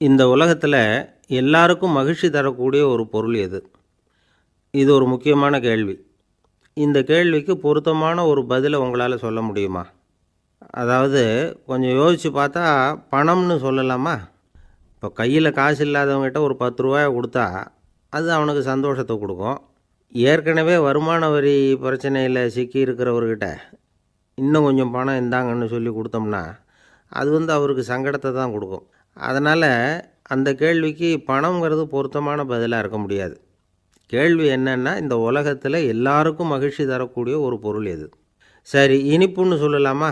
இந்த உலகத்தில் எல்லாருக்கும் மகிழ்ச்சி தரக்கூடிய ஒரு பொருள் எது? இது ஒரு முக்கியமான கேள்வி. இந்த கேள்விக்கு பொருத்தமான ஒரு பதிலை உங்களால் சொல்ல முடியுமா? அதாவது கொஞ்சம் யோசித்து பார்த்தா பணம்னு சொல்லலாமா? இப்போ கையில் காசு இல்லாதவங்ககிட்ட ஒரு 10 ரூபாயை கொடுத்தா அது அவனுக்கு சந்தோஷத்தை கொடுக்கும். ஏற்கனவே வருமான வரி பிரச்சனையில் சிக்கி இருக்கிறவர்கிட்ட இன்னும் கொஞ்சம் பணம் இந்தாங்கன்னு சொல்லி கொடுத்தோம்னா அது அவருக்கு சங்கடத்தை தான் கொடுக்கும். அதனால் அந்த கேள்விக்கு பணங்கிறது பொருத்தமான பதிலாக இருக்க முடியாது. கேள்வி என்னென்னா, இந்த உலகத்தில் எல்லாருக்கும் மகிழ்ச்சி தரக்கூடிய ஒரு பொருள் எது? சரி, இனிப்புன்னு சொல்லலாமா?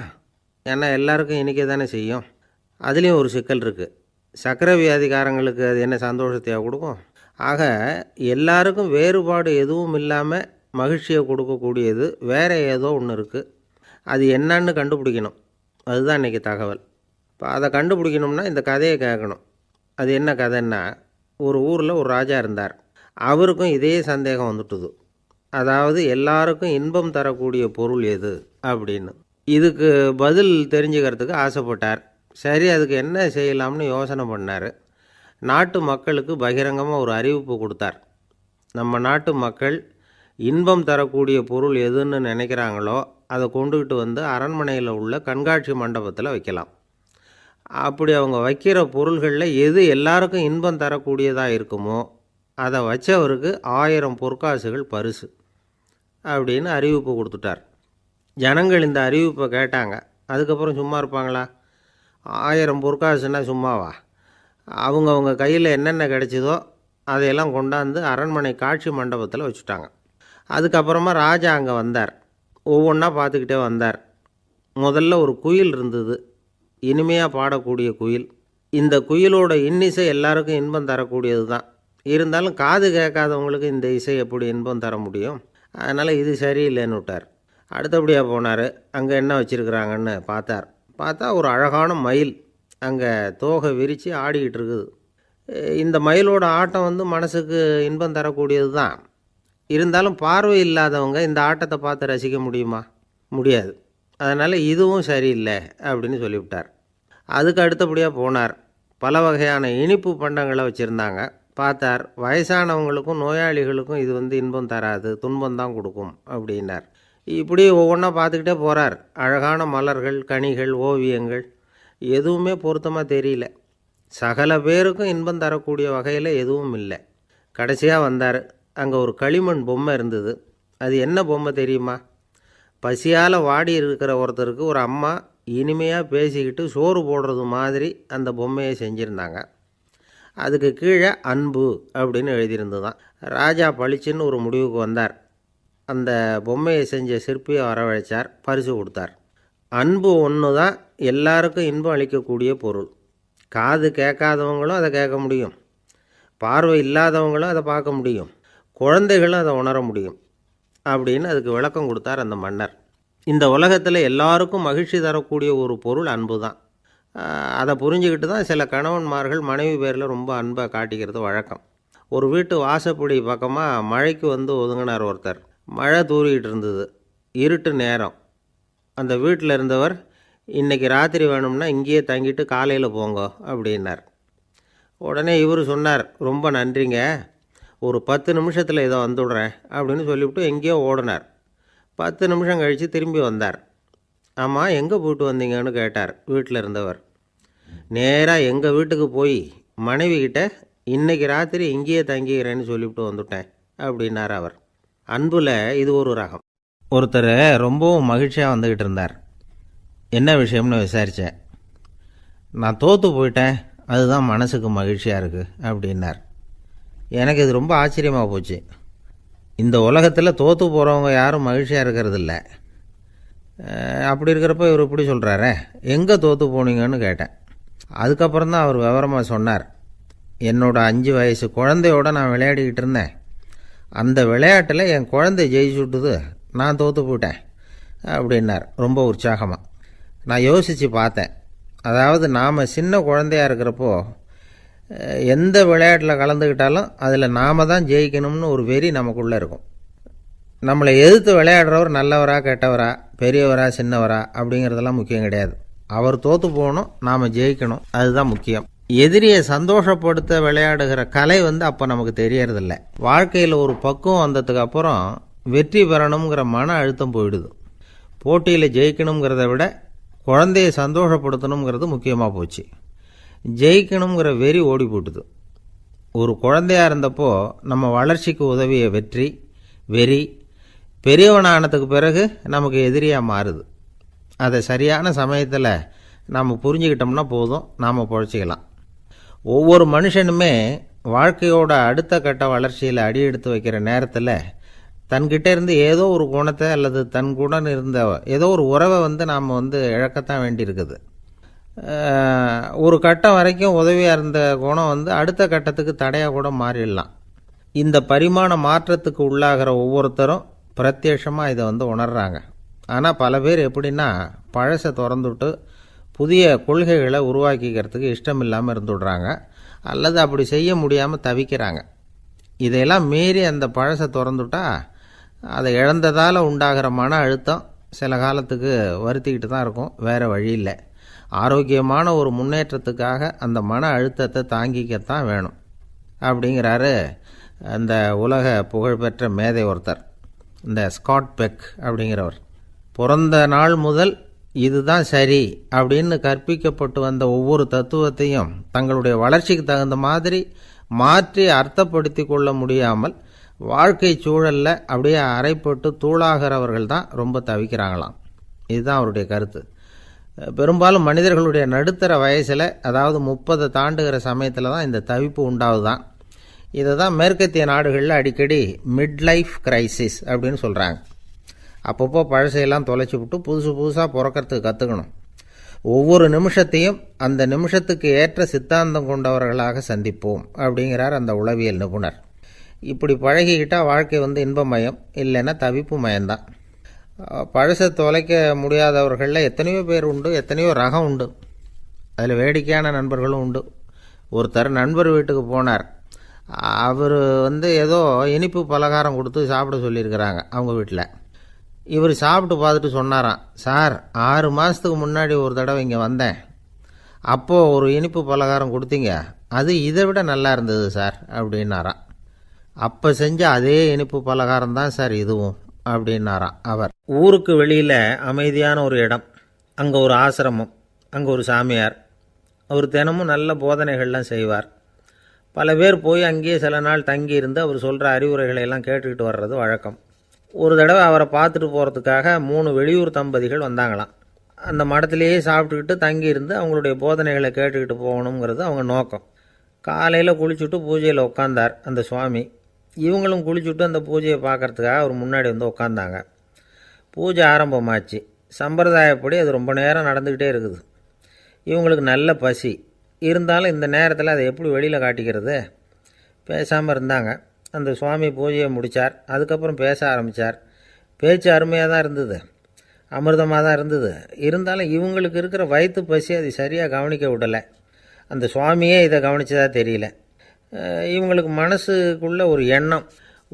ஏன்னா எல்லாருக்கும் இனிக்க தானே செய்யும். அதுலேயும் ஒரு சிக்கல் இருக்குது. சர்க்கரை வியாதிக்காரங்களுக்கு அது என்ன சந்தோஷத்தையாக கொடுக்கும்? ஆக எல்லாருக்கும் வேறுபாடு எதுவும் இல்லாமல் மகிழ்ச்சியை கொடுக்கக்கூடியது வேறு ஏதோ ஒன்று இருக்குது. அது என்னன்னு கண்டுபிடிக்கணும். அதுதான் இன்றைக்கி தகவல். இப்போ அதை கண்டுபிடிக்கணும்னா இந்த கதையை கேட்கணும். அது என்ன கதைன்னா, ஒரு ஊரில் ஒரு ராஜா இருந்தார். அவருக்கும் இதே சந்தேகம் வந்துட்டுது. அதாவது எல்லாருக்கும் இன்பம் தரக்கூடிய பொருள் எது அப்படின்னு. இதுக்கு பதில் தெரிஞ்சுக்கிறதுக்கு ஆசைப்பட்டார். சரி, அதுக்கு என்ன செய்யலாம்னு யோசனை பண்ணார். நாட்டு மக்களுக்கு பகிரங்கமாக ஒரு அறிவிப்பு கொடுத்தார். நம்ம நாட்டு மக்கள் இன்பம் தரக்கூடிய பொருள் எதுன்னு நினைக்கிறாங்களோ அதை கொண்டுக்கிட்டு வந்து அரண்மனையில் உள்ள கண்காட்சி மண்டபத்தில் வைக்கலாம். அப்படி அவங்க வைக்கிற பொருள்களில் எது எல்லாருக்கும் இன்பம் தரக்கூடியதாக இருக்குமோ அதை வச்சவருக்கு 1000 பொற்காசுகள் பரிசு அப்படின்னு அறிவிப்பு கொடுத்துட்டார். ஜனங்கள் இந்த அறிவிப்பை கேட்டாங்க. அதுக்கப்புறம் சும்மா இருப்பாங்களா? 1000 பொற்காசுன்னா சும்மாவா? அவங்க கையில் என்னென்ன கிடைச்சதோ அதையெல்லாம் கொண்டாந்து அரண்மனை காட்சி மண்டபத்தில் வச்சுட்டாங்க. அதுக்கப்புறமா ராஜா அங்கே வந்தார். ஒவ்வொன்றா பார்த்துக்கிட்டே வந்தார். முதல்ல ஒரு குயில் இருந்தது, இனிமையாக பாடக்கூடிய குயில். இந்த குயிலோட இன்னிசை எல்லாருக்கும் இன்பம் தரக்கூடியது தான். இருந்தாலும் காது கேட்காதவங்களுக்கு இந்த இசை எப்படி இன்பம் தர முடியும்? அதனால் இது சரியில்லைன்னு விட்டார். அடுத்தபடியாக போனார். அங்கே என்ன வச்சுருக்குறாங்கன்னு பார்த்தா ஒரு அழகான மயில் அங்கே தோகை விரித்து ஆடிக்கிட்டு இருக்குது. இந்த மயிலோட ஆட்டம் மனசுக்கு இன்பம் தரக்கூடியது தான். இருந்தாலும் பார்வை இல்லாதவங்க இந்த ஆட்டத்தை பார்த்து ரசிக்க முடியுமா? முடியாது. அதனால் இதுவும் சரியில்லை அப்படின்னு சொல்லிவிட்டார். அதுக்கு அடுத்தபடியாக போனார். பல வகையான இனிப்பு பண்டங்களை வச்சுருந்தாங்க. பார்த்தார், வயசானவங்களுக்கும் நோயாளிகளுக்கும் இது இன்பம் தராது, துன்பம்தான் கொடுக்கும் அப்படின்னார். இப்படி ஒவ்வொன்றா பார்த்துக்கிட்டே போகிறார். அழகான மலர்கள், கனிகள், ஓவியங்கள் எதுவுமே பொருத்தமாக தெரியல. சகல பேருக்கும் இன்பம் தரக்கூடிய வகையில் எதுவும் இல்லை. கடைசியாக வந்தார். அங்கே ஒரு களிமண் பொம்மை இருந்தது. அது என்ன பொம்மை தெரியுமா? பசியால் வாடி இருக்கிற ஒருத்தருக்கு ஒரு அம்மா இனிமையாக பேசிக்கிட்டு சோறு போடுறது மாதிரி அந்த பொம்மையை செஞ்சுருந்தாங்க. அதுக்கு கீழே அன்பு அப்படின்னு எழுதியிருந்துதான். ராஜா பளிச்சுன்னு ஒரு முடிவுக்கு வந்தார். அந்த பொம்மையை செஞ்ச சிற்பியை வரவழைச்சார், பரிசு கொடுத்தார். அன்பு ஒன்று தான் எல்லாருக்கும் இன்பம் அளிக்கக்கூடிய பொருள். காது கேட்காதவங்களும் அதை கேட்க முடியும், பார்வை இல்லாதவங்களும் அதை பார்க்க முடியும், குழந்தைகளும் அதை உணர முடியும் அப்படின்னு அதுக்கு விளக்கம் கொடுத்தார் அந்த மன்னர். இந்த உலகத்தில் எல்லாருக்கும் மகிழ்ச்சி தரக்கூடிய ஒரு பொருள் அன்பு தான். அதை புரிஞ்சுக்கிட்டு தான் சில கணவன்மார்கள் மனைவி பேரில் ரொம்ப அன்பை காட்டிக்கிறது வழக்கம். ஒரு வீட்டு வாசப்படி பக்கமாக மழைக்கு ஒதுங்கினார் ஒருத்தர். மழை தூரிக்கிட்டு இருந்தது, இருட்டு நேரம். அந்த வீட்டில் இருந்தவர், இன்றைக்கி ராத்திரி வேணும்னா இங்கேயே தங்கிட்டு காலையில் போங்க அப்படின்னார். உடனே இவர் சொன்னார், ரொம்ப நன்றிங்க, ஒரு 10 நிமிஷத்தில் இதை வந்துவிடுறேன் அப்படின்னு சொல்லிவிட்டு எங்கேயோ ஓடினார். 10 நிமிஷம் கழித்து திரும்பி வந்தார். ஆமாம், எங்கே போயிட்டு வந்தீங்கன்னு கேட்டார் வீட்டில் இருந்தவர். நேராக எங்கள் வீட்டுக்கு போய் மனைவிக்கிட்ட இன்றைக்கி ராத்திரி இங்கேயே தங்கிக்கிறேன்னு சொல்லிவிட்டு வந்துவிட்டேன் அப்படின்னார் அவர். அன்பில் இது ஒரு ரகம். ஒருத்தர் ரொம்பவும் மகிழ்ச்சியாக வந்துக்கிட்டு இருந்தார். என்ன விஷயம்னு விசாரித்தேன். நான் தோற்று போயிட்டேன், அதுதான் மனசுக்கு மகிழ்ச்சியாக இருக்குது அப்படின்னார். எனக்கு இது ரொம்ப ஆச்சரியமாக போச்சு. இந்த உலகத்தில் தோற்று போகிறவங்க யாரும் மகிழ்ச்சியாக இருக்கிறதில்ல. அப்படி இருக்கிறப்ப இவர் இப்படி சொல்கிறாரே, எங்கே தோற்று போனீங்கன்னு கேட்டேன். அதுக்கப்புறம் தான் அவர் விவரமாக சொன்னார். என்னோட 5 வயசு குழந்தையோடு நான் விளையாடிக்கிட்டு இருந்தேன். அந்த விளையாட்டில் என் குழந்தை ஜெயிச்சு விட்டுது, நான் தோற்று போயிட்டேன் அப்படின்னார் ரொம்ப உற்சாகமாக. நான் யோசித்து பார்த்தேன். அதாவது நாம் சின்ன குழந்தையாக இருக்கிறப்போ எந்த விளையாட்டில் கலந்துக்கிட்டாலும் அதில் நாம் தான் ஜெயிக்கணும்னு ஒரு வெறி நமக்குள்ளே இருக்கும். நம்மளை எதிர்த்து விளையாடுறவர் நல்லவரா கெட்டவரா, பெரியவரா சின்னவரா அப்படிங்கிறதெல்லாம் முக்கியம் கிடையாது. அவர் தோற்று போகணும், நாம் ஜெயிக்கணும், அதுதான் முக்கியம். எதிரியை சந்தோஷப்படுத்த விளையாடுகிற கலை அப்போ நமக்கு தெரியறதில்ல. வாழ்க்கையில் ஒரு பக்குவம் வந்ததுக்கு அப்புறம் வெற்றி பெறணுங்கிற மன அழுத்தம் போயிடுது. போட்டியில் ஜெயிக்கணுங்கிறத விட குழந்தையை சந்தோஷப்படுத்தணுங்கிறது முக்கியமாக போச்சு. ஜெயிக்கணுங்கிற வெறி ஓடி போட்டுது. ஒரு குழந்தையாக இருந்தப்போ நம்ம வளர்ச்சிக்கு உதவிய வெறி பெரியவனானதுக்கு பிறகு நமக்கு எதிரியாக மாறுது. அதை சரியான சமயத்தில் நாம் புரிஞ்சுக்கிட்டோம்னா போதும், நாம் பொழைச்சிக்கலாம். ஒவ்வொரு மனுஷனுமே வாழ்க்கையோட அடுத்த கட்ட வளர்ச்சியில் அடி எடுத்து வைக்கிற நேரத்தில் தன்கிட்ட இருந்து ஏதோ ஒரு குணத்தை அல்லது தன் குணம் இருந்த ஏதோ ஒரு உறவை நாம் இழக்கத்தான் வேண்டியிருக்குது. ஒரு கட்டம் வரைக்கும் உதவியாக இருந்த குணம் அடுத்த கட்டத்துக்கு தடையாக கூட மாறிடலாம். இந்த பரிமாண மாற்றத்துக்கு உள்ளாகிற ஒவ்வொருத்தரும் பிரத்யட்சமாக இதை உணர்றாங்க. ஆனால் பல பேர் எப்படின்னா பழசை திறந்துவிட்டு புதிய கொள்கைகளை உருவாக்கிக்கிறதுக்கு இஷ்டம் இல்லாமல் இருந்துடுறாங்க, அல்லது அப்படி செய்ய முடியாமல் தவிக்கிறாங்க. இதையெல்லாம் மீறி அந்த பழசை திறந்துட்டா அதை இழந்ததால் உண்டாகிற மன அழுத்தம் சில காலத்துக்கு வருத்திக்கிட்டு தான் இருக்கும், வேறு வழி இல்லை. ஆரோக்கியமான ஒரு முன்னேற்றத்துக்காக அந்த மன அழுத்தத்தை தாங்கிக்கத்தான் வேணும் அப்படிங்கிறாரு அந்த உலக புகழ்பெற்ற மேதை ஒருத்தர், இந்த ஸ்காட் பெக் அப்படிங்கிறவர். பிறந்த நாள் முதல் இதுதான் சரி அப்படின்னு கற்பிக்கப்பட்டு வந்த ஒவ்வொரு தத்துவத்தையும் தங்களுடைய வளர்ச்சிக்கு தகுந்த மாதிரி மாற்றி அர்த்தப்படுத்தி கொள்ள முடியாமல் வாழ்க்கை சூழலில் அப்படியே அரைப்பட்டு தூளாகிறவர்கள் தான் ரொம்ப தவிக்கிறாங்களாம். இதுதான் அவருடைய கருத்து. பெரும்பாலும் மனிதர்களுடைய நடுத்தர வயசில், அதாவது 30 தாண்டுகிற சமயத்தில் தான் இந்த தவிப்பு உண்டாகுதான். இதை தான் மேற்கத்திய நாடுகளில் அடிக்கடி மிட் லைஃப் கிரைசிஸ் அப்படின்னு சொல்கிறாங்க. அப்பப்போ பழசையெல்லாம் தொலைச்சி விட்டு புதுசாக பிறக்கிறதுக்கு கற்றுக்கணும். ஒவ்வொரு நிமிஷத்தையும் அந்த நிமிஷத்துக்கு ஏற்ற சித்தாந்தம் கொண்டவர்களாக சந்திப்போம் அப்படிங்கிறார் அந்த உளவியல் நிபுணர். இப்படி பழகிக்கிட்டால் வாழ்க்கை இன்பமயம், இல்லைன்னா தவிப்பு மயம்தான். பழசை தொலைக்க முடியாதவர்களில் எத்தனையோ பேர் உண்டு, எத்தனையோ ரகம் உண்டு. அதில் வேடிக்கையான நண்பர்களும் உண்டு. ஒருத்தர் நண்பர் வீட்டுக்கு போனார். அவர் ஏதோ இனிப்பு பலகாரம் கொடுத்து சாப்பிட சொல்லியிருக்கிறாங்க அவங்க வீட்டில். இவர் சாப்பிட்டு பார்த்துட்டு சொன்னாராம், சார் 6 மாதத்துக்கு முன்னாடி ஒரு தடவை இங்கே வந்தேன், அப்போது ஒரு இனிப்பு பலகாரம் கொடுத்தீங்க, அது இதை விட நல்லா இருந்தது சார் அப்படின்னாராம். அப்போ செஞ்ச அதே இனிப்பு பலகாரம் தான் சார் இதுவும் அப்படின்னாராம் அவர். ஊருக்கு வெளியில் அமைதியான ஒரு இடம், அங்கே ஒரு ஆசிரமம், அங்கே ஒரு சாமியார். அவர் தினமும் நல்ல போதனைகள்லாம் செய்வார். பல பேர் போய் அங்கேயே சில நாள் தங்கி இருந்து அவர் சொல்கிற அறிவுரைகளை எல்லாம் கேட்டுக்கிட்டு வர்றது வழக்கம். ஒரு தடவை அவரை பார்த்துட்டு போகிறதுக்காக 3 வெளியூர் தம்பதிகள் வந்தாங்களாம். அந்த மடத்திலேயே சாப்பிட்டுக்கிட்டு தங்கியிருந்து அவங்களுடைய போதனைகளை கேட்டுக்கிட்டு போகணுங்கிறது அவங்க நோக்கம். காலையில் குளிச்சுட்டு பூஜையில் உட்காந்தார் அந்த சுவாமி. இவங்களும் குளிச்சுட்டு அந்த பூஜையை பார்க்குறதுக்காக அவர் முன்னாடி உட்காந்தாங்க. பூஜை ஆரம்பமாச்சு. சம்பிரதாயப்படி அது ரொம்ப நேரம் நடந்துக்கிட்டே இருக்குது. இவங்களுக்கு நல்ல பசி இருந்தாலும் இந்த நேரத்தில் அதை எப்படி வெளியில் காட்டிக்கிறது? பேசாமல் இருந்தாங்க. அந்த சுவாமி பூஜையை முடித்தார். அதுக்கப்புறம் பேச ஆரம்பித்தார். பேச்சு அருமையாக தான் இருந்தது, அமிர்தமாக தான் இருந்தது. இருந்தாலும் இவங்களுக்கு இருக்கிற வயிற்று பசி அது சரியாக கவனிக்க விடலை. அந்த சுவாமியே இதை கவனித்ததா தெரியல. இவங்களுக்கு மனசுக்குள்ளே ஒரு எண்ணம்,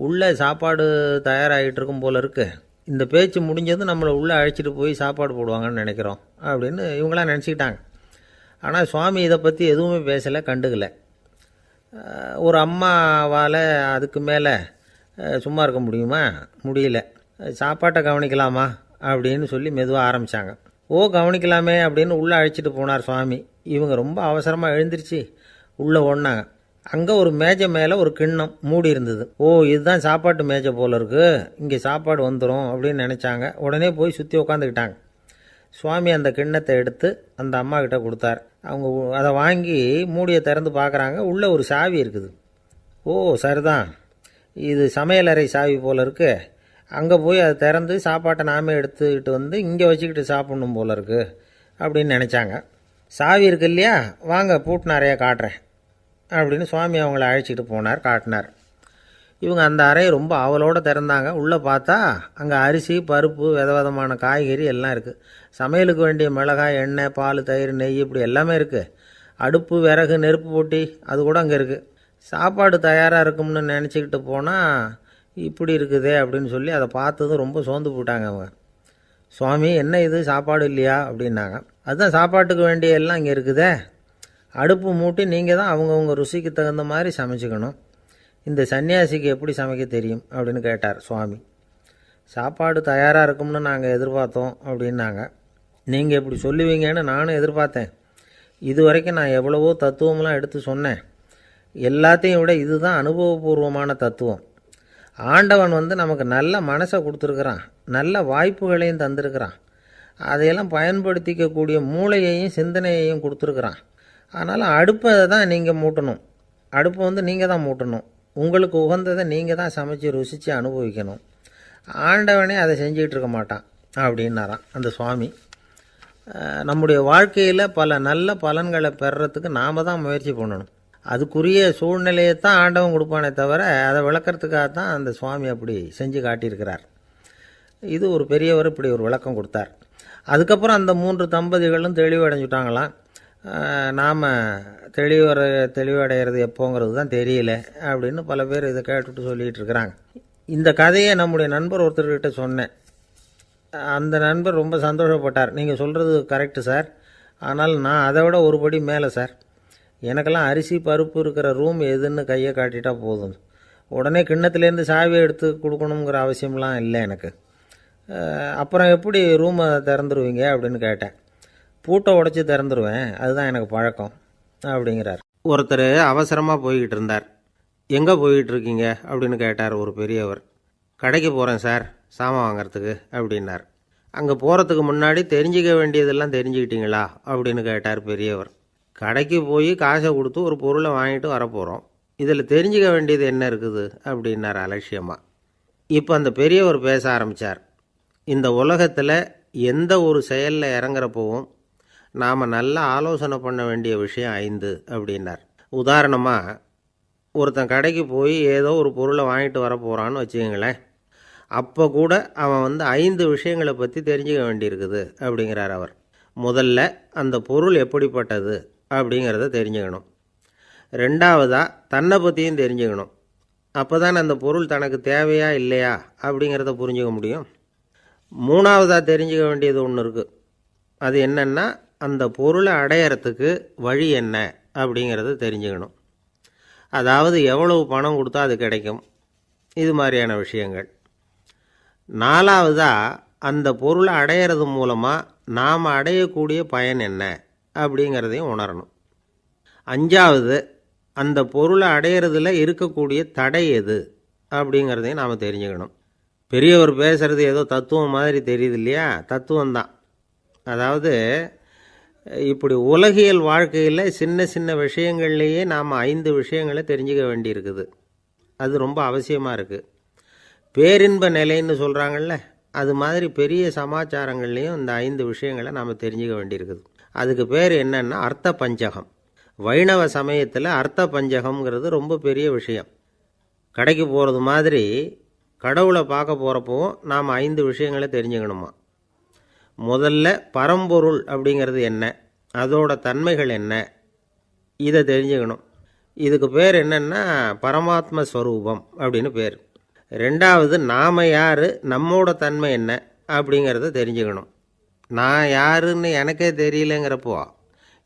உள்ளே சாப்பாடு தயாராகிட்டு இருக்கும் போல இருக்குது, இந்த பேச்சு முடிஞ்சது நம்மளை உள்ளே அழைச்சிட்டு போய் சாப்பாடு போடுவாங்கன்னு நினைக்கிறோம் அப்படின்னு இவங்களாம் நினச்சிக்கிட்டாங்க. ஆனால் சுவாமி இதை பற்றி எதுவுமே பேசலை, கண்டுக்கலை. ஒரு அம்மாவால் அதுக்கு மேலே சும்மா இருக்க முடியுமா? முடியல. சாப்பாட்டை கவனிக்கலாமா அப்படின்னு சொல்லி மெதுவாக ஆரம்பித்தாங்க. கவனிக்கலாமே அப்படின்னு உள்ளே அழைச்சிட்டு போனார் சுவாமி. இவங்க ரொம்ப அவசரமாக எழுந்திரிச்சு உள்ளே ஓடினாங்க. அங்கே ஒரு மேஜை மேலே ஒரு கிண்ணம் மூடி இருந்தது. இதுதான் சாப்பாட்டு மேஜை போல இருக்குது, இங்கே சாப்பாடு வந்துடும் அப்படின்னு நினச்சாங்க. உடனே போய் சுற்றி உட்காந்துக்கிட்டாங்க. சுவாமி அந்த கிண்ணத்தை எடுத்து அந்த அம்மா கிட்ட கொடுத்தார். அவங்க அதை வாங்கி மூடியை திறந்து பார்க்குறாங்க. உள்ளே ஒரு சாவி இருக்குது. சரிதான், இது சமையலறை சாவி போல் இருக்குது, அங்கே போய் அதை திறந்து சாப்பாட்டை நாமே எடுத்துக்கிட்டு இங்கே வச்சுக்கிட்டு சாப்பிட்ணும் போல இருக்குது அப்படின்னு நினச்சாங்க. சாவி இருக்கு இல்லையா, வாங்க பூட்டு நிறையா காட்டுறேன் அப்படின்னு சுவாமி அவங்கள அழைச்சிட்டு போனார், காட்டினார். இவங்க அந்த அறையை ரொம்ப ஆவலோடு திறந்தாங்க. உள்ளே பார்த்தா அங்கே அரிசி, பருப்பு, விதவிதமான காய்கறி எல்லாம் இருக்குது. சமையலுக்கு வேண்டிய மிளகாய், எண்ணெய், பால், தயிர், நெய் இப்படி எல்லாமே இருக்குது. அடுப்பு, விறகு, நெருப்பு போட்டி அது கூட அங்கே இருக்குது. சாப்பாடு தயாராக இருக்கும்னு நினச்சிக்கிட்டு போனால் இப்படி இருக்குதே அப்படின்னு சொல்லி அதை பார்த்ததும் ரொம்ப சோர்ந்து போட்டாங்க அவங்க. சுவாமி, என்ன இது சாப்பாடு இல்லையா அப்படின்னாங்க. அதுதான் சாப்பாட்டுக்கு வேண்டிய எல்லாம் இங்கே இருக்குதே, அடுப்பு மூட்டி நீங்கள் தான் அவங்கவுங்க ருசிக்கு தகுந்த மாதிரி சமைச்சிக்கணும். இந்த சன்னியாசிக்கு எப்படி சமைக்க தெரியும் அப்படின்னு கேட்டார் சுவாமி. சாப்பாடு தயாராக இருக்கும்னு நாங்கள் எதிர்பார்த்தோம் அப்படின்னாங்க. நீங்கள் இப்படி சொல்லுவீங்கன்னு நானும் எதிர்பார்த்தேன். இது வரைக்கும் நான் எவ்வளவோ தத்துவம்லாம் எடுத்து சொன்னேன். எல்லாத்தையும் விட இதுதான் அனுபவபூர்வமான தத்துவம். ஆண்டவன் நமக்கு நல்ல மனசை கொடுத்துருக்குறான், நல்ல வாய்ப்புகளையும் தந்திருக்கிறான், அதையெல்லாம் பயன்படுத்திக்கக்கூடிய மூளையையும் சிந்தனையையும் கொடுத்துருக்குறான். அதனால் அடுப்பை தான் நீங்கள் மூட்டணும். அடுப்பை நீங்கள் தான் மூட்டணும். உங்களுக்கு உகந்ததை நீங்கள் தான் சமைச்சு ருசித்து அனுபவிக்கணும். ஆண்டவனே அதை செஞ்சிகிட்டு இருக்க மாட்டான் அப்படின்னாராம் அந்த சுவாமி. நம்முடைய வாழ்க்கையில் பல நல்ல பலன்களை பெறுறதுக்கு நாம் தான் முயற்சி பண்ணணும். அதுக்குரிய சூழ்நிலையை தான் ஆண்டவன் கொடுப்பானே தவிர அதை விளக்கிறதுக்காக தான் அந்த சுவாமி அப்படி செஞ்சு காட்டியிருக்கிறார். இது ஒரு பெரியவர் இப்படி ஒரு விளக்கம் கொடுத்தார். அதுக்கப்புறம் அந்த 3 தம்பதிகளும் தெளிவடைஞ்சுட்டாங்களாம். நாம் தெளிவடைகிறது எப்போங்கிறது தான் தெரியல அப்படின்னு பல பேர் இதை கேட்டுட்டு சொல்லிகிட்டு இருக்கிறாங்க. இந்த கதையை நம்முடைய நண்பர் ஒருத்தர்கிட்ட சொன்னேன். அந்த நண்பர் ரொம்ப சந்தோஷப்பட்டார். நீங்கள் சொல்கிறது கரெக்டு சார், ஆனால் நான் அதை விட ஒரு படி மேலே சார். எனக்கெல்லாம் அரிசி பருப்பு இருக்கிற ரூம் எதுன்னு கையை காட்டிட்டா போதும். உடனே கிண்ணத்துலேருந்து சாவியை எடுத்து கொடுக்கணுங்கிற அவசியம்லாம் இல்லை எனக்கு. அப்புறம் எப்படி ரூமை திறந்துருவீங்க அப்படின்னு கேட்டேன். பூட்டை உடச்சி திறந்துருவேன், அதுதான் எனக்கு பழக்கம் அப்படிங்கிறார். ஒருத்தர் அவசரமாக போய்கிட்டு இருந்தார். எங்கே போய்கிட்டு இருக்கீங்க அப்படின்னு கேட்டார் ஒரு பெரியவர். கடைக்கு போகிறேன் சார், சாமான் வாங்கிறதுக்கு அப்படின்னார். அங்கே போகிறதுக்கு முன்னாடி தெரிஞ்சிக்க வேண்டியதெல்லாம் தெரிஞ்சுக்கிட்டீங்களா அப்படின்னு கேட்டார் பெரியவர். கடைக்கு போய் காசை கொடுத்து ஒரு பொருளை வாங்கிட்டு வரப்போகிறோம், இதில் தெரிஞ்சிக்க வேண்டியது என்ன இருக்குது அப்படின்னார் அலட்சியமாக. இப்போ அந்த பெரியவர் பேச ஆரம்பித்தார். இந்த உலகத்தில் எந்த ஒரு செயலில் இறங்குறப்பவும் நாம் நல்லா ஆலோசனை பண்ண வேண்டிய விஷயம் 5 அப்படின்னார். உதாரணமாக, ஒருத்தன் கடைக்கு போய் ஏதோ ஒரு பொருளை வாங்கிட்டு வர போகிறான்னு வச்சுக்கோங்களேன். அப்போ கூட அவன் 5 விஷயங்களை பற்றி தெரிஞ்சுக்க வேண்டியிருக்குது அப்படிங்கிறார் அவர். முதல்ல அந்த பொருள் எப்படிப்பட்டது அப்படிங்கிறத தெரிஞ்சுக்கணும். ரெண்டாவதாக தன்னை பற்றியும் தெரிஞ்சுக்கணும். அப்போ தான் அந்த பொருள் தனக்கு தேவையா இல்லையா அப்படிங்கிறத புரிஞ்சுக்க முடியும். மூணாவதாக தெரிஞ்சுக்க வேண்டியது ஒன்று இருக்குது. அது என்னென்னா, அந்த பொருளை அடையிறதுக்கு வழி என்ன அப்படிங்கிறத தெரிஞ்சுக்கணும். அதாவது எவ்வளவு பணம் கொடுத்தா அது கிடைக்கும், இது மாதிரியான விஷயங்கள். நாலாவதாக அந்த பொருளை அடையிறது மூலமாக நாம் அடையக்கூடிய பயன் என்ன அப்படிங்கிறதையும் உணரணும். அஞ்சாவது, அந்த பொருளை அடையிறதுல இருக்கக்கூடிய தடை எது அப்படிங்கிறதையும் நாம் தெரிஞ்சுக்கணும். பெரியவர் பேசுகிறது ஏதோ தத்துவம் மாதிரி தெரியுது இல்லையா? தத்துவம்தான். அதாவது இப்படி உலகியல் வாழ்க்கையில் சின்ன சின்ன விஷயங்கள்லேயே நாம் 5 விஷயங்களை தெரிஞ்சுக்க வேண்டியிருக்குது. அது ரொம்ப அவசியமாக இருக்குது. பேரின்ப நிலைன்னு சொல்கிறாங்கள்ல, அது மாதிரி பெரிய சமாச்சாரங்கள்லேயும் இந்த 5 விஷயங்களை நாம் தெரிஞ்சுக்க வேண்டியிருக்குது. அதுக்கு பேர் என்னன்னா அர்த்த பஞ்சகம். வைணவ சமயத்தில் அர்த்த பஞ்சகம்ங்கிறது ரொம்ப பெரிய விஷயம். கடைக்கு போகிறது மாதிரி கடவுளை பார்க்க போகிறப்பவும் நாம் 5 விஷயங்களை தெரிஞ்சுக்கணுமா. முதல்ல பரம்பொருள் அப்படிங்கிறது என்ன, அதோட தன்மைகள் என்ன, இதை தெரிஞ்சுக்கணும். இதுக்கு பேர் என்னென்னா பரமாத்ம ஸ்வரூபம் அப்படின்னு பேர். ரெண்டாவது, நாம் யார், நம்மோட தன்மை என்ன அப்படிங்கிறத தெரிஞ்சுக்கணும். நான் யாருன்னு எனக்கே தெரியலங்கிறப்போ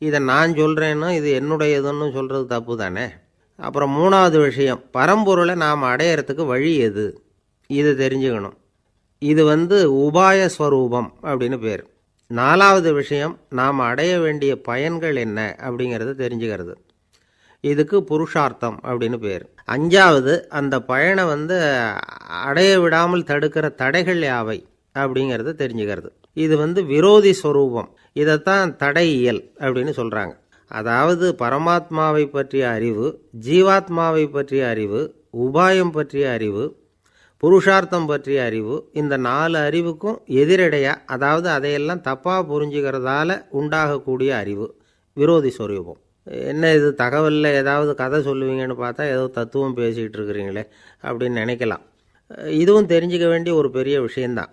இதை நான் சொல்கிறேன்னு இது என்னுடையதுன்னு சொல்கிறது தப்பு தானே. அப்புறம் மூணாவது விஷயம், பரம்பொருளை நாம் அடையிறதுக்கு வழி எது, இதை தெரிஞ்சுக்கணும். இது உபாய ஸ்வரூபம் அப்படின்னு பேர். நாலாவது விஷயம், நாம் அடைய வேண்டிய பயன்கள் என்ன அப்படிங்கிறத தெரிஞ்சுக்கிறது. இதுக்கு புருஷார்த்தம் அப்படின்னு பேர். அஞ்சாவது, அந்த பயனை அடைய விடாமல் தடுக்கிற தடைகள் யாவை அப்படிங்கிறத தெரிஞ்சுக்கிறது. இது விரோதி ஸ்வரூபம். இதைத்தான் தடையியல் அப்படின்னு சொல்கிறாங்க. அதாவது பரமாத்மாவை பற்றிய அறிவு, ஜீவாத்மாவை பற்றிய அறிவு, உபாயம் பற்றிய அறிவு, புருஷார்த்தம் பற்றிய அறிவு, இந்த 4 அறிவுக்கும் எதிரடையாக, அதாவது அதையெல்லாம் தப்பாக புரிஞ்சுக்கிறதால உண்டாகக்கூடிய அறிவு விரோதி ஸ்வரூபம். என்ன இது தகவலில் ஏதாவது கதை சொல்லுவீங்கன்னு பார்த்தா ஏதோ தத்துவம் பேசிகிட்டு இருக்கிறீங்களே அப்படின்னு நினைக்கலாம். இதுவும் தெரிஞ்சிக்க வேண்டிய ஒரு பெரிய விஷயந்தான்.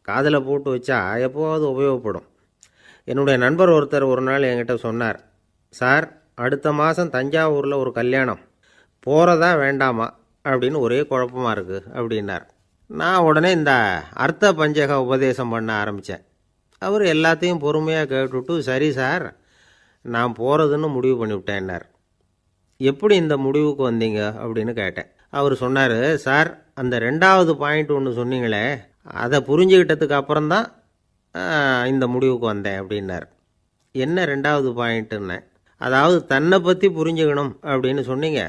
காதில் போட்டு வச்சா எப்போவாவது உபயோகப்படும். என்னுடைய நண்பர் ஒருத்தர் ஒரு நாள் என்கிட்ட சொன்னார், சார், அடுத்த மாதம் தஞ்சாவூரில் ஒரு கல்யாணம், போகிறதா வேண்டாமா அப்படின்னு ஒரே குழப்பமாக இருக்குது அப்படின்னார். நான் உடனே இந்த அர்த்த பஞ்சக உபதேசம் பண்ண ஆரம்பித்தேன். அவர் எல்லாத்தையும் பொறுமையாக கேட்டுவிட்டு, சரி சார், நான் போகிறதுன்னு முடிவு பண்ணிவிட்டேன்னார். எப்படி இந்த முடிவுக்கு வந்தீங்க அப்படின்னு கேட்டேன். அவர் சொன்னார், சார் அந்த 2வது பாயிண்ட் ஒன்று சொன்னீங்களே, அதை புரிஞ்சுக்கிட்டதுக்கு அப்புறம்தான் இந்த முடிவுக்கு வந்தேன் அப்படின்னார். என்ன 2வது பாயிண்ட்டுன்னு? அதாவது தன்னை பற்றி புரிஞ்சுக்கணும் அப்படின்னு சொன்னீங்க.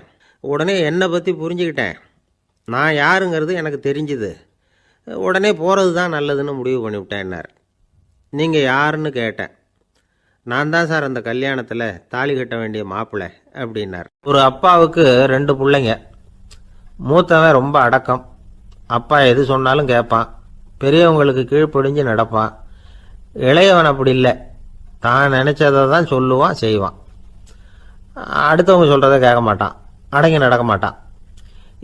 உடனே என்னை பற்றி புரிஞ்சுக்கிட்டேன், நான் யாருங்கிறது எனக்கு தெரிஞ்சுது, உடனே போகிறது தான் நல்லதுன்னு முடிவு பண்ணிவிட்டேன்னார். நீங்கள் யாருன்னு கேட்டேன். நான் தான் சார் அந்த கல்யாணத்தில் தாலி கட்ட வேண்டிய மாப்பிள்ளை அப்படின்னார். ஒரு அப்பாவுக்கு 2 பிள்ளைங்க. மூத்தவன் ரொம்ப அடக்கம், அப்பா எது சொன்னாலும் கேட்பான், பெரியவங்களுக்கு கீழ்ப்படிஞ்சு நடப்பான். இளையவன் அப்படி இல்லை, தான் நினச்சதை தான் சொல்லுவான் செய்வான், அடுத்தவங்க சொல்கிறத கேட்க மாட்டான், அடங்கி நடக்க மாட்டான்.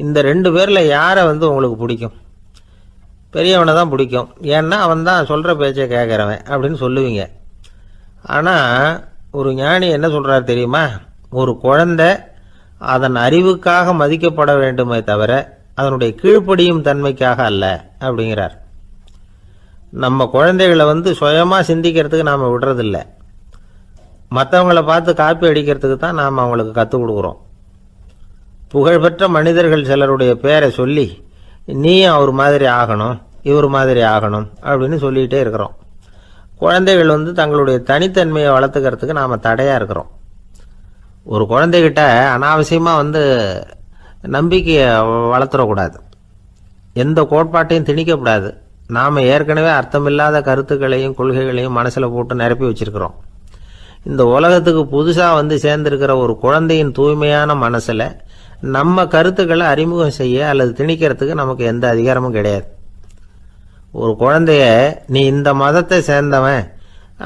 இந்த 2 பேரில் யாரை உங்களுக்கு பிடிக்கும்? பெரியவனை தான் பிடிக்கும், ஏன்னா அவன் தான் சொல்கிற பேச்சை கேட்குறவன் அப்படின்னு சொல்லுவீங்க. ஆனால் ஒரு ஞானி என்ன சொல்கிறார் தெரியுமா? ஒரு குழந்தை அதன் அறிவுக்காக மதிக்கப்பட வேண்டுமே தவிர அதனுடைய கீழ்ப்படியும் தன்மைக்காக அல்ல அப்படிங்கிறார். நம்ம குழந்தைகளை சுயமாக சிந்திக்கிறதுக்கு நாம் விடுறதில்லை, மற்றவங்கள பார்த்து காப்பி அடிக்கிறதுக்கு தான் நாம் அவங்களுக்கு கற்றுக் கொடுக்குறோம். புகழ்பெற்ற மனிதர்கள் சிலருடைய பேரை சொல்லி நீயும் அவர் மாதிரி ஆகணும், இவர் மாதிரி ஆகணும் அப்படின்னு சொல்லிகிட்டே இருக்கிறோம். குழந்தைகள் தங்களுடைய தனித்தன்மையை வளர்த்துக்கிறதுக்கு நாம் தடையாக இருக்கிறோம். ஒரு குழந்தைகிட்ட அனாவசியமாக நம்பிக்கையை வளர்த்துடக்கூடாது, எந்த கோட்பாட்டையும் திணிக்கக்கூடாது. நாம் ஏற்கனவே அர்த்தமில்லாத கருத்துக்களையும் கொள்கைகளையும் மனசில் போட்டு நிரப்பி வச்சிருக்கிறோம். இந்த உலகத்துக்கு புதுசாக சேர்ந்திருக்கிற ஒரு குழந்தையின் தூய்மையான மனசில் நம்ம கருத்துக்களை அறிமுகம் செய்ய அல்லது திணிக்கிறதுக்கு நமக்கு எந்த அதிகாரமும் கிடையாது. ஒரு குழந்தைய நீ இந்த மதத்தை சேர்ந்தவன்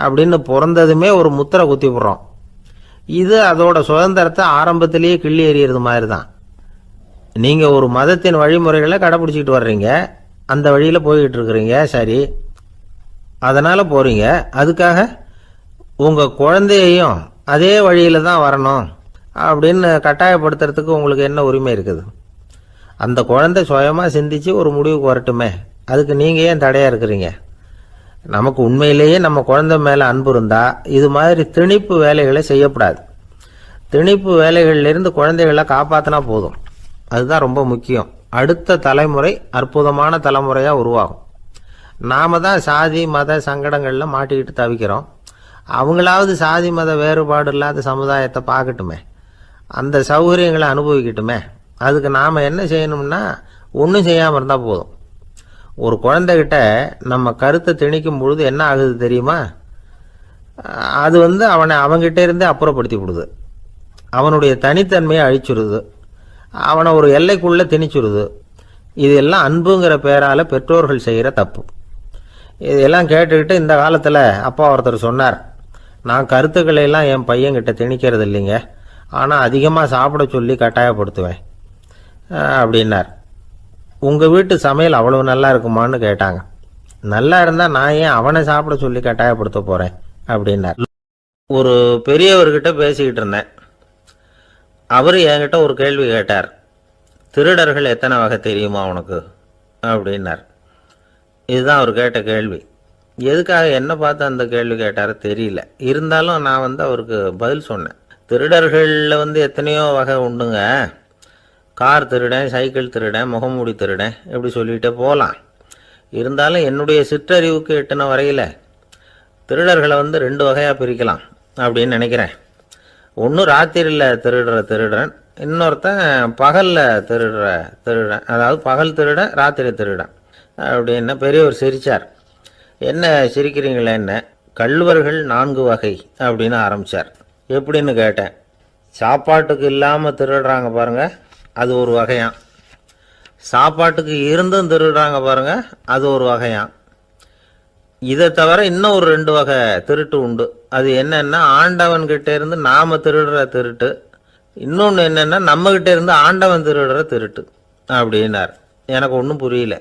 அப்படின்னு பிறந்ததுமே ஒரு முத்திரை குத்தி விடுறோம். இது அதோட சுதந்திரத்தை ஆரம்பத்திலேயே கிள்ளி எறிகிறது மாதிரி தான். நீங்கள் ஒரு மதத்தின் வழிமுறைகளை கடைப்பிடிச்சிக்கிட்டு வர்றீங்க, அந்த வழியில் போய்கிட்டு இருக்கிறீங்க, சரி, அதனால் போகிறீங்க. அதுக்காக உங்கள் குழந்தையையும் அதே வழியில் தான் வரணும் அப்படின்னு கட்டாயப்படுத்துறதுக்கு உங்களுக்கு என்ன உரிமை இருக்குது? அந்த குழந்தை சுயமாக சிந்திச்சு ஒரு முடிவுக்கு வரட்டுமே, அதுக்கு நீங்கள் ஏன் தடையாக இருக்கிறீங்க? நமக்கு உண்மையிலேயே நம்ம குழந்தை மேலே அன்பு இருந்தால் இது மாதிரி திணிப்பு வேலைகளை செய்யக்கூடாது. திணிப்பு வேலைகளிலிருந்து குழந்தைகளை காப்பாற்றினா போதும், அதுதான் ரொம்ப முக்கியம். அடுத்த தலைமுறை அற்புதமான தலைமுறையாக உருவாகும். நாம் தான் சாதி மத சங்கடங்களில் மாட்டிக்கிட்டு தவிக்கிறோம். அவங்களாவது சாதி மத வேறுபாடு இல்லாத சமுதாயத்தை பார்க்கட்டுமே, அந்த சௌகரியங்களை அனுபவிக்கட்டுமே. அதுக்கு நாம் என்ன செய்யணும்னா ஒன்றும் செய்யாமல் இருந்தால் போதும். ஒரு குழந்தைகிட்ட நம்ம கருத்தை திணிக்கும் பொழுது என்ன ஆகுது தெரியுமா? அது அவனை அவங்கிட்ட இருந்தே அப்புறப்படுத்தி விடுது, அவனுடைய தனித்தன்மையை அழிச்சுடுது, அவனை ஒரு எல்லைக்குள்ளே திணிச்சுடுது. இதெல்லாம் அன்புங்கிற பேரால் பெற்றோர்கள் செய்கிற தப்பு. இதெல்லாம் கேட்டுக்கிட்டு இந்த காலத்தில் அப்பா ஒருத்தர் சொன்னார், நான் கருத்துக்களை எல்லாம் என் பையன்கிட்ட திணிக்கிறது இல்லைங்க, ஆனால் அதிகமாக சாப்பிட சொல்லி கட்டாயப்படுத்துவேன் அப்படின்னார். உங்கள் வீட்டு சமையல் அவ்வளவு நல்லா இருக்குமான்னு கேட்டாங்க. நல்லா இருந்தால் நான் ஏன் அவனை சாப்பிட சொல்லி கட்டாயப்படுத்த போகிறேன் அப்படின்னார். ஒரு பெரியவர்கிட்ட பேசிக்கிட்டு இருந்தேன். அவர் என்கிட்ட ஒரு கேள்வி கேட்டார். திருடர்கள் எத்தனை வகை தெரியுமா உனக்கு அப்படின்னார். இதுதான் அவர் கேட்ட கேள்வி. எதுக்காக என்ன பார்த்து அந்த கேள்வி கேட்டார் தெரியல. இருந்தாலும் நான் அவருக்கு பதில் சொன்னேன். திருடர்களில் எத்தனையோ வகை உண்டுங்க. கார் திருடன், சைக்கிள் திருடன், முகமூடி திருடன், எப்படி சொல்லிகிட்டே போகலாம். இருந்தாலும் என்னுடைய சிற்றறிவுக்கு எட்டின வரையில் திருடர்களை 2 வகையாக பிரிக்கலாம் அப்படின்னு நினைக்கிறேன். ஒன்று ராத்திரியில் திருடுற திருடன், இன்னொருத்தன் பகலில் திருடுற திருடன். அதாவது பகல் திருடன், ராத்திரி திருடன் அப்படின்னு பெரியவர் சிரித்தார். என்ன சிரிக்கிறீங்களே? என்ன கள்வர்கள் 4 வகை அப்படின்னு ஆரம்பித்தார். எப்படின்னு கேட்டேன். சாப்பாட்டுக்கு இல்லாமல் திருடுறாங்க பாருங்கள், அது ஒரு வகையாம். சாப்பாட்டுக்கு இருந்தும் திருடுறாங்க பாருங்க, அது ஒரு வகையாம். இதை தவிர இன்னும் ஒரு 2 வகை திருட்டு உண்டு. அது என்னன்னா, ஆண்டவன்கிட்ட இருந்து நாம திருடுற திருட்டு, இன்னொன்று என்னன்னா நம்மகிட்ட இருந்து ஆண்டவன் திருடுற திருட்டு அப்படின்னார். எனக்கு ஒன்றும் புரியல.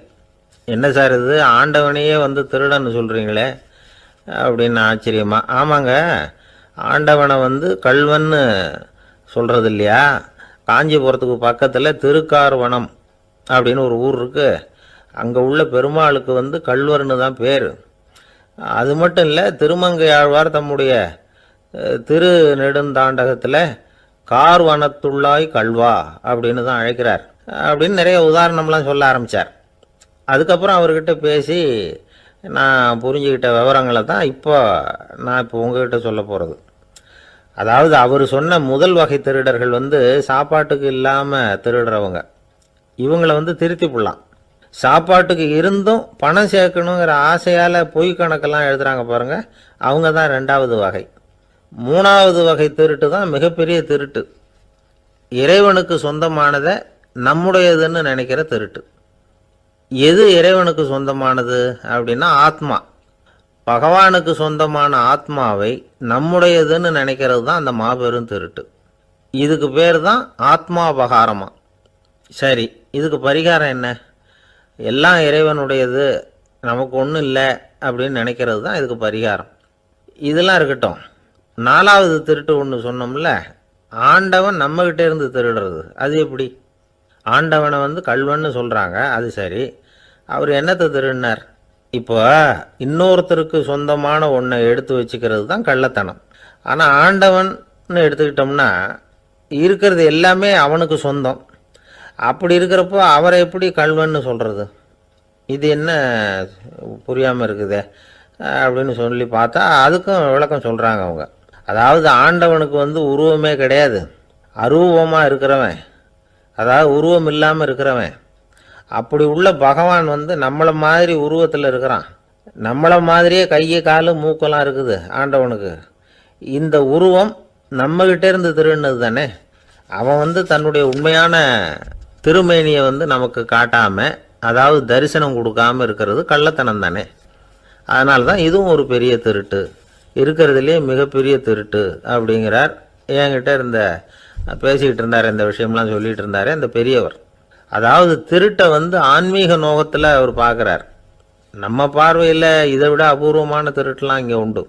என்ன சார் இது, ஆண்டவனையே திருடன்னு சொல்கிறீங்களே அப்படின்னு ஆச்சரியமா. ஆமாங்க, ஆண்டவனை கள்வன்னு சொல்கிறது இல்லையா? காஞ்சிபுரத்துக்கு பக்கத்தில் திருக்கார்வனம் அப்படின்னு ஒரு ஊர் இருக்குது. அங்கே உள்ள பெருமாளுக்கு கள்வர்னு தான் பேர். அது மட்டும் இல்லை, திருமங்கை ஆழ்வார் தம்முடைய திரு நெடுந்தாண்டகத்தில் கார் வனத்துள்ளாய் கல்வா அப்படின்னு தான் அழைக்கிறார் அப்படின்னு நிறைய உதாரணம்லாம் சொல்ல ஆரம்பித்தார். அதுக்கப்புறம் அவர்கிட்ட பேசி நான் புரிஞ்சுக்கிட்ட விவரங்களை தான் நான் இப்போ உங்ககிட்ட சொல்ல போகிறது. அதாவது அவர் சொன்ன முதல் வகை திருடர்கள் சாப்பாட்டுக்கு இல்லாமல் திருடுறவங்க. இவங்களை திருத்தி போடலாம். சாப்பாட்டுக்கு இருந்தும் பணம் சேர்க்கணுங்கிற ஆசையால் பொய் கணக்கெல்லாம் எழுதுகிறாங்க பாருங்கள், அவங்க தான் ரெண்டாவது வகை. மூணாவது வகை திருட்டு தான் மிகப்பெரிய திருட்டு. இறைவனுக்கு சொந்தமானதை நம்முடையதுன்னு நினைக்கிற திருட்டு. எது இறைவனுக்கு சொந்தமானது அப்படின்னா ஆத்மா. பகவானுக்கு சொந்தமான ஆத்மாவை நம்முடையதுன்னு நினைக்கிறது தான் அந்த மாபெரும் திருட்டு. இதுக்கு பேர் தான் ஆத்மாபகாரமா. சரி, இதுக்கு பரிகாரம் என்ன? எல்லாம் இறைவனுடையது, நமக்கு ஒன்றும் இல்லை அப்படின்னு நினைக்கிறது தான் இதுக்கு பரிகாரம். இதெல்லாம் இருக்கட்டும். நாலாவது திருட்டு ஒன்று சொன்னோம்ல, ஆண்டவன் நம்மகிட்ட இருந்து திருடுறது. அது எப்படி? ஆண்டவனை கள்வன்னு சொல்கிறாங்க, அது சரி. அவர் என்னத்தை திருடினார்? இப்போ இன்னொருத்தருக்கு சொந்தமான ஒன்றை எடுத்து வச்சுக்கிறது தான் கள்ளத்தனம். ஆனால் ஆண்டவன் எடுத்துக்கிட்டோம்னா இருக்கிறது எல்லாமே அவனுக்கு சொந்தம். அப்படி இருக்கிறப்போ அவரை எப்படி கள்வன்னு சொல்கிறது? இது என்ன புரியாமல் இருக்குதே அப்படின்னு சொல்லி பார்த்தா அதுக்கும் விளக்கம் சொல்கிறாங்க அவங்க. அதாவது ஆண்டவனுக்கு உருவமே கிடையாது, அரூபமாக இருக்கிறவன், அதாவது உருவம் இல்லாமல் இருக்கிறவன். அப்படி உள்ள பகவான் நம்மளை மாதிரி உருவத்தில் இருக்கிறான். நம்மளை மாதிரியே கையை காலு மூக்கெல்லாம் இருக்குது ஆண்டவனுக்கு. இந்த உருவம் நம்மகிட்ட இருந்து திருடினது தானே. அவன் தன்னுடைய உண்மையான திருமேனியை நமக்கு காட்டாமல், அதாவது தரிசனம் கொடுக்காமல் இருக்கிறது கள்ளத்தனம் தானே. அதனால தான் இதுவும் ஒரு பெரிய திருட்டு, இருக்கிறதுலே மிகப்பெரிய திருட்டு அப்படிங்கிறார். என்கிட்ட பேசிக்கிட்டு இருந்தார், இந்த விஷயம்லாம் சொல்லிகிட்டு இருந்தார் இந்த பெரியவர். அதாவது திருட்டை ஆன்மீக நோகத்தில் அவர் பார்க்குறார். நம்ம பார்வையில் இதை விட அபூர்வமான திருட்டுலாம் இங்கே உண்டு,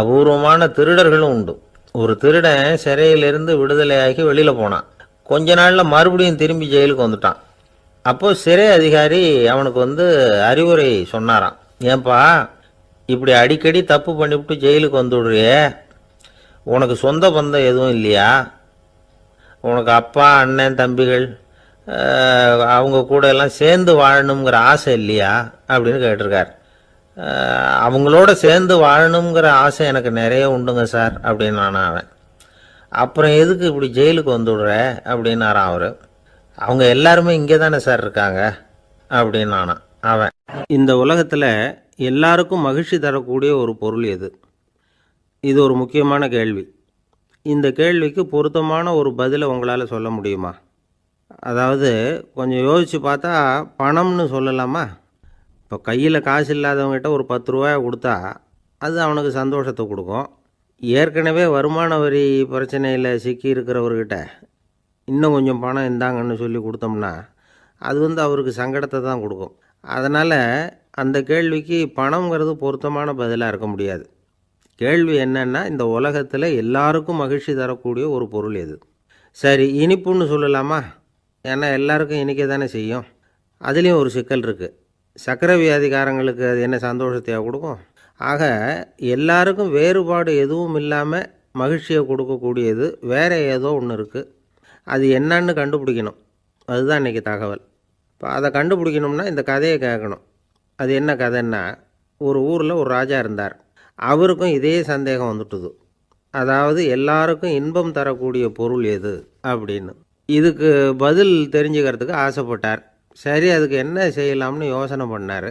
அபூர்வமான திருடர்களும் உண்டு. ஒரு திருடன் சிறையிலிருந்து விடுதலையாகி வெளியில் போனான். கொஞ்ச நாளில் மறுபடியும் திரும்பி ஜெயிலுக்கு வந்துட்டான். அப்போது சிறை அதிகாரி அவனுக்கு அறிவுரை சொன்னாராம். ஏன்பா இப்படி அடிக்கடி தப்பு பண்ணிவிட்டு ஜெயிலுக்கு வந்துவிடுறியே, உனக்கு சொந்த பந்தம் எதுவும் இல்லையா? உனக்கு அப்பா, அண்ணன், தம்பிகள் அவங்க கூட எல்லாம் சேர்ந்து வாழணுங்கிற ஆசை இல்லையா அப்படின்னு கேட்டிருக்கார். அவங்களோட சேர்ந்து வாழணுங்கிற ஆசை எனக்கு நிறைய உண்டுங்க சார் அப்படின்னு அவன். அப்புறம் எதுக்கு இப்படி ஜெயிலுக்கு வந்துவிடுற அப்படின்னாரான் அவர். அவங்க எல்லாருமே இங்கே தானே சார் இருக்காங்க அப்படின்னு அவன். இந்த உலகத்தில் எல்லாருக்கும் மகிழ்ச்சி தரக்கூடிய ஒரு பொருள் எது? இது ஒரு முக்கியமான கேள்வி. இந்த கேள்விக்கு பொருத்தமான ஒரு பதிலை உங்களால் சொல்ல முடியுமா? அதாவது கொஞ்சம் யோசித்து பார்த்தா பணம்னு சொல்லலாமா? இப்போ கையில் காசு இல்லாதவங்ககிட்ட ஒரு 10 ரூபாய் கொடுத்தா அது அவனுக்கு சந்தோஷத்தை கொடுக்கும். ஏற்கனவே வருமான வரி பிரச்சனையில் சிக்கி இருக்கிறவர்கிட்ட இன்னும் கொஞ்சம் பணம் இந்தாங்கன்னு சொல்லி கொடுத்தோம்னா அது அவருக்கு சங்கடத்தை தான் கொடுக்கும். அதனால் அந்த கேள்விக்கு பணங்கிறது பொருத்தமான பதிலாக இருக்க முடியாது. கேள்வி என்னன்னா, இந்த உலகத்தில் எல்லாருக்கும் மகிழ்ச்சி தரக்கூடிய ஒரு பொருள் எது? சரி, இனிப்புன்னு சொல்லலாமா? ஏன்னா எல்லாருக்கும் இனிக்க தானே செய்யும். அதுலேயும் ஒரு சிக்கல் இருக்குது. சர்க்கரை வியாதிக்காரங்களுக்கு அது என்ன சந்தோஷத்தையாக கொடுக்கும்? ஆக எல்லாருக்கும் வேறுபாடு எதுவும் இல்லாமல் மகிழ்ச்சியை கொடுக்கக்கூடியது வேறு ஏதோ ஒன்று இருக்குது. அது என்னன்னு கண்டுபிடிக்கணும். அதுதான் இன்றைக்கி தகவல். இப்போ அதை கண்டுபிடிக்கணும்னா இந்த கதையை கேட்கணும். அது என்ன கதைன்னா, ஒரு ஊரில் ஒரு ராஜா இருந்தார். அவருக்கும் இதே சந்தேகம் வந்துட்டுது. அதாவது எல்லாருக்கும் இன்பம் தரக்கூடிய பொருள் எது அப்படின்னு. இதுக்கு பதில் தெரிஞ்சுக்கிறதுக்கு ஆசைப்பட்டார். சரி, அதுக்கு என்ன செய்யலாம்னு யோசனை பண்ணார்.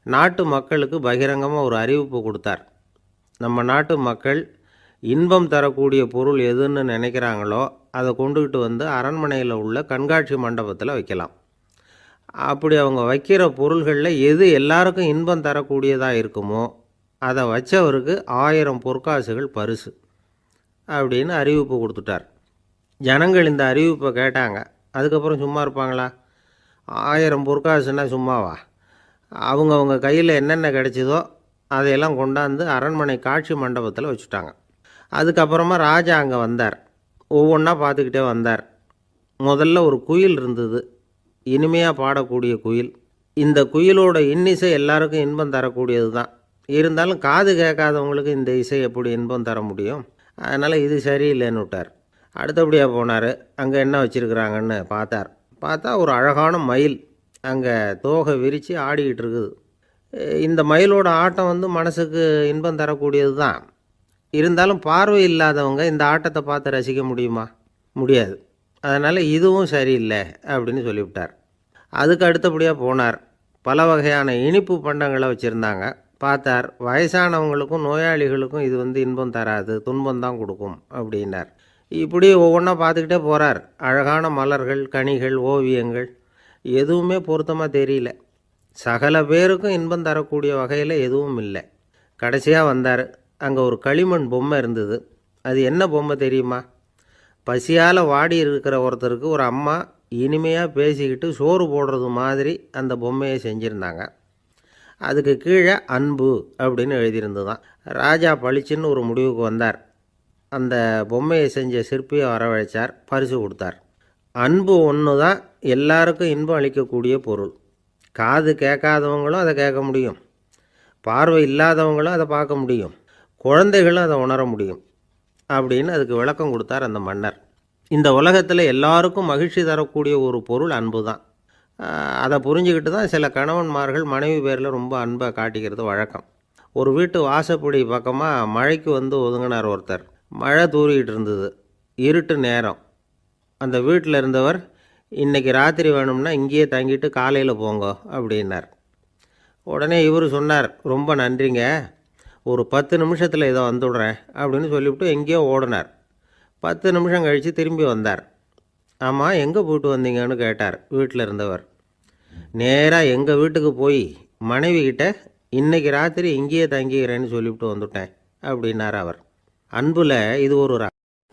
நாட்டு மக்களுக்கு பகிரங்கமாக ஒரு அறிவிப்பு கொடுத்தார். நம்ம நாட்டு மக்கள் இன்பம் தரக்கூடிய பொருள் எதுன்னு நினைக்கிறாங்களோ அதை கொண்டுக்கிட்டு அரண்மனையில் உள்ள கண்காட்சி மண்டபத்தில் வைக்கலாம். அப்படி அவங்க வைக்கிற பொருள்களில் எது எல்லாருக்கும் இன்பம் தரக்கூடியதாக இருக்குமோ அதை வச்சவருக்கு 1000 பொற்காசுகள் பரிசு அப்படின்னு அறிவிப்பு கொடுத்துட்டார். ஜனங்கள் இந்த அறிவிப்பை கேட்டாங்க. அதுக்கப்புறம் சும்மா இருப்பாங்களா? 1000 பொற்காசுன்னா சும்மாவா? அவங்க கையில் என்னென்ன கிடைச்சதோ அதையெல்லாம் கொண்டாந்து அரண்மனை காட்சி மண்டபத்தில் வச்சுட்டாங்க. அதுக்கப்புறமா ராஜா அங்கே வந்தார். ஒவ்வொன்றா பார்த்துக்கிட்டே வந்தார். முதல்ல ஒரு குயில் இருந்தது, இனிமையாக பாடக்கூடிய குயில். இந்த குயிலோட இன்னிசை எல்லாருக்கும் இன்பம் தரக்கூடியது தான். இருந்தாலும் காது கேட்காதவங்களுக்கு இந்த இசை எப்படி இன்பம் தர முடியும்? அதனால் இது சரியில்லைன்னு விட்டார். அடுத்தபடியாக போனார். அங்கே என்ன வச்சுருக்குறாங்கன்னு பார்த்தார். பார்த்தா ஒரு அழகான மயில் அங்கே தோகை விரித்து ஆடிக்கிட்டு இருக்குது. இந்த மயிலோட ஆட்டம் மனசுக்கு இன்பம் தரக்கூடியது தான். இருந்தாலும் பார்வை இல்லாதவங்க இந்த ஆட்டத்தை பார்த்து ரசிக்க முடியுமா? முடியாது. அதனால் இதுவும் சரியில்லை அப்படின்னு சொல்லிவிட்டார். அதுக்கு அடுத்தபடியாக போனார். பல வகையான இனிப்பு பண்டங்களை வச்சுருந்தாங்க. பார்த்தார், வயசானவங்களுக்கும் நோயாளிகளுக்கும் இது இன்பம் தராது, துன்பம் தான் கொடுக்கும் அப்படின்னார். இப்படி ஒவ்வொன்றா பார்த்துக்கிட்டே போகிறார். அழகான மலர்கள், கனிகள், ஓவியங்கள் எதுவுமே பொருத்தமாக தெரியல. சகல பேருக்கும் இன்பம் தரக்கூடிய வகையில் எதுவும் இல்லை. கடைசியாக வந்தார். அங்கே ஒரு களிமண் பொம்மை இருந்தது. அது என்ன பொம்மை தெரியுமா? பசியால் வாடி இருக்கிற ஒருத்தருக்கு ஒரு அம்மா இனிமையாக பேசிக்கிட்டு சோறு போடுறது மாதிரி அந்த பொம்மையை செஞ்சுருந்தாங்க. அதுக்கு கீழே அன்பு அப்படின்னு எழுதியிருந்துதான். ராஜா பளிச்சுன்னு ஒரு முடிவுக்கு வந்தார். அந்த பொம்மையை செஞ்ச சிற்பியை வரவழைச்சார், பரிசு கொடுத்தார். அன்பு ஒன்று தான் எல்லாருக்கும் இன்பம் அளிக்கக்கூடிய பொருள். காது கேட்காதவங்களும் அதை கேட்க முடியும், பார்வை இல்லாதவங்களும் அதை பார்க்க முடியும், குழந்தைகளும் அதை உணர முடியும் அப்படின்னு அதுக்கு விளக்கம் கொடுத்தார் அந்த மன்னர். இந்த உலகத்தில் எல்லாருக்கும் மகிழ்ச்சி தரக்கூடிய ஒரு பொருள் அன்பு தான். அதை புரிஞ்சுக்கிட்டு தான் சில கணவன்மார்கள் மனைவி பேரில் ரொம்ப அன்பை காட்டிக்கிறது வழக்கம். ஒரு வீட்டு வாசப்படி பக்கமாக மழைக்கு ஒதுங்கினார் ஒருத்தர். மழை தூரிக்கிட்டு இருந்தது, இருட்டு நேரம். அந்த வீட்டில் இருந்தவர், இன்றைக்கி ராத்திரி வேணும்னா இங்கேயே தங்கிட்டு காலையில் போங்க அப்படின்னார். உடனே இவர் சொன்னார், ரொம்ப நன்றிங்க, ஒரு 10 நிமிஷத்தில் இதை வந்துவிடுறேன் அப்படின்னு சொல்லிவிட்டு எங்கேயோ ஓடினார். 10 நிமிஷம் கழித்து திரும்பி வந்தார். ஆமாம், எங்கே போயிட்டு வந்தீங்கன்னு கேட்டார் வீட்டில் இருந்தவர். நேராக எங்கள் வீட்டுக்கு போய் மனைவிக்கிட்ட இன்றைக்கி ராத்திரி இங்கேயே தங்கிக்கிறேன்னு சொல்லிவிட்டு வந்துட்டேன் அப்படின்னார் அவர். அன்பில் இது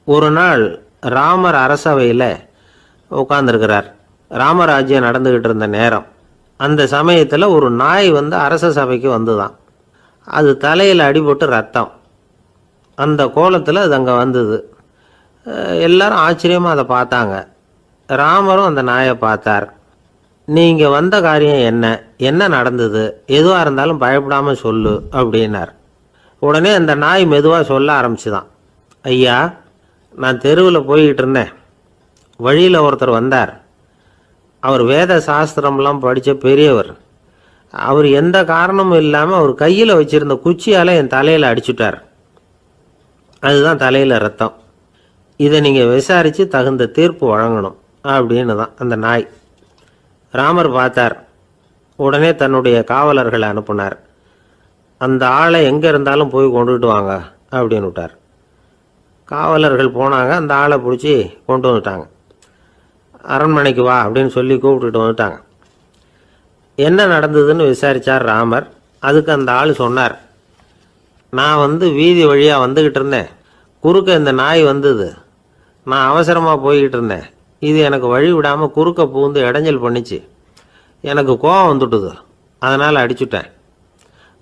ஒரு நாள் ராமர் அரசவையில் உட்காந்துருக்கிறார். ராமராஜ்யம் நடந்துக்கிட்டு இருந்த நேரம். அந்த சமயத்தில் ஒரு நாய் அரச சபைக்கு வந்துதான். அது தலையில் அடிபட்டு ரத்தம். அந்த கோலத்தில் அது அங்கே வந்தது. எல்லாரும் ஆச்சரியமாக அதை பார்த்தாங்க. ராமரும் அந்த நாயை பார்த்தார். நீங்கள் வந்த காரியம் என்ன நடந்தது, எதுவாக இருந்தாலும் பயப்படாமல் சொல்லு அப்படின்னார். உடனே அந்த நாய் மெதுவாக சொல்ல ஆரம்பிச்சுதான். ஐயா, நான் தெருவில் போய்கிட்டு இருந்தேன். வழியில் ஒருத்தர் வந்தார். அவர் வேத சாஸ்திரம்லாம் படித்த பெரியவர். அவர் எந்த காரணமும் இல்லாமல் அவர் கையில் வச்சுருந்த குச்சியால் என் தலையில் அடிச்சுட்டார். அதுதான் தலையில் ரத்தம். இதை நீங்கள் விசாரித்து தகுந்த தீர்ப்பு வழங்கணும் அப்படின்னு தான் அந்த நாய். ராமர் பார்த்தார். உடனே தன்னுடைய காவலர்களை அனுப்புனார். அந்த ஆளை எங்கே இருந்தாலும் போய் கொண்டுகிட்டு வாங்க அப்படின்னு விட்டார். காவலர்கள் போனாங்க. அந்த ஆளை பிடிச்சி கொண்டு வந்துட்டாங்க. அரண்மனைக்கு வா அப்படின்னு சொல்லி கூப்பிட்டுட்டு வந்துட்டாங்க. என்ன நடந்ததுன்னு விசாரித்தார் ராமர். அதுக்கு அந்த ஆள் சொன்னார், நான் வீதி வழியாக வந்துக்கிட்டு இருந்தேன். குறுக்க இந்த நாய் வந்தது. நான் அவசரமாக போய்கிட்டு இருந்தேன். இது எனக்கு வழி விடாமல் குறுக்க பூந்து இடைஞ்சல் பண்ணிச்சு. எனக்கு கோபம் வந்துட்டுது. அதனால் அடிச்சுட்டேன்.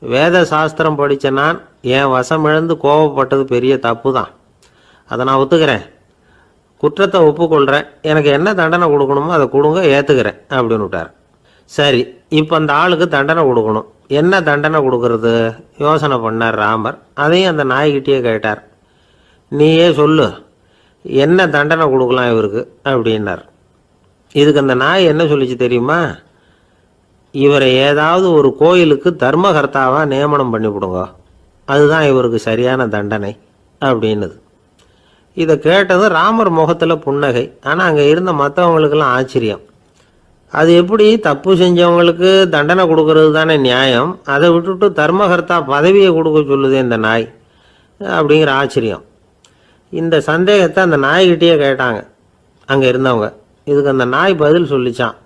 வேத சாஸ்திரம் படித்த நான் என் வசம் இழந்து கோபப்பட்டது பெரிய தப்பு தான். அதை நான் ஒத்துக்கிறேன். குற்றத்தை ஒப்புக்கொள்கிறேன். எனக்கு என்ன தண்டனை கொடுக்கணுமோ அதை கொடுங்க, ஏற்றுக்கிறேன் அப்படின்னு விட்டார். சரி, இப்போ அந்த ஆளுக்கு தண்டனை கொடுக்கணும். என்ன தண்டனை கொடுக்கறது யோசனை பண்ணார் ராமர். அதையும் அந்த நாய்கிட்டே கேட்டார். நீயே சொல்லு, என்ன தண்டனை கொடுக்கலாம் இவருக்கு அப்படின்னார். இதுக்கு அந்த நாய் என்ன சொல்லிச்சு தெரியுமா? இவரை ஏதாவது ஒரு கோயிலுக்கு தர்மகர்த்தாவாக நியமனம் பண்ணிவிடுங்க, அதுதான் இவருக்கு சரியான தண்டனை அப்படின்னுது. இதை கேட்டதும் ராமர் முகத்தில் புன்னகை. ஆனால் அங்கே இருந்த மற்றவங்களுக்கெல்லாம் ஆச்சரியம். அது எப்படி, தப்பு செஞ்சவங்களுக்கு தண்டனை கொடுக்கறது தானே நியாயம், அதை விட்டுட்டு தர்மகர்த்தா பதவியை கொடுக்க சொல்லுதே இந்த நாய் அப்படிங்கிற ஆச்சரியம். இந்த சந்தேகத்தை அந்த நாய்கிட்டேயே கேட்டாங்க அங்கே இருந்தவங்க. இதுக்கு அந்த நாய் பதில் சொல்லிச்சான்.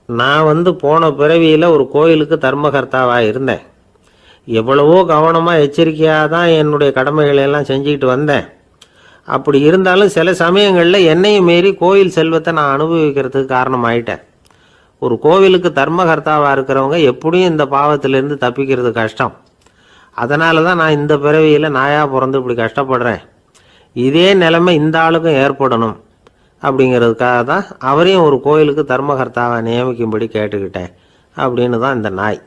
நான் போன பிறவியில் ஒரு கோயிலுக்கு தர்மகர்த்தாவாக இருந்தேன். எவ்வளவோ கவனமாக எச்சரிக்கையாக தான் என்னுடைய கடமைகளையெல்லாம் செஞ்சுக்கிட்டு வந்தேன். அப்படி இருந்தாலும் சில சமயங்களில் என்னையும் மீறி கோயில் செல்வத்தை நான் அனுபவிக்கிறதுக்கு காரணமாயிட்டேன். ஒரு கோவிலுக்கு தர்மகர்த்தாவாக இருக்கிறவங்க எப்படியும் இந்த பாவத்திலேருந்து தப்பிக்கிறது கஷ்டம். அதனால தான் நான் இந்த பிறவியில் நாயாக பிறந்து இப்படி கஷ்டப்படுறேன். இதே நிலைமை இந்த ஆளுக்கும் ஏற்படணும் அப்படிங்கிறதுக்காக தான் அவரையும் ஒரு கோயிலுக்கு தர்மகர்த்தாவை நியமிக்கும்படி கேட்டுக்கிட்டேன் அப்படின்னு தான் இந்த நாய்.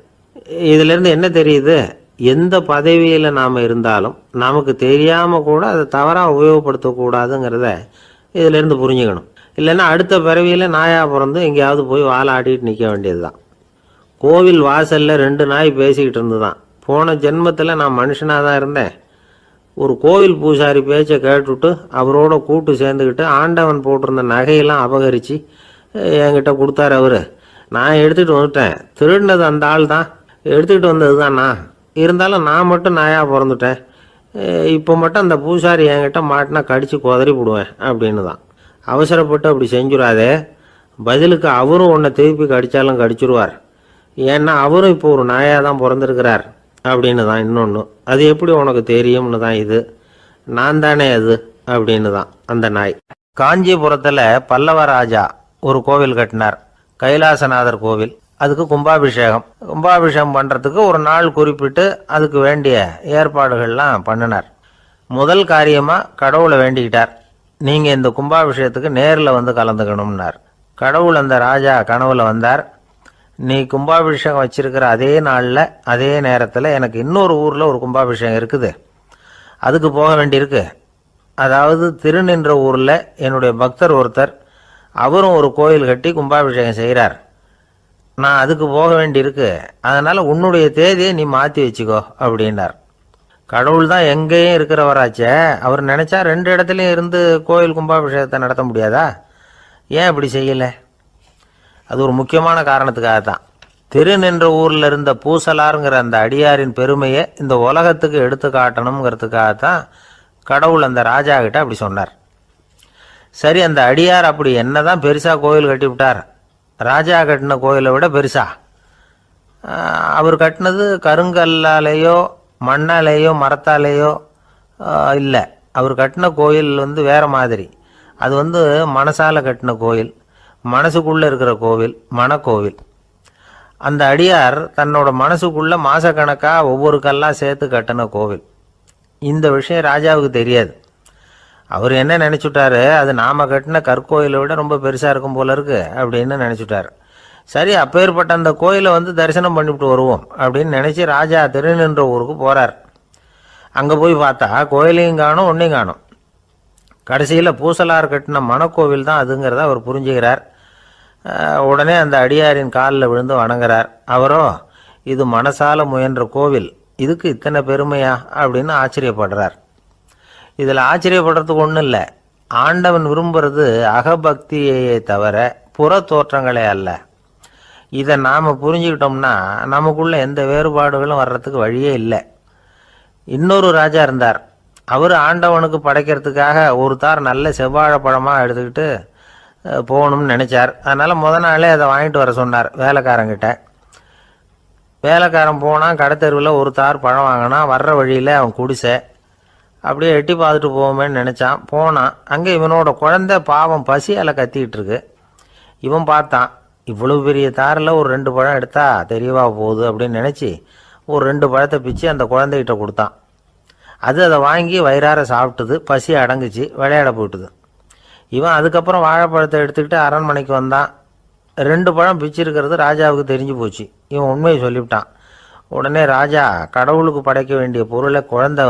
இதிலேருந்து என்ன தெரியுது, எந்த பதவியில் நாம் இருந்தாலும் நமக்கு தெரியாமல் கூட அதை தவறாக உபயோகப்படுத்தக்கூடாதுங்கிறத இதிலேருந்து புரிஞ்சுக்கணும். இல்லைன்னா அடுத்த பிறவியில் நாயாக பிறந்து எங்கேயாவது போய் வாழை ஆடிட்டு நிற்க வேண்டியது தான். கோவில் வாசலில் 2 நாய் பேசிக்கிட்டு இருந்து தான், போன ஜென்மத்தில் நான் மனுஷனாக தான் இருந்தேன், ஒரு கோவில் பூசாரி பேச்சை கேட்டுவிட்டு அவரோட கூட்டு சேர்ந்துக்கிட்டு ஆண்டவன் போட்டிருந்த நகையெல்லாம் அபகரித்து என்கிட்ட கொடுத்தாரு அவர். நான் எடுத்துகிட்டு வந்துட்டேன். திருடினது அந்த ஆள் தான், எடுத்துக்கிட்டு வந்தது தான் நான். இருந்தாலும் நான் மட்டும் நாயாக பிறந்துட்டேன். இப்போ மட்டும் அந்த பூசாரி என்கிட்ட மாட்டினா கடித்து குதறி விடுவேன் அப்படின்னு தான். அவசரப்பட்டு அப்படி செஞ்சுடாதே. பதிலுக்கு அவரும் உன்னை திருப்பி கடித்தாலும் கடிச்சிருவார். ஏன்னா அவரும் இப்போ ஒரு நாயாக தான் பிறந்திருக்கிறார் அப்படின்னு தான். இன்னொன்று, அது எப்படி உனக்கு தெரியும்னு தான். இது நான் தானே அது அப்படின்னு தான் அந்த நாய். காஞ்சிபுரத்தில் பல்லவ ராஜா ஒரு கோவில் கட்டினார், கைலாசநாதர் கோவில். அதுக்கு கும்பாபிஷேகம் பண்ணுறதுக்கு ஒரு நாள் குறிப்பிட்டு அதுக்கு வேண்டிய ஏற்பாடுகள்லாம் பண்ணினார். முதல் காரியமாக கடவுளை வேண்டிக்கிட்டார், நீங்கள் இந்த கும்பாபிஷேகத்துக்கு நேரில் வந்து கலந்துக்கணும்னார். கடவுள் அந்த ராஜா கனவுல வந்தார். நீ கும்பாபிஷேகம் வச்சிருக்கிற அதே நாளில் அதே நேரத்தில் எனக்கு இன்னொரு ஊரில் ஒரு கும்பாபிஷேகம் இருக்குது, அதுக்கு போக வேண்டியிருக்கு. அதாவது திருநின்ற ஊரில் என்னுடைய பக்தர் ஒருத்தர், அவரும் ஒரு கோயில் கட்டி கும்பாபிஷேகம் செய்கிறார், நான் அதுக்கு போக வேண்டியிருக்கு. அதனால் உன்னுடைய தேதியை நீ மாற்றி வச்சுக்கோ அப்படின்னார். கடவுள் தான் எங்கேயும் இருக்கிறவராச்சே, அவர் நினச்சா 2 இடத்துலையும் இருந்து கோயில் கும்பாபிஷேகத்தை நடத்த முடியாதா? ஏன் இப்படி செய்யலை? அது ஒரு முக்கியமான காரணத்துக்காக தான். திருநின்ற ஊரில் இருந்த பூசலாருங்கிற அந்த அடியாரின் பெருமையை இந்த உலகத்துக்கு எடுத்து காட்டணுங்கிறதுக்காகத்தான் கடவுள் அந்த ராஜா கிட்ட அப்படி சொன்னார். சரி, அந்த அடியார் அப்படி என்ன தான் பெருசாக கோயில் கட்டி விட்டார்? ராஜா கட்டின கோயிலை விட பெருசா? அவர் கட்டினது கருங்கல்லாலேயோ மண்ணாலேயோ மரத்தாலேயோ இல்லை. அவர் கட்டின கோயில் வேறு மாதிரி. அது மனசால கட்டின கோயில், மனசுக்குள்ளே இருக்கிற கோவில், மனக்கோவில். அந்த அடியார் தன்னோட மனசுக்குள்ளே மாசக்கணக்காக ஒவ்வொரு கல்லாக சேர்த்து கட்டின கோவில். இந்த விஷயம் ராஜாவுக்கு தெரியாது. அவர் என்ன நினச்சுட்டாரு, அது நாம் கட்டின கற்கோயிலை விட ரொம்ப பெருசாக இருக்கும் போல இருக்கு அப்படின்னு நினச்சிட்டார். சரி, அப்பேற்பட்ட அந்த கோயிலை தரிசனம் பண்ணிவிட்டு வருவோம் அப்படின்னு நினச்சி ராஜா திருநின்ற ஊருக்கு போகிறார். அங்கே போய் பார்த்தா கோயிலையும் காணும், ஒன்றையும் காணும். கடைசியில் பூசலார் கட்டின மனக்கோவில் தான் அதுங்கிறத அவர் புரிஞ்சுக்கிறார். உடனே அந்த அடியாரின் காலில் விழுந்து வணங்குறார். அவரோ, இது மனசால முயன்ற கோவில், இதுக்கு இத்தனை பெருமையா அப்படின்னு ஆச்சரியப்படுறார். இதில் ஆச்சரியப்படுறதுக்கு ஒன்றும் இல்லை. ஆண்டவன் விரும்புறது அகபக்தியையே தவிர புற தோற்றங்களே அல்ல. இதை நாம் புரிஞ்சுக்கிட்டோம்னா நமக்குள்ள எந்த வேறுபாடுகளும் வர்றதுக்கு வழியே இல்லை. இன்னொரு ராஜா இருந்தார். அவர் ஆண்டவனுக்கு படைக்கிறதுக்காக ஒரு தார் நல்ல செவ்வாழை பழமாக எடுத்துக்கிட்டு போகணும்னு நினச்சார். அதனால் முத நாளே அதை வாங்கிட்டு வர சொன்னார் வேலைக்காரங்கிட்ட. வேலைக்காரன் போனால் கடைத்தெருவில் ஒரு தார் பழம் வாங்கினான். வர்ற வழியில் அவன் குடிசை அப்படியே எட்டி பார்த்துட்டு போவோமேன்னு நினச்சான். போனான். அங்கே இவனோட குழந்தை பாவம் பசியால் கத்திக்கிட்டு இருக்கு. இவன் பார்த்தான், இவ்வளவு பெரிய தாரில் ஒரு 2 பழம் எடுத்தா தெரியவா போகுது அப்படின்னு நினச்சி ஒரு 2 பழத்தை பிச்சு அந்த குழந்தைகிட்ட கொடுத்தான். அது அதை வாங்கி வயிறார சாப்பிட்டுது. பசி அடங்குச்சு, விளையாட போயிட்டுது. இவன் அதுக்கப்புறம் வாழைப்பழத்தை எடுத்துக்கிட்டு அரண்மனைக்கு வந்தான். 2 பழம் பிச்சிருக்கிறது ராஜாவுக்கு தெரிஞ்சு போச்சு. இவன் உண்மையை சொல்லிவிட்டான். உடனே ராஜா, கடவுளுக்கு படைக்க வேண்டிய பொருளை குழந்தை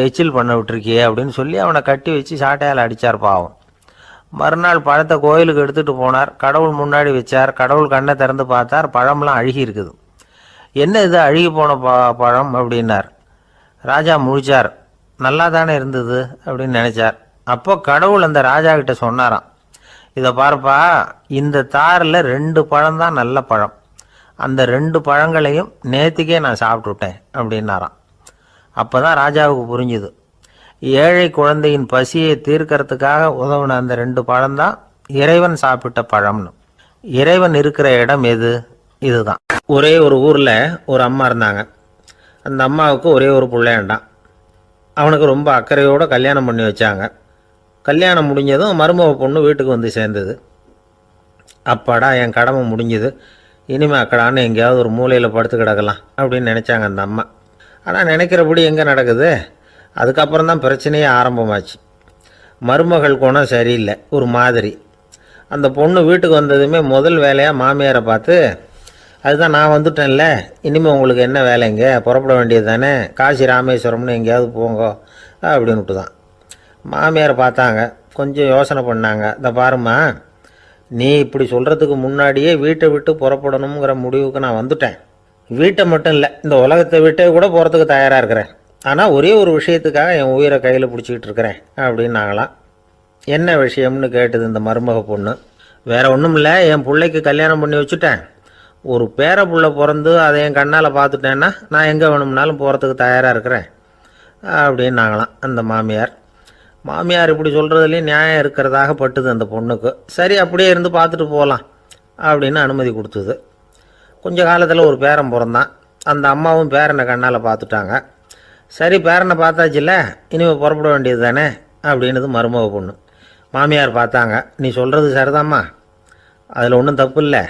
எச்சில் பண்ண விட்டுருக்கியே அப்படின்னு சொல்லி அவனை கட்டி வச்சு சாட்டையால் அடித்தார் பாவம். மறுநாள் பழத்தை கோயிலுக்கு எடுத்துகிட்டு போனார். கடவுள் முன்னாடி வச்சார். கடவுள் கண்ணை திறந்து பார்த்தார், பழம்லாம் அழுகி இருக்குது. என்ன இது அழுகி போன பழம் அப்படின்னார். ராஜா முழிச்சார். நல்லா தானே இருந்தது அப்படின்னு நினச்சார். அப்போ கடவுள் அந்த ராஜா கிட்ட சொன்னாராம், இதை பார்ப்பா, இந்த தாரில் 2 பழம் தான் நல்ல பழம், அந்த 2 பழங்களையும் நேற்றுக்கே நான் சாப்பிட்டுட்டேன் அப்படின்னாராம். அப்போ தான் ராஜாவுக்கு புரிஞ்சுது, ஏழை குழந்தையின் பசியை தீர்க்கறதுக்காக உதவுன அந்த 2 பழம்தான் இறைவன் சாப்பிட்ட பழம்னு. இறைவன் இருக்கிற இடம் எது? இதுதான். ஒரே ஒரு ஊரில் ஒரு அம்மா இருந்தாங்க. அந்த அம்மாவுக்கு ஒரே ஒரு பிள்ளையாண்டான். அவனுக்கு ரொம்ப அக்கறையோடு கல்யாணம் பண்ணி வச்சாங்க. கல்யாணம் முடிஞ்சதும் மருமக பொண்ணு வீட்டுக்கு சேர்ந்தது. அப்பாடா, என் கடமை முடிஞ்சுது, இனிமேல் அக்கடான்னு எங்கேயாவது ஒரு மூலையில் படுத்து கிடக்கலாம் அப்படின்னு நினச்சாங்க அந்த அம்மா. ஆனால் நினைக்கிறபடி எங்கே நடக்குது? அதுக்கப்புறம் தான் பிரச்சனையே ஆரம்பமாச்சு. மருமகள் குணம் சரியில்லை, ஒரு மாதிரி. அந்த பொண்ணு வீட்டுக்கு வந்ததுமே முதல் வேலையாக மாமியாரை பார்த்து, அதுதான் நான் வந்துட்டேன்ல, இனிமேல் உங்களுக்கு என்ன வேலைங்க, புறப்பட வேண்டியது தானே, காசி ராமேஸ்வரம்னு எங்கேயாவது போங்க அப்படின்னுட்டு தான். மாமியார் பார்த்தாங்க, கொஞ்சம் யோசனை பண்ணாங்க. இந்த பாருமா, நீ இப்படி சொல்கிறதுக்கு முன்னாடியே வீட்டை விட்டு புறப்படணுங்கிற முடிவுக்கு நான் வந்துட்டேன். வீட்டை மட்டும் இல்லை, இந்த உலகத்தை விட்டே கூட போகிறதுக்கு தயாராக இருக்கிறேன். ஆனால் ஒரே ஒரு விஷயத்துக்காக என் உயிரை கையில் பிடிச்சிக்கிட்டு இருக்கிறேன் அப்படின்னாங்களாம். என்ன விஷயம்னு கேட்டது இந்த மருமக பொண்ணு. வேற ஒன்றும் இல்லை, என் பிள்ளைக்கு கல்யாணம் பண்ணி வச்சுட்டேன். ஒரு பேர புள்ள பிறந்து அதை என் கண்ணால் பார்த்துட்டேன்னா நான் எங்கே வேணும்னாலும் போகிறதுக்கு தயாராக இருக்கிறேன் அப்படின்னாங்களாம் அந்த மாமியார். மாமியார் இப்படி சொல்கிறதுலேயும் நியாயம் இருக்கிறதாக பட்டுது அந்த பொண்ணுக்கு. சரி, அப்படியே இருந்து பார்த்துட்டு போகலாம் அப்படின்னு அனுமதி கொடுத்தது. கொஞ்ச காலத்தில் ஒரு பேரன் பிறந்தான். அந்த அம்மாவும் பேரனை கண்ணால் பார்த்துட்டாங்க. சரி, பேரனை பார்த்தாச்சுல்ல, இனிமேல் புறப்பட வேண்டியது தானே அப்படின்னுது மருமக பொண்ணு. மாமியார் பார்த்தாங்க, நீ சொல்கிறது சரிதாம்மா, அதில் ஒன்றும் தப்பு இல்லை.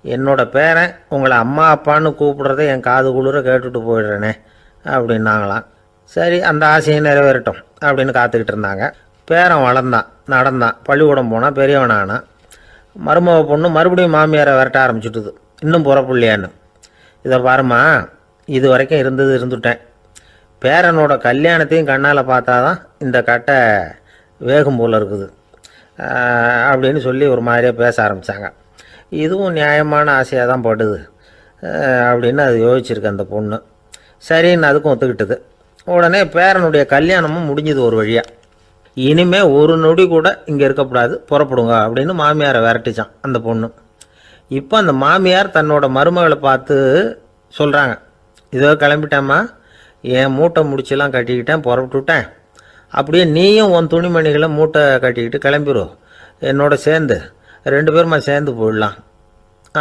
என்னோட பேரன் உங்களை அம்மா அப்பான்னு கூப்பிடுறத என் காது குளிர கேட்டுட்டு போயிடுறேனே அப்படின்னாங்களாம். சரி, அந்த ஆசையை நிறைவேறட்டும் அப்படின்னு காத்துக்கிட்டு இருந்தாங்க. பேரன் வளர்ந்தான், நடந்தான், பள்ளிக்கூடம் போனால், பெரியவனானான். மருமக பொண்ணு மறுபடியும் மாமியாரை விரட்ட ஆரம்பிச்சுட்டுது, இன்னும் புறப்படலையான்னு. இதை பாருமா, இது வரைக்கும் இருந்துட்டேன். பேரனோட கல்யாணத்தையும் கண்ணால் பார்த்தா தான் இந்த கட்டை வேகும் போல் இருக்குது அப்படின்னு சொல்லி ஒரு மாதிரியாக பேச ஆரம்பித்தாங்க. இதுவும் நியாயமான ஆசையாக தான் படுது அப்படின்னு அது யோசிச்சிருக்கு அந்த பொண்ணு. சரின்னு அதுக்கும் ஒத்துக்கிட்டது. உடனே பேரனுடைய கல்யாணமும் முடிஞ்சது ஒரு வழியாக. இனிமேல் ஒரு நொடி கூட இங்கே இருக்கக்கூடாது, புறப்படுங்க அப்படின்னு மாமியாரை விரட்டிச்சான் அந்த பொண்ணு. இப்போ அந்த மாமியார் தன்னோட மருமகளை பார்த்து சொல்கிறாங்க, இதோ கிளம்பிட்டேம்மா, என் மூட்டை முடிச்செல்லாம் கட்டிக்கிட்டேன், புறப்பட்டுவிட்டேன். அப்படியே நீயும் உன் துணிமணிகளை மூட்டை கட்டிக்கிட்டு கிளம்பிடும், என்னோட சேர்ந்து 2 பேருமா சேர்ந்து போயிடலாம்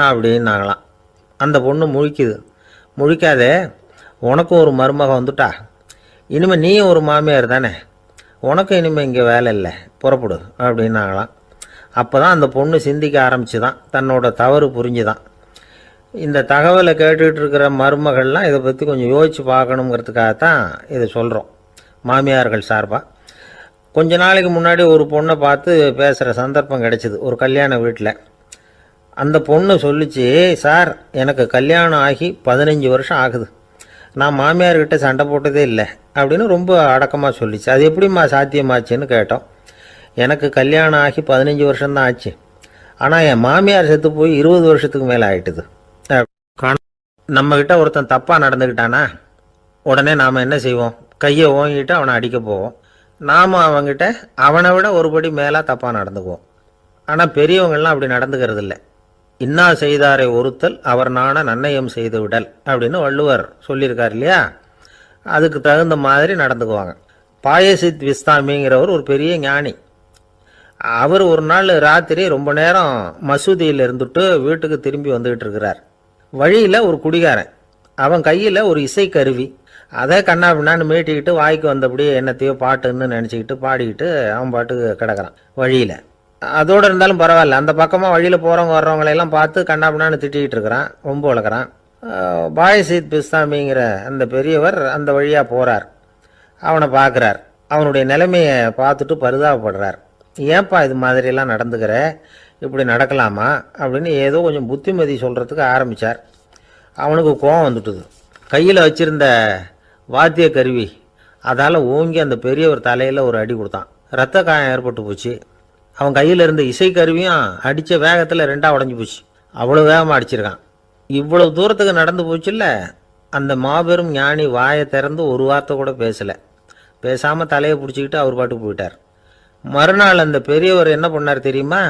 அப்படின்னாங்களாம். அந்த பொண்ணு முழிக்குது. முழிக்காதே, உனக்கும் ஒரு மருமக வந்துட்டா, இனிமேல் நீயும் ஒரு மாமியார் தானே, உனக்கும் இனிமேல் இங்கே வேலை இல்லை, புறப்படு அப்படின்னாங்களாம். அப்போ தான் அந்த பொண்ணு சிந்திக்க ஆரம்பிச்சுதான், தன்னோட தவறு புரிஞ்சுதான். இந்த தகவலை கேட்டுக்கிட்டு இருக்கிற மருமகள்லாம் இதை பற்றி கொஞ்சம் யோசித்து பார்க்கணுங்கிறதுக்காகத்தான் இதை சொல்கிறோம் மாமியார்கள் சார்பாக. கொஞ்ச நாளைக்கு முன்னாடி ஒரு பொண்ணை பார்த்து பேசுகிற சந்தர்ப்பம் கிடைச்சிது ஒரு கல்யாண வீட்டில். அந்த பொண்ணு சொல்லிச்சு, சார் எனக்கு கல்யாணம் ஆகி 15 வருஷம் ஆகுது, நான் மாமியார்கிட்ட சண்டை போட்டதே இல்லை அப்படின்னு ரொம்ப அடக்கமாக சொல்லிச்சு. அது எப்படிம்மா சாத்தியமாச்சுன்னு கேட்டோம். எனக்கு கல்யாணம் ஆகி 15 வருஷம்தான் ஆச்சு, ஆனால் என் மாமியார் செத்து போய் 20 வருஷத்துக்கு மேலே ஆகிட்டுது. நம்மக்கிட்ட ஒருத்தன் தப்பாக நடந்துக்கிட்டானா உடனே நாம் என்ன செய்வோம், கையை ஓங்கிட்டு அவனை அடிக்க போவோம். நாம் அவங்ககிட்ட அவனை விட ஒருபடி மேலே தப்பாக நடந்துக்குவோம். ஆனால் பெரியவங்கள்லாம் அப்படி நடந்துக்கிறது இல்லை. இன்னா செய்தாரை ஒருத்தல் அவர் நாண நன்னயம் செய்து விடல் அப்படின்னு வள்ளுவர் சொல்லியிருக்கார் இல்லையா, அதுக்கு தகுந்த மாதிரி நடந்துக்குவாங்க. பாயசித் விஸ்தாமிங்கிறவர் ஒரு பெரிய ஞானி. அவர் ஒரு நாள் ராத்திரி ரொம்ப நேரம் மசூதியில் இருந்துட்டு வீட்டுக்கு திரும்பி வந்துக்கிட்டு இருக்கிறார். வழியில் ஒரு குடிகாரன், அவன் கையில் ஒரு இசைக்கருவி, அதை கண்ணா பின்னான்னு மீட்டிக்கிட்டு வாய்க்கு வந்தபடியே என்னத்தையோ பாட்டுன்னு நினச்சிக்கிட்டு பாடிக்கிட்டு அவன் பாட்டுக்கு கிடக்கிறான் வழியில். அதோடு இருந்தாலும் பரவாயில்ல, அந்த பக்கமாக வழியில் போகிறவங்க வர்றவங்களையெல்லாம் பார்த்து கண்ணா பின்னான்னு திட்டிக்கிட்டு இருக்கிறான், ரொம்ப வளர்க்குறான். பாயசித் பிஸ்தாமிங்கிற அந்த பெரியவர் அந்த வழியாக போகிறார். அவனை பார்க்குறார். அவனுடைய நிலைமையை பார்த்துட்டு பரிதாபப்படுறார். ஏன்பா இது மாதிரியெல்லாம் நடந்துக்கிற, இப்படி நடக்கலாமா அப்படின்னு ஏதோ கொஞ்சம் புத்திமதி சொல்கிறதுக்கு ஆரம்பித்தார். அவனுக்கு கோபம் வந்துட்டுது. கையில் வச்சுருந்த வாத்திய கருவி அதால் ஓங்கி அந்த பெரியவர் தலையில் ஒரு அடி கொடுத்தான். ரத்த காயம் ஏற்பட்டு போச்சு. அவன் கையில் இருந்த இசைக்கருவியும் அடித்த வேகத்தில் 2ஆக உடஞ்சி போச்சு. அவ்வளோ வேகமாக அடிச்சிருக்கான். இவ்வளவு தூரத்துக்கு நடந்து போச்சுல்ல, அந்த மாபெரும் ஞானி வாயை திறந்து ஒரு வார்த்தை கூட பேசலை. பேசாமல் தலையை பிடிச்சிக்கிட்டு அவர் பாட்டுக்கு போயிட்டார். மறுநாள் அந்த பெரியவர் என்ன பண்ணார் தெரியுமா,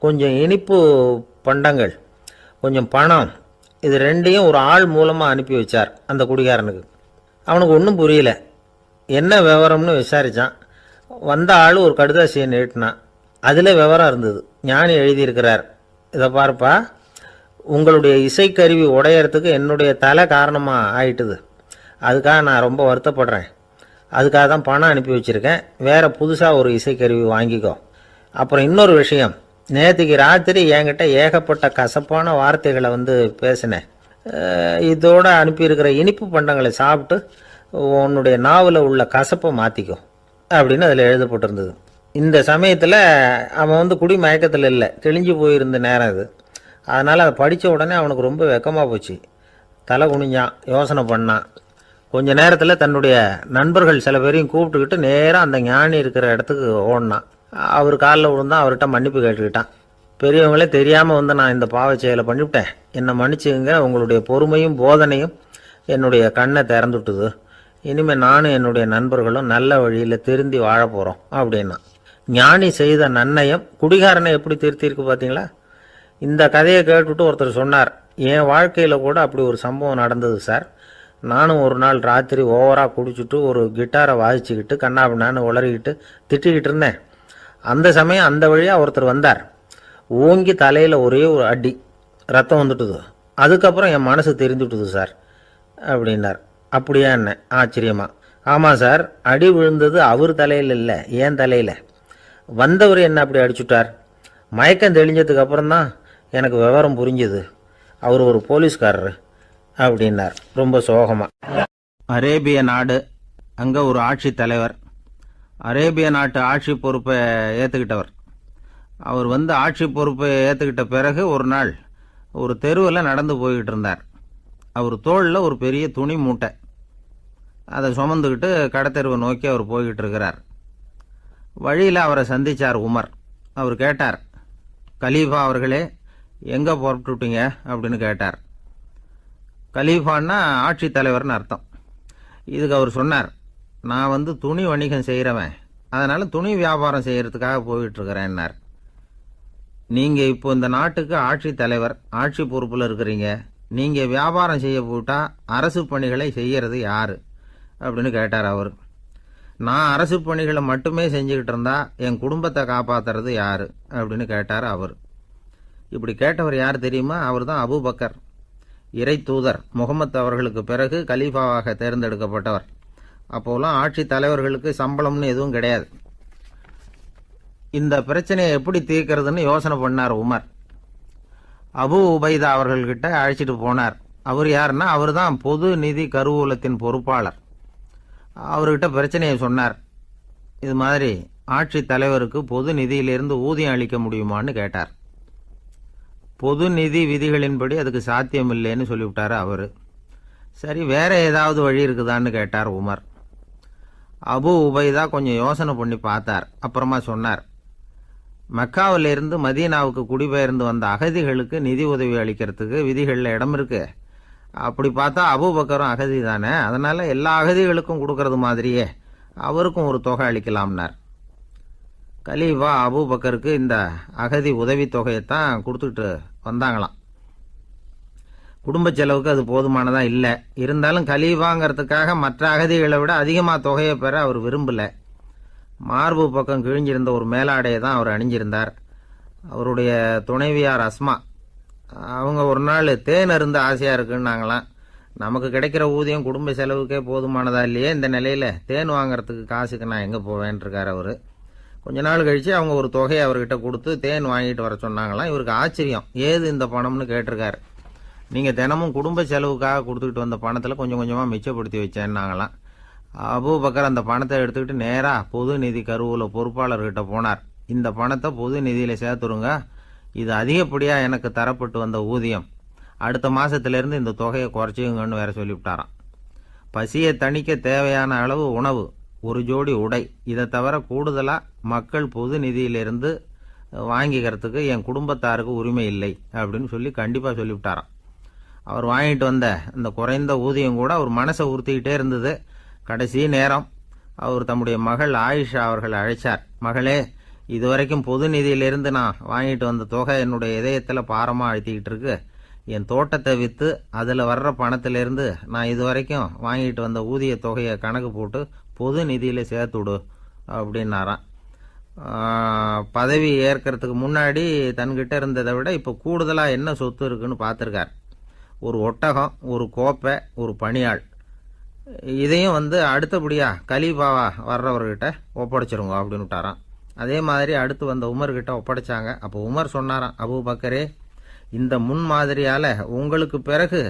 கொஞ்சம் இனிப்பு பண்டங்கள், கொஞ்சம் பணம், இது 2ஐயும் ஒரு ஆள் மூலமாக அனுப்பி வச்சார் அந்த குடிகாரனுக்கு. அவனுக்கு ஒன்றும் புரியல. என்ன விவரம்னு விசாரித்தான். வந்த ஆள் ஒரு கடுதாசியை நீட்டினான். அதில் விவரம் இருந்தது. ஞானி எழுதியிருக்கிறார், இதை பார்ப்பா, உங்களுடைய இசைக்கருவி உடையறதுக்கு என்னுடைய தலை காரணமாக ஆயிட்டுது, அதுக்காக நான் ரொம்ப வருத்தப்படுறேன், அதுக்காக தான் பணம் அனுப்பி வச்சுருக்கேன், வேறு புதுசாக ஒரு இசைக்கருவி வாங்கிக்கோ. அப்புறம் இன்னொரு விஷயம், நேற்றுக்கு ராத்திரி என்கிட்ட ஏகப்பட்ட கசப்பான வார்த்தைகளை பேசினேன், இதோடு அனுப்பியிருக்கிற இனிப்பு பண்டங்களை சாப்பிட்டு உன்னுடைய நாவில் உள்ள கசப்பை மாற்றிக்கோ அப்படின்னு அதில் எழுதப்பட்டிருந்தது. இந்த சமயத்தில் அவன் குடி மயக்கத்தில் இல்லை, தெளிஞ்சு போயிருந்த நேரம் அது. அதனால் அதை படித்த உடனே அவனுக்கு ரொம்ப வெக்கமாக போச்சு. தலை குனிஞ்சான், யோசனை பண்ணான். கொஞ்ச நேரத்தில் தன்னுடைய நண்பர்கள் சில பேரையும் கூப்பிட்டுக்கிட்டு நேராக அந்த ஞானி இருக்கிற இடத்துக்கு ஓடினான். அவர் காலில் விழுந்தான், அவர்கிட்ட மன்னிப்பு கேட்டுக்கிட்டான். பெரியவங்களே தெரியாமல் வந்து நான் இந்த பாவச் செயலை பண்ணிவிட்டேன், என்னை மன்னிச்சுங்க, உங்களுடைய பொறுமையும் போதனையும் என்னுடைய கண்ணை திறந்துட்டுது, இனிமேல் நானும் என்னுடைய நண்பர்களும் நல்ல வழியில் திருந்தி வாழ போகிறோம் அப்படின்னா. ஞானி செய்த நன்னயம் குடிகாரனை எப்படி திருத்திருக்கு பார்த்தீங்களா? இந்த கதையை கேட்டுவிட்டு ஒருத்தர் சொன்னார், என் வாழ்க்கையில் கூட அப்படி ஒரு சம்பவம் நடந்தது சார். நானும் ஒரு நாள் ராத்திரி ஓவராக குடிச்சிட்டு ஒரு கிட்டாரை வாசிச்சுக்கிட்டு கண்ணாபின்னான்னு உளறிக்கிட்டு திட்டிக்கிட்டு இருந்தேன். அந்த சமயம் அந்த வழியாக ஒருத்தர் வந்தார். ஓங்கி தலையில் ஒரே ஒரு அடி, ரத்தம் வந்துட்டுது. அதுக்கப்புறம் என் மனசு தெரிஞ்சுட்டுது சார் அப்படின்னார். அப்படியா என்ன ஆச்சரியமா? ஆமாம் சார், அடி விழுந்தது அவர் தலையில் இல்லை, ஏன் தலையில். வந்தவர் என்ன அப்படி அடிச்சுட்டார். மயக்கம் தெளிஞ்சதுக்கு அப்புறம்தான் எனக்கு விவரம் புரிஞ்சுது, அவர் ஒரு போலீஸ்காரர் அப்படின்னார் ரொம்ப சோகமாக. அரேபிய நாடு, அங்கே ஒரு ஆட்சி தலைவர், அரேபிய நாட்டு ஆட்சி பொறுப்பை ஏற்றுக்கிட்டவர். அவர் வந்து ஆட்சி பொறுப்பை ஏற்றுக்கிட்ட பிறகு ஒரு நாள் ஒரு தெருவில் நடந்து போய்கிட்டு இருந்தார். அவர் தோளில் ஒரு பெரிய துணி மூட்டை, அதை சுமந்துக்கிட்டு கடத்தெருவை நோக்கி அவர் போய்கிட்டு இருக்கிறார். வழியில் அவரை சந்தித்தார் உமர். அவர் கேட்டார், கலீஃபா அவர்களே, எங்கே புறப்பட்டுட்டீங்க அப்படின்னு கேட்டார். கலீஃபான்னா ஆட்சி தலைவர்னு அர்த்தம். இதுக்கு அவர் சொன்னார், நான் வந்து துணி வணிகம் செய்கிறவன், அதனால் துணி வியாபாரம் செய்கிறதுக்காக போயிட்டுருக்கிறேன்னார். நீங்கள் இப்போ இந்த நாட்டுக்கு ஆட்சி தலைவர், ஆட்சி பொறுப்பில் இருக்கிறீங்க, நீங்கள் வியாபாரம் செய்ய போட்டால் அரசு பணிகளை செய்கிறது யார் அப்படின்னு கேட்டார் அவர். நான் அரசு பணிகளை மட்டுமே செஞ்சுக்கிட்டு இருந்தா என் குடும்பத்தை காப்பாற்றுறது யார் அப்படின்னு கேட்டார் அவர். இப்படி கேட்டவர் யார் தெரியுமா? அவர் தான் அபூபக்கர், இறை தூதர் முகமது அவர்களுக்கு பிறகு கலீஃபாவாக தேர்ந்தெடுக்கப்பட்டவர். அப்போலாம் ஆட்சி தலைவர்களுக்கு சம்பளம்னு எதுவும் கிடையாது. இந்த பிரச்சனையை எப்படி தீர்க்கிறதுன்னு யோசனை பண்ணார் உமர். அபு உபைதா அவர்கள்கிட்ட அழைச்சிட்டு போனார். அவர் யாருன்னா, அவர் தான் பொது நிதி கருவூலத்தின் பொறுப்பாளர். அவர்கிட்ட பிரச்சனையை சொன்னார். இது மாதிரி ஆட்சி தலைவருக்கு பொது நிதியிலிருந்து ஊதியம் அளிக்க முடியுமான்னு கேட்டார். பொது நிதி விதிகளின்படி அதுக்கு சாத்தியம் இல்லைன்னு சொல்லிவிட்டார் அவர். சரி, வேற ஏதாவது வழி இருக்குதான்னு கேட்டார் உமர். அபு உபைதா கொஞ்சம் யோசனை பண்ணி பார்த்தார். அப்புறமா சொன்னார், மக்காவிலிருந்து மதீனாவுக்கு குடிபெயர்ந்து வந்த அகதிகளுக்கு நிதி உதவி அளிக்கிறதுக்கு விதிகளில் இடம் இருக்கு. அப்படி பார்த்தா அபூபக்கரும் அகதி தானே, அதனால எல்லா அகதிகளுக்கும் கொடுக்கறது மாதிரியே அவருக்கும் ஒரு தொகை அளிக்கலாம்னார். கலீஃபா அபூபக்கருக்கு இந்த அகதி உதவி தொகையைத்தான் கொடுத்துட்டு வந்தாங்களாம். குடும்ப செலவுக்கு அது போதுமானதா இல்லை. இருந்தாலும் கலீஃபாங்கிறதுக்காக மற்ற அகதிகளை விட அதிகமாக தொகையை பெற அவர் விரும்பல. மார்பு பக்கம் கிழிஞ்சிருந்த ஒரு மேலாடையை தான் அவர் அணிஞ்சிருந்தார். அவருடைய துணைவியார் அஸ்மா, அவங்க ஒரு நாள் தேன் அருந்த ஆசையாக இருக்குன்னாங்களாம். நமக்கு கிடைக்கிற ஊதியம் குடும்ப செலவுக்கே போதுமானதா இல்லையே, இந்த நிலையில் தேன் வாங்கிறதுக்கு காசுக்கு நான் எங்கே போவேன்ருக்கார் அவர். கொஞ்ச நாள் கழித்து அவங்க ஒரு தொகையை அவர்கிட்ட கொடுத்து தேன் வாங்கிட்டு வர சொன்னாங்களாம். இவருக்கு ஆச்சரியம், ஏது இந்த பணம்னு கேட்டிருக்காரு. நீங்கள் தினமும் குடும்ப செலவுக்காக கொடுத்துக்கிட்டு வந்த பணத்தில் கொஞ்சம் கொஞ்சமாக மிச்சப்படுத்தி வச்சேன்னாங்களாம். அபூபக்கர் அந்த பணத்தை எடுத்துக்கிட்டு நேராக பொது நிதி கருவூல பொறுப்பாளர்கிட்ட போனார். இந்த பணத்தை பொது நிதியில் சேர்த்துருங்க, இது அதிகப்படியாக எனக்கு தரப்பட்டு வந்த ஊதியம், அடுத்த மாதத்திலேருந்து இந்த தொகையை குறைச்சிங்கன்னு வேற சொல்லிவிட்டாராம். பசியை தணிக்க தேவையான அளவு உணவு, ஒரு ஜோடி உடை, இதை தவிர கூடுதலாக மக்கள் பொது நிதியிலிருந்து வாங்கிக்கிறதுக்கு என் குடும்பத்தாருக்கு உரிமை இல்லை அப்படின்னு சொல்லி கண்டிப்பாக சொல்லிவிட்டாராம். அவர் வாங்கிட்டு வந்த இந்த குறைந்த ஊதியம் கூட அவர் மனசை உறுத்திக்கிட்டே இருந்தது. கடைசி நேரம் அவர் தம்முடைய மகள் ஆயிஷா அவர்களை அழைச்சார். மகளே, இதுவரைக்கும் பொது நிதியிலிருந்து நான் வாங்கிட்டு வந்த தொகை என்னுடைய இதயத்தில் பாரமாக அழுத்திக்கிட்டு இருக்கு. என் தோட்டத்தை விற்று அதில் வர்ற பணத்திலிருந்து நான் இதுவரைக்கும் வாங்கிட்டு வந்த ஊதிய தொகையை கணக்கு போட்டு பொது நிதியில் சேர்த்துடு அப்படின்னாராம். பதவி ஏற்கிறதுக்கு முன்னாடி தன்கிட்ட இருந்ததை விட இப்போ கூடுதலாக என்ன சொத்து இருக்குன்னு பார்த்துருக்கார். ஒரு ஒட்டகம், ஒரு கோப்பை, ஒரு பணியாள். இதையும் அடுத்தபடியாக கலீஃபாவா வர்றவர்கிட்ட ஒப்படைச்சிருங்க அப்படின்னு விட்டாராம். அதே மாதிரி அடுத்து வந்த உமர்கிட்ட ஒப்படைச்சாங்க. அப்போ உமர் சொன்னாராம், அபூபக்கரே, இந்த முன்மாதிரியால் உங்களுக்கு பிறகு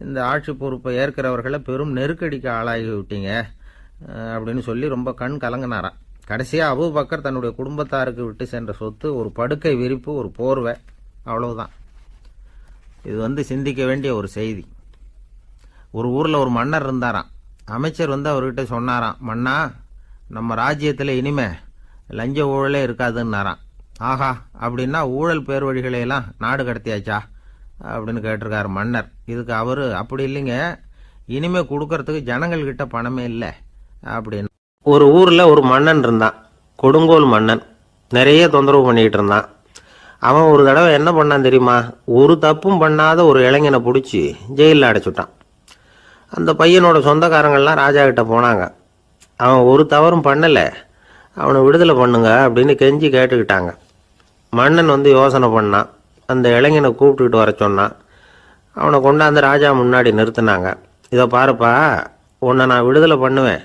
இந்த ஆட்சி பொறுப்பை ஏற்கிறவர்களை பெரும் நெருக்கடிக்கு ஆளாகி விட்டீங்க அப்படின்னு சொல்லி ரொம்ப கண் கலங்கினாராம். கடைசியாக அபூபக்கர் தன்னுடைய குடும்பத்தாருக்கு விட்டு சென்ற சொத்து ஒரு படுக்கை விரிப்பு, ஒரு போர்வை, அவ்வளவுதான். இது சிந்திக்க வேண்டிய ஒரு செய்தி. ஒரு ஊரில் ஒரு மன்னர் இருந்தாராம். அமைச்சர் அவர்கிட்ட சொன்னாராம், மன்னா, நம்ம ராஜ்யத்தில் இனிமே லஞ்ச ஊழலே இருக்காதுன்னாராம். ஆஹா, அப்படின்னா ஊழல் பேர் வழிகளையெல்லாம் நாடு கடத்தியாச்சா அப்படின்னு கேட்டிருக்காரு மன்னர். இதுக்கு அவரு, அப்படி இல்லைங்க, இனிமே கொடுக்கறதுக்கு ஜனங்கள்கிட்ட பணமே இல்லை அப்படின்னு. ஒரு ஊரில் ஒரு மன்னன் இருந்தான், கொடுங்கோல் மன்னன். நிறைய தொந்தரவு பண்ணிக்கிட்டு இருந்தான். அவன் ஒரு தடவை என்ன பண்ணான் தெரியுமா? ஒரு தப்பும் பண்ணாத ஒரு இளைஞனை பிடிச்சி ஜெயிலில் அடைச்சுட்டான். அந்த பையனோட சொந்தக்காரங்கள்லாம் ராஜா கிட்ட போனாங்க. அவன் ஒரு தவறும் பண்ணலை, அவனை விடுதலை பண்ணுங்க அப்படின்னு கெஞ்சி கேட்டுக்கிட்டாங்க. மன்னன் யோசனை பண்ணான். அந்த இளைஞனை கூப்பிட்டுக்கிட்டு வர சொன்னான். அவனை கொண்டாந்து ராஜா முன்னாடி நிறுத்தினாங்க. இதை பாருப்பா, உன்னை நான் விடுதலை பண்ணுவேன்,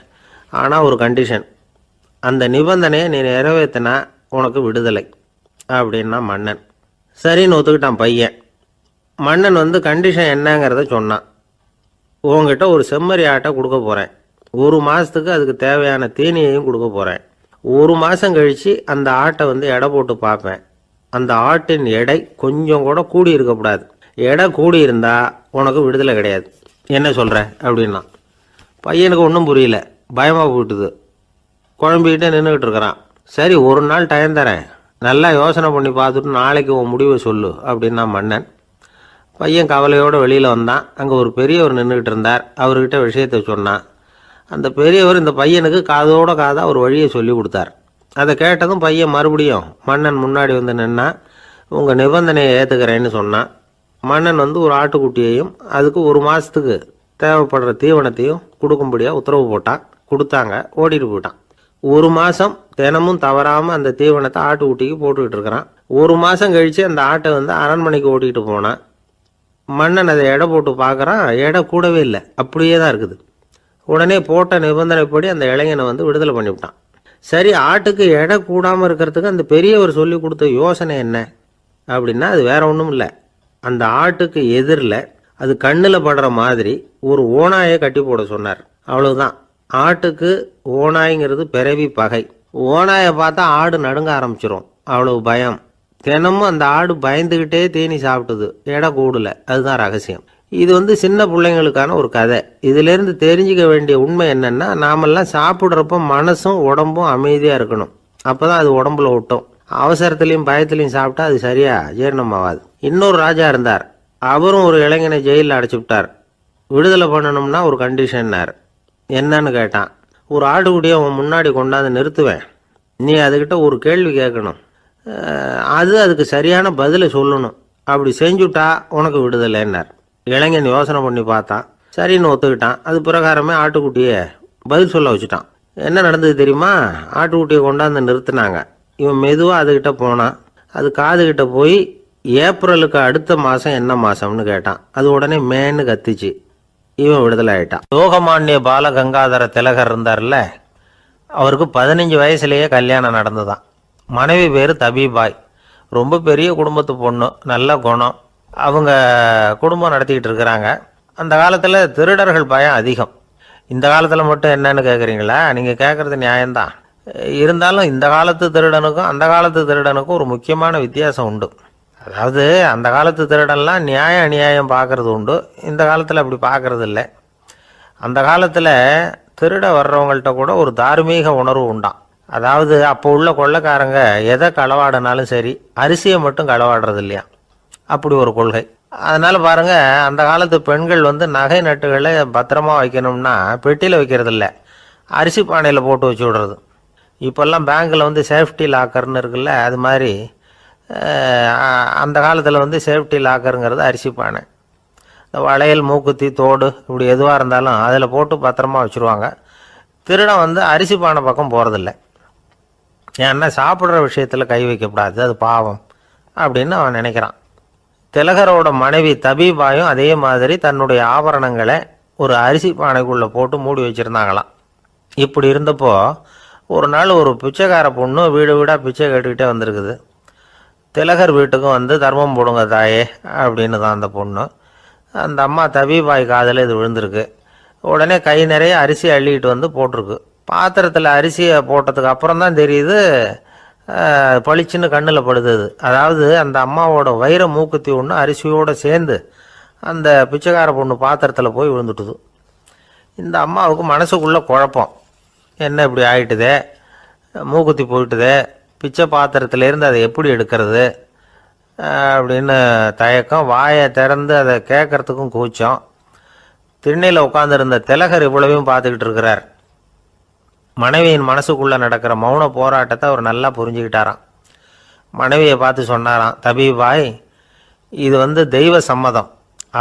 ஆனால் ஒரு கண்டிஷன். அந்த நிபந்தனையை நீ நிறைவேற்றினா உனக்கு விடுதலை அப்படின்னா மன்னன். சரின்னு ஒத்துக்கிட்டான் பையன். மன்னன் கண்டிஷன் என்னங்கிறத சொன்னான். உங்ககிட்ட ஒரு செம்மறி ஆட்டை கொடுக்க போகிறேன். 1 மாதத்துக்கு அதுக்கு தேவையான தீனியையும் கொடுக்க போகிறேன். 1 மாதம் கழித்து அந்த ஆட்டை எடை போட்டு பார்ப்பேன். அந்த ஆட்டின் எடை கொஞ்சம் கூட கூடி இருக்கக்கூடாது. எடை கூடி இருந்தால் உனக்கு விடுதலை கிடையாது. என்ன சொல்கிற அப்படின்னா. பையனுக்கு ஒன்றும் புரியல, பயமாக போயிட்டுது. குழம்பிக்கிட்டே நின்றுக்கிட்டு இருக்கிறான். சரி, ஒரு நாள் டைம் தரேன், நல்லா யோசனை பண்ணி பார்த்துட்டு நாளைக்கு உன் முடிவை சொல்லு அப்படின்னா மன்னன். பையன் கவலையோடு வெளியில் வந்தான். அங்கே ஒரு பெரியவர் நின்றுக்கிட்டு இருந்தார். அவர்கிட்ட விஷயத்தை சொன்னான். அந்த பெரியவர் இந்த பையனுக்கு காதோட காதாக ஒரு வழியை சொல்லி கொடுத்தார். அதை கேட்டதும் பையன் மறுபடியும் மன்னன் முன்னாடி நின்னா, உங்கள் நிபந்தனையை ஏற்றுக்கிறேன்னு சொன்னான். மன்னன் ஒரு ஆட்டுக்குட்டியையும் அதுக்கு 1 மாதத்துக்கு தேவைப்படுற தீவனத்தையும் கொடுக்கும்படியாக உத்தரவு போட்டான். கொடுத்தாங்க, ஓடிட்டு போயிட்டான். 1 மாதம் தினமும் தவறாமல் அந்த தீவனத்தை ஆட்டுக்குட்டிக்கு போட்டுக்கிட்டு இருக்கிறான். 1 மாதம் கழித்து அந்த ஆட்டை அரண்மனைக்கு ஓட்டிகிட்டு போனான். மன்னன் அதை எடை போட்டு பார்க்குறான். எடை கூடவே இல்லை, அப்படியே தான் இருக்குது. உடனே போட்ட நிபந்தனைப்படி அந்த இளைஞனை விடுதலை பண்ணிவிட்டான். சரி, ஆட்டுக்கு எடை கூடாமல் இருக்கிறதுக்கு அந்த பெரியவர் சொல்லி கொடுத்த யோசனை என்ன அப்படின்னா, அது வேற ஒன்றும் இல்லை. அந்த ஆட்டுக்கு எதிரில் அது கண்ணில் படுற மாதிரி ஒரு ஓநாயை கட்டி போட சொன்னார். அவ்வளவுதான். ஆட்டுக்கு ஓநாய்ங்கிறது பிறவி பகை. ஓநாயை பார்த்தா ஆடு நடுங்க ஆரம்பிச்சிரும், அவ்வளவு பயம். தினமும் அந்த ஆடு பயந்துக்கிட்டே தீனி சாப்பிட்டுது, எடை கூடல. அதுதான் ரகசியம். இது சின்ன பிள்ளைங்களுக்கான ஒரு கதை. இதிலேருந்து தெரிஞ்சிக்க வேண்டிய உண்மை என்னென்னா, நாமெல்லாம் சாப்பிட்றப்ப மனசும் உடம்பும் அமைதியாக இருக்கணும். அப்போ தான் அது உடம்புல ஒட்டும். அவசரத்துலேயும் பயத்துலையும் சாப்பிட்டா அது சரியாக ஜீரணம் ஆகாது. இன்னொரு ராஜா இருந்தார். அவரும் ஒரு இளைஞனை ஜெயிலில் அடைச்சி விட்டார். விடுதலை பண்ணணும்னா ஒரு கண்டிஷன்னார். என்னன்னு கேட்டான். ஒரு ஆட்டுக்குட்டியை அவன் முன்னாடி கொண்டாந்து நிறுத்துவேன், நீ அதுக்கிட்ட ஒரு கேள்வி கேட்கணும், அதுக்கு சரியான பதிலை சொல்லணும். அப்படி செஞ்சுட்டா உனக்கு விடுதலைன்னார். இளைஞன் யோசனை பண்ணி பார்த்தான். சரின்னு ஒத்துக்கிட்டான். அது பிரகாரமே ஆட்டுக்குட்டியை பதில் சொல்ல வச்சுட்டான். என்ன நடந்தது தெரியுமா? ஆட்டுக்குட்டியை கொண்டாந்து நிறுத்தினாங்க. இவன் மெதுவாக அதுக்கிட்ட போனான். அது காதுகிட்ட போய் ஏப்ரலுக்கு அடுத்த மாதம் என்ன மாதம்னு கேட்டான். அது உடனே மேன்னு கத்திச்சு. இவன் விடுதலை ஆயிட்டான். லோகமானிய பால கங்காதர திலகர் இருந்தார்ல, அவருக்கு 15 வயசுலேயே கல்யாணம் நடந்துதான். மனைவி பேர் தபிபாய். ரொம்ப பெரிய குடும்பத்து பொண்ணு, நல்ல குணம். அவங்க குடும்பம் நடத்திக்கிட்டு இருக்கிறாங்க. அந்த காலத்தில் திருடர்கள் பயம் அதிகம். இந்த காலத்தில் மட்டும் என்னன்னு கேட்குறீங்களா? நீங்கள் கேட்குறது நியாயம்தான். இருந்தாலும் இந்த காலத்து திருடனுக்கும் அந்த காலத்து திருடனுக்கும் ஒரு முக்கியமான வித்தியாசம் உண்டு. அதாவது அந்த காலத்து திருடன்லாம் நியாயம் அநியாயம் பார்க்குறது உண்டு, இந்த காலத்தில் அப்படி பார்க்குறது இல்லை. அந்த காலத்தில் திருட வர்றவங்கள்ட்ட கூட ஒரு தார்மீக உணர்வு உண்டாம். அதாவது அப்போ உள்ள கொள்ளைக்காரங்க எதை களவாடினாலும் சரி, அரிசியை மட்டும் களவாடுறது இல்லையா, அப்படி ஒரு கொள்கை. அதனால் பாருங்கள், அந்த காலத்து பெண்கள் நகை நட்டுகளை பத்திரமா வைக்கணும்னா பெட்டியில் வைக்கிறது இல்லை, அரிசி பானையில் போட்டு வச்சு விடுறது. இப்போல்லாம் பேங்க்கில் சேஃப்டி லாக்கர்னு இருக்குல்ல, அது மாதிரி அந்த காலத்தில் சேஃப்டி லாக்கருங்கிறது அரிசி பானை. இந்த வளையல், மூக்குத்தி, தோடு இப்படி எதுவாக இருந்தாலும் அதில் போட்டு பத்திரமா வச்சுருவாங்க. திருடன் அரிசி பானை பக்கம் போகிறதில்ல. ஏன்னா சாப்பிட்ற விஷயத்தில் கை வைக்கக்கூடாது, அது பாவம் அப்படின்னு அவன் நினைக்கிறான். திலகரோட மனைவி தபீபாயும் அதே மாதிரி தன்னுடைய ஆபரணங்களை ஒரு அரிசி பானைக்குள்ளே போட்டு மூடி வச்சுருந்தாங்களாம். இப்படி இருந்தப்போ ஒரு நாள் ஒரு பிச்சைக்கார பொண்ணு வீடு வீடாக பிச்சை கேட்டுக்கிட்டே வந்திருக்குது. திலகர் வீட்டுக்கும் தர்மம் போடுங்க தாயே அப்படின்னு தான் அந்த பொண்ணு. அந்த அம்மா தபீபாய் காதில் இது விழுந்திருக்கு. உடனே கை நிறைய அரிசி அள்ளிக்கிட்டு போட்டிருக்கு. பாத்திரத்தில் அரிசியை போட்டதுக்கு அப்புறம் தான் தெரியுது பளிச்சுன்னு கண்ணில் படுது அது. அதாவது அந்த அம்மாவோட வைர மூக்குத்தி ஒன்று அரிசியோடு சேர்ந்து அந்த பிச்சைக்கார பொண்ணு பாத்திரத்தில் போய் விழுந்துட்டுது. இந்த அம்மாவுக்கு மனசுக்குள்ளே குழப்பம், என்ன இப்படி ஆகிட்டுதே, மூக்குத்தி போயிட்டுதே, பிச்சை பாத்திரத்துலேருந்து அதை எப்படி எடுக்கிறது அப்படின்னு தயக்கம், வாயை திறந்து அதை கேட்கறதுக்கும் கூச்சம். திண்ணையில் உட்காந்துருந்த திலகர் இவ்வளவையும் பார்த்துக்கிட்டு இருக்கிறார். மனைவியின் மனசுக்குள்ளே நடக்கிற மௌன போராட்டத்தை அவர் நல்லா புரிஞ்சுக்கிட்டாராம். மனைவியை பார்த்து சொன்னாராம், தபீபாய், இது தெய்வ சம்மதம்,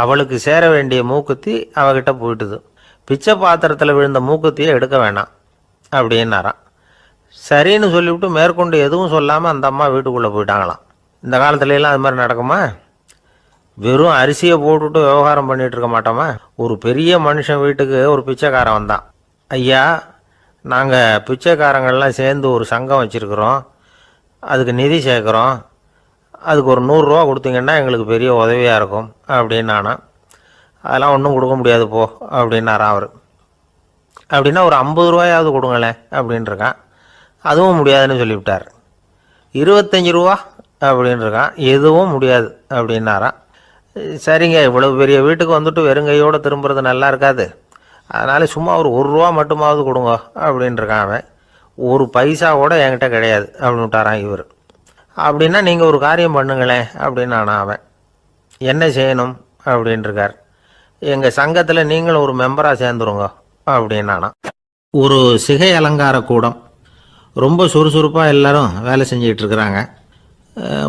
அவளுக்கு சேர வேண்டிய மூக்குத்தி அவகிட்ட போயிட்டுது, பிச்சை பாத்திரத்தில் விழுந்த மூக்குத்தியை எடுக்க வேணாம் அப்படின்னாராம். சரின்னு சொல்லிவிட்டு மேற்கொண்டு எதுவும் சொல்லாமல் அந்த அம்மா வீட்டுக்குள்ளே போயிட்டாங்களாம். இந்த காலத்துலலாம் அது மாதிரி நடக்குமா? வெறும் அரிசியை போட்டுவிட்டு விவகாரம் பண்ணிகிட்டு இருக்க மாட்டோமா? ஒரு பெரிய மனுஷன் வீட்டுக்கு ஒரு பிச்சைக்காரன் வந்தான். ஐயா, நாங்கள் பிச்சைக்காரங்கள்லாம் சேர்ந்து ஒரு சங்கம் வச்சுருக்குறோம், அதுக்கு நிதி சேர்க்குறோம், அதுக்கு ஒரு 100 ரூபா கொடுத்தீங்கன்னா எங்களுக்கு பெரிய உதவியாக இருக்கும் அப்படின்னானா. அதெல்லாம் ஒன்றும் கொடுக்க முடியாது போ அப்படின்னாரான் அவர். அப்படின்னா ஒரு 50 ரூபாயாவது கொடுங்களேன் அப்படின்ட்டுருக்கான். அதுவும் முடியாதுன்னு சொல்லிவிட்டார். 25 ரூபா அப்படின்ட்டுருக்கான். எதுவும் முடியாது அப்படின்னாரான். சரிங்க, இவ்வளவு பெரிய வீட்டுக்கு வந்துட்டு வெறுங்கையோடு திரும்புறது நல்லா இருக்காது, அதனால் சும்மா ஒரு 1 ரூபா மட்டுமாவது கொடுங்க அப்படின்ட்டுருக்கான் அவன். ஒரு பைசா கூட என்கிட்ட கிடையாது அப்படின்னு விட்டாரான் இவர். அப்படின்னா நீங்கள் ஒரு காரியம் பண்ணுங்களேன் அப்படின்னானா அவன். என்ன செய்யணும் அப்படின்ட்டுருக்கார். எங்கள் சங்கத்தில் நீங்களும் ஒரு மெம்பராக சேர்ந்துருங்க அப்படின்னானா. ஒரு சிகை அலங்கார கூடம், ரொம்ப சுறுசுறுப்பாக எல்லாரும் வேலை செஞ்சிகிட்டு இருக்கிறாங்க.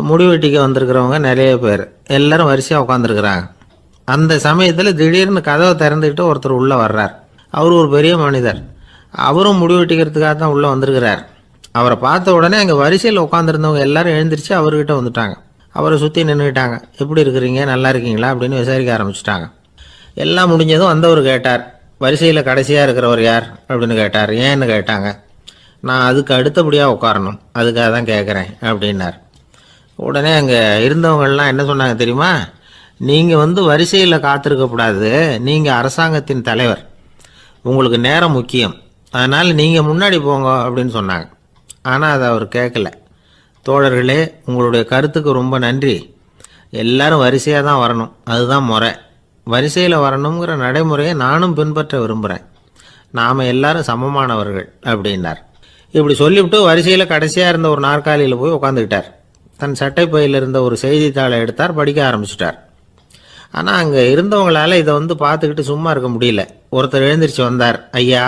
முடிவெட்டிக்க வந்திருக்கிறவங்க நிறைய பேர், எல்லாரும் வரிசையாக உட்காந்துருக்குறாங்க. அந்த சமயத்தில் திடீர்னு கதவை திறந்துக்கிட்டு ஒருத்தர் உள்ளே வர்றார். அவர் ஒரு பெரிய மனிதர், அவரும் முடிவெட்டிக்கிறதுக்காக தான் உள்ளே வந்திருக்கிறார். அவரை பார்த்த உடனே அங்கே வரிசையில் உட்காந்துருந்தவங்க எல்லாரும் எழுந்திரிச்சு அவர்கிட்ட வந்துட்டாங்க. அவரை சுற்றி நின்றுக்கிட்டாங்க. எப்படி இருக்கிறீங்க, நல்லா இருக்கீங்களா அப்படின்னு விசாரிக்க ஆரம்பிச்சிட்டாங்க. எல்லாம் முடிஞ்சதும் வந்தவர் கேட்டார், வரிசையில் கடைசியாக இருக்கிறவர் யார் அப்படின்னு கேட்டார். ஏன்னு கேட்டாங்க. நான் அதுக்கு அடுத்தபடியாக உட்காரணும், அதுக்காக தான் கேட்குறேன் அப்படின்னார். உடனே அங்கே இருந்தவங்கள்லாம் என்ன சொன்னாங்க தெரியுமா? நீங்கள் வரிசையில் காத்திருக்கக்கூடாது, நீங்கள் அரசாங்கத்தின் தலைவர், உங்களுக்கு நேரம் முக்கியம், அதனால் நீங்கள் முன்னாடி போங்க அப்படின்னு சொன்னாங்க. ஆனால் அதை அவர் கேட்கல. தோழர்களே, உங்களுடைய கருத்துக்கு ரொம்ப நன்றி, எல்லாரும் வரிசையாக தான் வரணும், அதுதான் முறை, வரிசையில் வரணுங்கிற நடைமுறையை நானும் பின்பற்ற விரும்புகிறேன், நாம் எல்லாரும் சமமானவர்கள் அப்படின்னார். இப்படி சொல்லிவிட்டு வரிசையில் கடைசியாக இருந்த ஒரு நாற்காலியில் போய் உட்காந்துக்கிட்டார். தன் சட்டை பையில் இருந்த ஒரு செய்தித்தாளை எடுத்தார், படிக்க ஆரம்பிச்சிட்டார். ஆனால் அங்கே இருந்தவங்களால இதை பார்த்துக்கிட்டு சும்மா இருக்க முடியல. ஒருத்தர் எழுந்திரிச்சு வந்தார். ஐயா,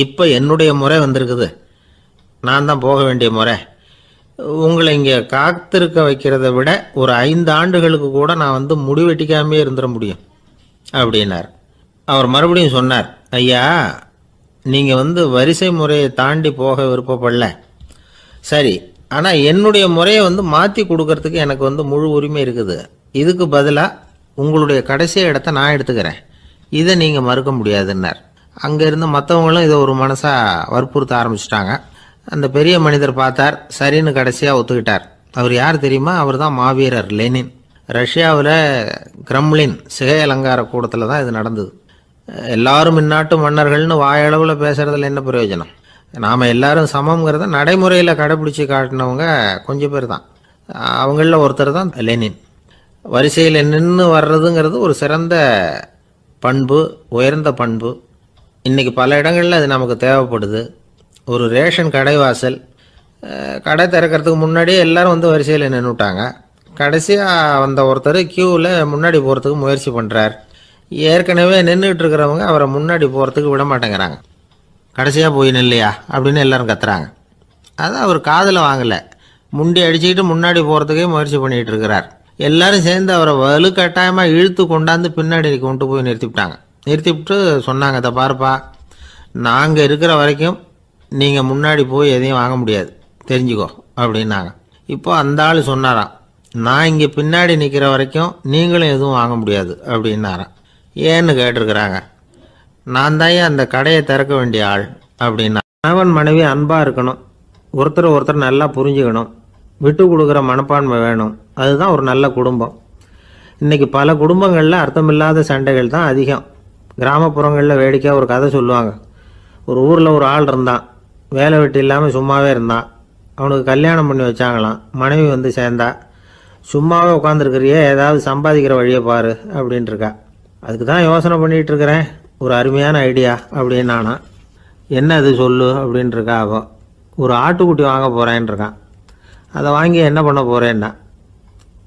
இப்போ என்னுடைய முறை வந்திருக்குது, நான் தான் போக வேண்டிய முறை, உங்களை இங்கே காத்திருக்க வைக்கிறத விட ஒரு 5 ஆண்டுகளுக்கு கூட நான் முடிவெட்டிக்காமே இருந்துட முடியும் அப்படின்னார். அவர் மறுபடியும் சொன்னார், ஐயா, நீங்கள் வரிசை முறையை தாண்டி போக விருப்பப்படல, சரி, ஆனால் என்னுடைய முறையை மாற்றி கொடுக்கறதுக்கு எனக்கு முழு உரிமை இருக்குது, இதுக்கு பதிலாக உங்களுடைய கடைசி இடத்த நான் எடுத்துக்கிறேன், இதை நீங்கள் மறுக்க முடியாதுன்னார். அங்கே இருந்த மற்றவங்களும் இதை ஒரு மனசாக வற்புறுத்த ஆரம்பிச்சிட்டாங்க. அந்த பெரிய மனிதர் பார்த்தார், சரின்னு கடைசியாக ஒத்துக்கிட்டார். அவர் யார் தெரியுமா? அவர் தான் மாவீரர் லெனின். ரஷ்யாவில் கிரெம்ளின் சிகை அலங்கார கூடத்தில் தான் இது நடந்தது. எல்லாரும் இந்நாட்டு மன்னர்கள்னு வாயளவில் பேசுகிறதுல என்ன பிரயோஜனம்? நாம் எல்லாரும் சமங்கிறத நடைமுறையில் கடைப்பிடிச்சி காட்டினவங்க கொஞ்சம் பேர் தான். அவங்களில் ஒருத்தர் தான் லெனின். வரிசையில் நின்று வர்றதுங்கிறது ஒரு சிறந்த பண்பு, உயர்ந்த பண்பு. இன்றைக்கி பல இடங்களில் அது நமக்கு தேவைப்படுது. ஒரு ரேஷன் கடைவாசல், கடை திறக்கிறதுக்கு முன்னாடியே எல்லோரும் வரிசையில் நின்றுட்டாங்க. கடைசியாக வந்த ஒருத்தர் க்யூவில் முன்னாடி போகிறதுக்கு முயற்சி பண்ணுறார். ஏற்கனவே நின்றுட்டு இருக்கிறவங்க அவரை முன்னாடி போகிறதுக்கு விட மாட்டேங்கிறாங்க. கடைசியாக போய் நில்லையா அப்படின்னு எல்லோரும் கத்துறாங்க. அதான் அவர் காதில் வாங்கலை, முண்டி அடிச்சுக்கிட்டு முன்னாடி போகிறதுக்கே முயற்சி பண்ணிகிட்டு இருக்கிறார். எல்லாரும் சேர்ந்து அவரை வலுக்கட்டாயமாக இழுத்து கொண்டாந்து பின்னாடி கொண்டு போய் நிறுத்திவிட்டாங்க. நிறுத்திவிட்டு சொன்னாங்க, இதை பாருப்பா, நாங்கள் இருக்கிற வரைக்கும் நீங்கள் முன்னாடி போய் எதையும் வாங்க முடியாது, தெரிஞ்சுக்கோ அப்படின்னாங்க. இப்போ அந்த ஆள் சொன்னாராம், நான் இங்கே பின்னாடி நிற்கிற வரைக்கும் நீங்களும் எதுவும் வாங்க முடியாது அப்படின்னாராம். ஏன்னு கேட்டிருக்கிறாங்க. நான் தான் அந்த கடையை திறக்க வேண்டிய ஆள் அப்படின்னா. கணவன் மனைவி அன்பாக இருக்கணும், ஒருத்தர் நல்லா புரிஞ்சுக்கணும், விட்டு கொடுக்குற மனப்பான்மை வேணும், அதுதான் ஒரு நல்ல குடும்பம். இன்றைக்கி பல குடும்பங்களில் அர்த்தமில்லாத சண்டைகள் தான் அதிகம். கிராமப்புறங்களில் வேடிக்கையாக ஒரு கதை சொல்லுவாங்க. ஒரு ஊரில் ஒரு ஆள் இருந்தான், வேலை வெட்டி இல்லாமல் சும்மாவே இருந்தான். அவனுக்கு கல்யாணம் பண்ணி வச்சாங்களாம். மனைவி வந்து சேர்ந்தா. சும்மாவே உட்காந்துருக்கிறியே, ஏதாவது சம்பாதிக்கிற வழியை பாரு அப்படின்ட்டுருக்கா. அதுக்கு தான் யோசனை பண்ணிகிட்டு இருக்கிறேன், ஒரு அருமையான ஐடியா அப்படின்னு நானா. என்ன அது சொல்லு அப்படின்ட்டுருக்கா. அவன் ஒரு ஆட்டுக்குட்டி வாங்க போகிறேன்ருக்கான். அதை வாங்கி என்ன பண்ண போகிறேன்னா,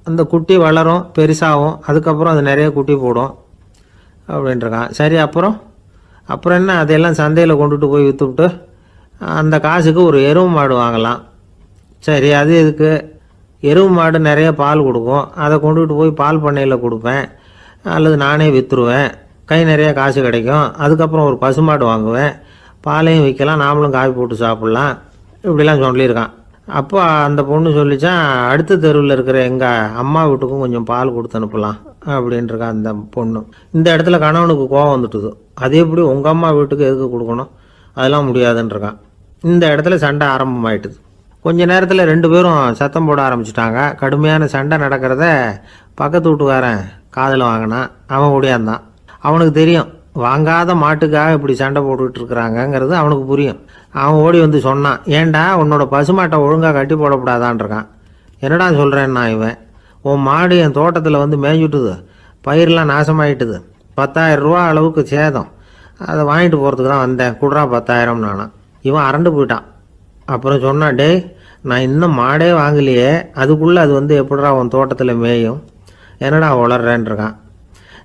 அந்த குட்டி வளரும், பெருசாகும், அதுக்கப்புறம் அது நிறைய குட்டி போடும் அப்படின்ட்டுருக்கான். சரி, அப்புறம் என்ன, அதையெல்லாம் சந்தையில் கொண்டுட்டு போய் விற்றுவிட்டு அந்த காசுக்கு ஒரு எருவு மாடு வாங்கலாம். சரி, அது எதுக்கு? எருவு மாடு நிறைய பால் கொடுக்கும், அதை கொண்டுகிட்டு போய் பால் பண்ணையில் கொடுப்பேன், அல்லது நானே விற்றுருவேன், கை நிறைய காசு கிடைக்கும். அதுக்கப்புறம் ஒரு பசுமாடு வாங்குவேன், பாலையும் விற்கலாம், நாமளும் காஃபி போட்டு சாப்பிட்லாம், இப்படிலாம் சொல்லியிருக்கான். அப்போ அந்த பொண்ணு சொல்லிச்சான், அடுத்த தெருவில் இருக்கிற எங்கள் அம்மா வீட்டுக்கும் கொஞ்சம் பால் கொடுத்து அனுப்பலாம் அப்படின்ட்டுருக்கான் அந்த பொண்ணு. இந்த இடத்துல கணவனுக்கு கோபம் வந்துட்டுது. அது எப்படி உங்கள் அம்மா வீட்டுக்கு எதுக்கு கொடுக்கணும், அதெல்லாம் முடியாதுன்றிருக்கான். இந்த இடத்துல சண்டை ஆரம்பமாயிட்டுது. கொஞ்ச நேரத்தில் 2 பேரும் சத்தம் போட ஆரம்பிச்சிட்டாங்க. கடுமையான சண்டை நடக்கிறத பக்கத்து வீட்டுக்காரன் காதில் வாங்கினான். அவன் ஓடியாந்தான். அவனுக்கு தெரியும், வாங்காத மாட்டுக்காக இப்படி சண்டை போட்டுக்கிட்டு இருக்கிறாங்கங்கிறது அவனுக்கு புரியும். அவன் ஓடி வந்து சொன்னான், ஏண்டா உன்னோட பசுமாட்டை ஒழுங்காக கட்டி போடக்கூடாதான்ருக்கான். என்னடா சொல்கிறேன்னா, இவன் உன் மாடு என் தோட்டத்தில் வந்து மேய்ஞ்சுட்டுது, பயிரெலாம் நாசமாயிட்டுது, 10,000 ரூபா அளவுக்கு சேதம், அதை வாங்கிட்டு போகிறதுக்கு தான் வந்தேன், குடுறா 10,000 நானா. இவன் அரண்டு போயிட்டான். அப்புறம் சொன்னான், டே நான் இன்னும் மாடே வாங்கலையே, அதுக்குள்ளே அது வந்து எப்படிடா உன் தோட்டத்தில் மேயும், என்னடா உளர்றேன்ருக்கான்.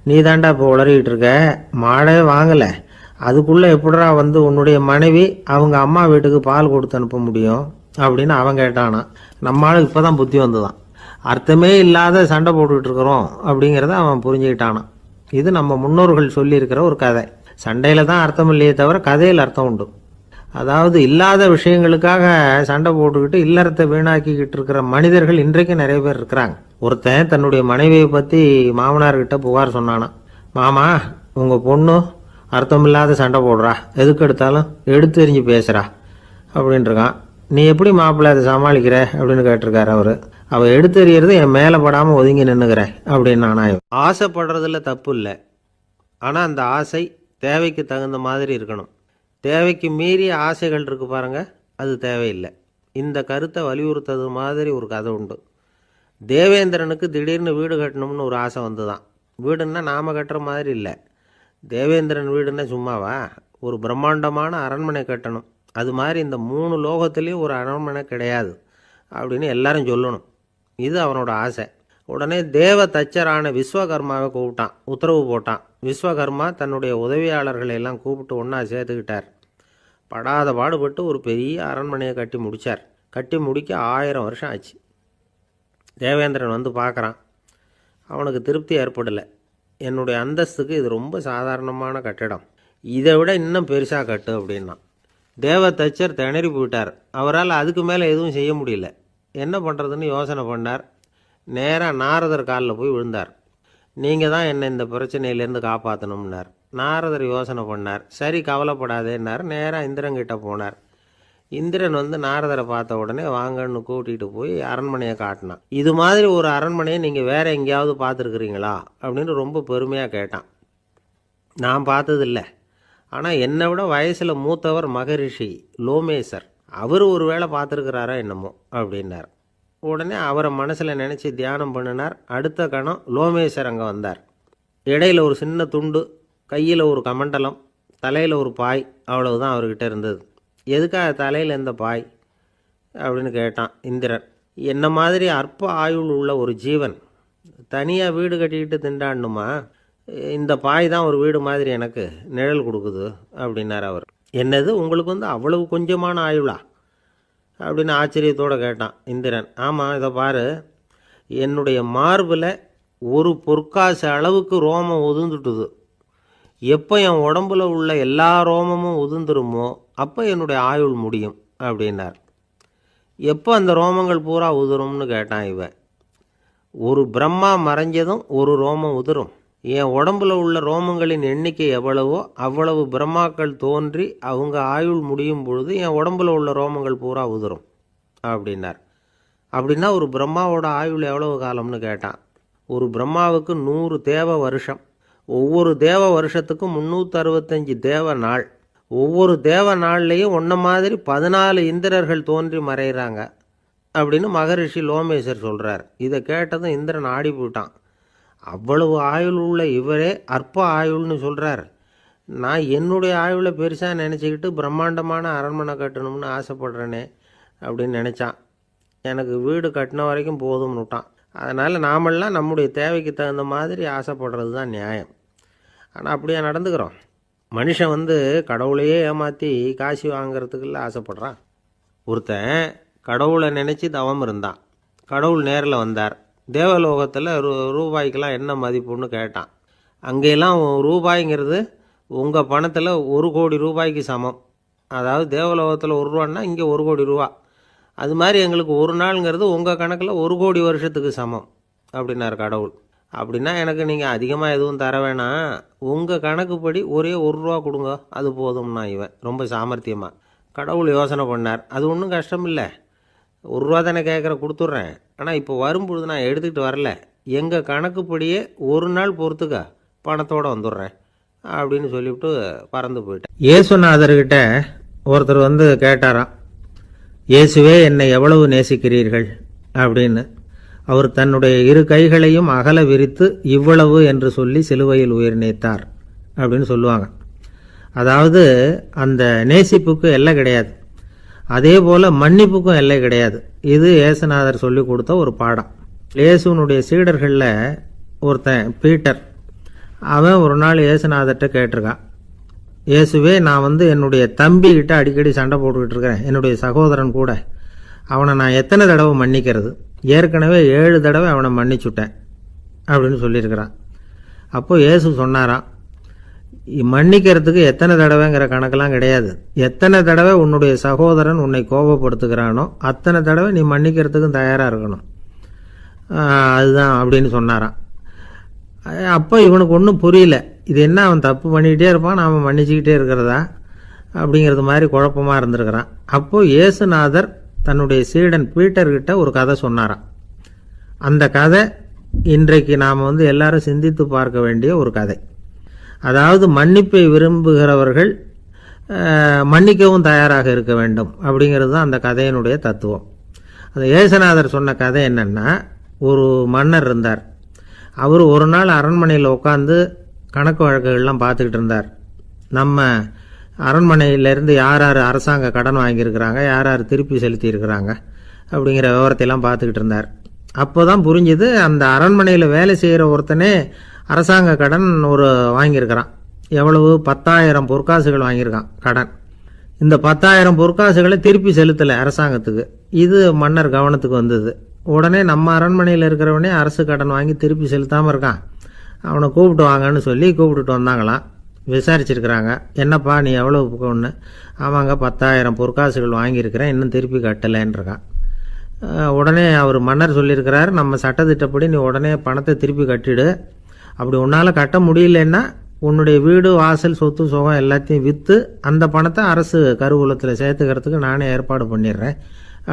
நீ தாண்டா இப்போ உளறிக்கிட்டு இருக்க, மாடே வாங்கலை, அதுக்குள்ளே எப்படிடா வந்து உன்னுடைய மனைவி அவங்க அம்மா வீட்டுக்கு பால் கொடுத்து அனுப்ப முடியும் அப்படின்னு அவன் கேட்டானா. நம்மளால இப்போ தான் புத்தி வந்துதான், அர்த்தமே இல்லாத சண்டை போட்டுக்கிட்டு இருக்கிறோம் அப்படிங்கிறத அவன் புரிஞ்சுக்கிட்டானான். இது நம்ம முன்னோர்கள் சொல்லியிருக்கிற ஒரு கதை. சண்டையில் தான் அர்த்தம் இல்லையே தவிர கதையில் அர்த்தம் உண்டு. அதாவது இல்லாத விஷயங்களுக்காக சண்டை போட்டுக்கிட்டு இல்லறத்தை வீணாக்கிக்கிட்டு இருக்கிற மனிதர்கள் இன்றைக்கு நிறைய பேர் இருக்கிறாங்க. ஒருத்தன் தன்னுடைய மனைவியை பற்றி மாமனார்கிட்ட புகார் சொன்னானா, மாமா உங்கள் பொண்ணு அர்த்தமில்லாத சண்டை போடுறா, எதுக்கு எடுத்தாலும் எடுத்து எறிஞ்சு பேசுகிறா அப்படின்ட்டுருக்கான். நீ எப்படி மாப்பிள்ளை அதை சமாளிக்கிற அப்படின்னு கேட்டிருக்காரு அவர். அவள் எடுத்து எறியறது என் மேலே படாமல் ஒதுங்கி நின்றுக்கிறேன் அப்படின்னு நானா. ஆசைப்படுறதுல தப்பு இல்லை, ஆனால் அந்த ஆசை தேவைக்கு தகுந்த மாதிரி இருக்கணும். தேவைக்கு மீறிய ஆசைகள் இருக்கு பாருங்க, அது தேவையில்லை. இந்த கருத்தை வலியுறுத்தது மாதிரி ஒரு கதை உண்டு. தேவேந்திரனுக்கு திடீர்னு வீடு கட்டணும்னு ஒரு ஆசை வந்துதான். வீடுன்னா நாம் கட்டுற மாதிரி இல்லை. தேவேந்திரன் வீடுன்னா சும்மாவா, ஒரு பிரம்மாண்டமான அரண்மனை கட்டணும். அது மாதிரி இந்த 3 லோகத்துலேயும் ஒரு அரண்மனை கிடையாது அப்படின்னு எல்லாரும் சொல்லணும். இது அவனோட ஆசை. உடனே தேவ தச்சரான விஸ்வகர்மாவை கூப்பிட்டான், உத்தரவு போட்டான். விஸ்வகர்மா தன்னுடைய உதவியாளர்களை எல்லாம் கூப்பிட்டு ஒன்றா சேர்த்துக்கிட்டார். படாத பாடுபட்டு ஒரு பெரிய அரண்மனையை கட்டி முடித்தார். கட்டி முடிக்க 1000 வருஷம் ஆச்சு. தேவேந்திரன் வந்து பார்க்குறான். அவனுக்கு திருப்தி ஏற்படலை. என்னுடைய அந்தஸ்துக்கு இது ரொம்ப சாதாரணமான கட்டிடம், இதை விட இன்னும் பெருசாக கட்டு அப்படின்னா. தேவ தச்சர் திணறி போயிட்டார். அவரால் அதுக்கு மேலே எதுவும் செய்ய முடியல. என்ன பண்ணுறதுன்னு யோசனை பண்ணார். நேராக நாரதர் காலில் போய் விழுந்தார். நீங்கள் தான் என்னை இந்த பிரச்சனையிலேருந்து காப்பாற்றணும்னார். நாரதர் யோசனை பண்ணார். சரி கவலைப்படாதேன்னார். நேராக இந்திரன்கிட்ட போனார். இந்திரன் வந்து நாரதரை பார்த்த உடனே வாங்கன்னு கூட்டிகிட்டு போய் அரண்மனையை காட்டினான். இது மாதிரி ஒரு அரண்மனையை நீங்கள் வேறு எங்கேயாவது பார்த்துருக்குறீங்களா அப்படின்னு ரொம்ப பெருமையாக கேட்டான். நான் பார்த்ததில்ல, ஆனால் என்னை விட வயசில் மூத்தவர் மகரிஷி லோமேசர், அவர் ஒரு வேளை பார்த்துருக்கிறாரா என்னமோ அப்படின்னார். உடனே அவரை மனசில் நினச்சி தியானம் பண்ணினார். அடுத்த கணம் லோமேசர் அங்கே வந்தார். இடையில் ஒரு சின்ன துண்டு, கையில் ஒரு கமண்டலம், தலையில் ஒரு பாய், அவ்வளவுதான் அவர்கிட்ட இருந்தது. எதுக்காக தலையில் எந்த பாய் அப்படின்னு கேட்டான் இந்திரன். என்ன மாதிரி அற்ப ஆயுள் உள்ள ஒரு ஜீவன் தனியாக வீடு கட்டிக்கிட்டு திண்டாடணுமா? இந்த பாய் தான் ஒரு வீடு மாதிரி எனக்கு நிழல் கொடுக்குது அப்படின்னார் அவர். என்னது, உங்களுக்கு வந்து அவ்வளவு கொஞ்சமான ஆயுளா அப்படின்னு ஆச்சரியத்தோடு கேட்டான் இந்திரன். ஆமாம், இதை பாரு, என்னுடைய மார்பில் ஒரு பொற்காசு அளவுக்கு ரோமம் உதிர்ந்துட்டுது. எப்போ என் உடம்புல உள்ள எல்லா ரோமமும் உதிர்ந்துருமோ அப்போ என்னுடைய ஆயுள் முடியும் அப்படின்னார். எப்போ அந்த ரோமங்கள் பூரா உதிரும்னு கேட்டான் இவன். ஒரு பிரம்மா மறைஞ்சதும் ஒரு ரோமம் உதிரும். என் உடம்புல உள்ள ரோமங்களின் எண்ணிக்கை எவ்வளவோ அவ்வளவு பிரம்மாக்கள் தோன்றி அவங்க ஆயுள் முடியும் பொழுது என் உடம்புல உள்ள ரோமங்கள் பூரா உதிரும் அப்படின்னார். அப்படின்னா ஒரு பிரம்மாவோட ஆயுள் எவ்வளவு காலம்னு கேட்டான். ஒரு பிரம்மாவுக்கு 100 தேவ வருஷம். ஒவ்வொரு தேவ வருஷத்துக்கும் 365 தேவ நாள். ஒவ்வொரு தேவ நாள்லேயும் ஒன்றை மாதிரி 14 இந்திரர்கள் தோன்றி மறைகிறாங்க அப்படின்னு மகரிஷி லோமேசர் சொல்கிறார். இதை கேட்டதும் இந்திரன் ஆடி போயிட்டான். அவ்வளவு ஆயுள் உள்ள இவரே அற்ப ஆயுள்னு சொல்கிறார். நான் என்னுடைய ஆயுளை பெருசாக நினச்சிக்கிட்டு பிரம்மாண்டமான அரண்மனை கட்டணும்னு ஆசைப்படுறேனே அப்படின்னு நினச்சான். எனக்கு வீடு கட்டின வரைக்கும் போதும்னு விட்டான். அதனால் நாமெல்லாம் நம்முடைய தேவைக்கு தகுந்த மாதிரி ஆசைப்படுறது தான் நியாயம். ஆனால் அப்படியே நடந்துக்கிறோம். மனுஷன் கடவுளையே ஏமாற்றி காசு வாங்கிறதுக்குள்ள ஆசைப்படுறான். ஒருத்தன் கடவுளை நினச்சி தவம் இருந்தான். கடவுள் நேரில் வந்தார். தேவலோகத்தில் ரூபாய்க்கெல்லாம் என்ன மதிப்புன்னு கேட்டான். அங்கெல்லாம் ரூபாய்ங்கிறது உங்கள் பணத்தில் 1 கோடி ரூபாய்க்கு சமம். அதாவது தேவலோகத்தில் 1 ரூபான்னா இங்கே 1 கோடி ரூபா. அது மாதிரி எங்களுக்கு ஒரு நாளுங்கிறது உங்கள் கணக்கில் 1 கோடி வருஷத்துக்கு சமம் அப்படின்னார் கடவுள். அப்படின்னா எனக்கு நீங்கள் அதிகமாக எதுவும் தர வேணாம், உங்கள் கணக்குப்படி ஒரே 1 ரூபா கொடுங்க, அது போதும்னா இவன் ரொம்ப சாமர்த்தியமாக. கடவுள் யோசனை பண்ணார். அது ஒன்றும் கஷ்டம் இல்லை, 1 ரூபா தானே கேட்குற, கொடுத்துட்றேன். ஆனால் இப்போ வரும்பொழுது நான் எடுத்துக்கிட்டு வரல, எங்கள் கணக்குப்படியே 1 நாள் பொறுத்துக்க பணத்தோடு வந்துடுறேன் அப்படின்னு சொல்லிவிட்டு பறந்து போயிட்டேன். இயேசுநாதர்கிட்ட ஒருத்தர் கேட்டாராம், இயேசுவே என்னை எவ்வளவு நேசிக்கிறீர்கள் அப்படின்னு. அவர் தன்னுடைய 2 கைகளையும் அகல விரித்து இவ்வளவு என்று சொல்லி சிலுவையில் உயிர் நீத்தார் அப்படின்னு சொல்லுவாங்க. அதாவது அந்த நேசிப்புக்கு எல்லை கிடையாது, அதே போல் மன்னிப்புக்கும் எல்லை கிடையாது. இது இயேசுநாதர் சொல்லி கொடுத்த ஒரு பாடம். இயேசுனுடைய சீடர்களில் ஒருத்தன் பீட்டர், அவன் ஒரு நாள் இயேசுநாதர்கிட்ட கேட்டிருக்கான், இயேசுவே நான் என்னுடைய தம்பிக்கிட்ட அடிக்கடி சண்டை போட்டுக்கிட்டு இருக்கிறேன், என்னுடைய சகோதரன் கூட, அவனை நான் எத்தனை தடவை மன்னிக்கிறது? ஏற்கனவே 7 தடவை அவனை மன்னிச்சுட்டேன் அப்படின்னு சொல்லியிருக்கிறான். அப்போது இயேசு சொன்னாராம், மன்னிக்கிறதுக்கு எத்தனை தடவைங்கிற கணக்கெல்லாம் கிடையாது, எத்தனை தடவை உன்னுடைய சகோதரன் உன்னை கோபப்படுத்துகிறானோ அத்தனை தடவை நீ மன்னிக்கிறதுக்கும் தயாராக இருக்கணும், அதுதான் அப்படின்னு சொன்னாராம். அப்போ இவனுக்கு ஒன்றும் புரியல, இது என்ன அவன் தப்பு பண்ணிக்கிட்டே இருப்பான், நாம் மன்னிச்சுக்கிட்டே இருக்கிறதா அப்படிங்கிறது மாதிரி குழப்பமாக இருந்திருக்கிறான். அப்போது இயேசுநாதர் தன்னுடைய சீடன் பீட்டர்கிட்ட ஒரு கதை சொன்னாராம். அந்த கதை இன்றைக்கு நாம் எல்லாரும் சிந்தித்து பார்க்க வேண்டிய ஒரு கதை. அதாவது மன்னிப்பை விரும்புகிறவர்கள் மன்னிக்கவும் தயாராக இருக்க வேண்டும் அப்படிங்கிறது தான் அந்த கதையினுடைய தத்துவம். அந்த இயேசுநாதர் சொன்ன கதை என்னென்னா, ஒரு மன்னர் இருந்தார். அவர் ஒரு நாள் அரண்மனையில் உட்காந்து கணக்கு வழக்குகள்லாம் பார்த்துக்கிட்டு இருந்தார். நம்ம அரண்மனையிலேருந்து யார் யார் அரசாங்க கடன் வாங்கியிருக்கிறாங்க, யார் யார் திருப்பி செலுத்தியிருக்கிறாங்க அப்படிங்கிற விவரத்தையெல்லாம் பார்த்துக்கிட்டு இருந்தார். அப்போ தான் புரிஞ்சுது, அந்த அரண்மனையில் வேலை செய்கிற ஒருத்தனே அரசாங்க கடன் வாங்கியிருக்கிறான். எவ்வளவு? 10,000 பொற்காசுகள் வாங்கியிருக்கான் கடன். இந்த 10,000 பொற்காசுகளை திருப்பி செலுத்தலை அரசாங்கத்துக்கு. இது மன்னர் கவனத்துக்கு வந்தது. உடனே நம்ம அரண்மனையில் இருக்கிறவனே அரசு கடன் வாங்கி திருப்பி செலுத்தாமல் இருக்கான், அவனை கூப்பிட்டு வாங்கன்னு சொல்லி கூப்பிட்டுட்டு வந்தாங்களாம். விசாரிச்சிருக்கிறாங்க, என்னப்பா நீ எவ்வளவு ஒன்று? ஆமாங்க 10,000 பொற்காசுகள் வாங்கியிருக்கிறேன், இன்னும் திருப்பி கட்டலைன்றிருக்கான். உடனே அவர் மன்னர் சொல்லியிருக்கிறார், நம்ம சட்டத்திட்டப்படி நீ உடனே பணத்தை திருப்பி கட்டிடு, அப்படி உன்னால் கட்ட முடியலன்னா உன்னுடைய வீடு வாசல் சொத்து சுகம் எல்லாத்தையும் விற்று அந்த பணத்தை அரசு கருவூலத்தில் சேர்த்துக்கிறதுக்கு நானே ஏற்பாடு பண்ணிடுறேன்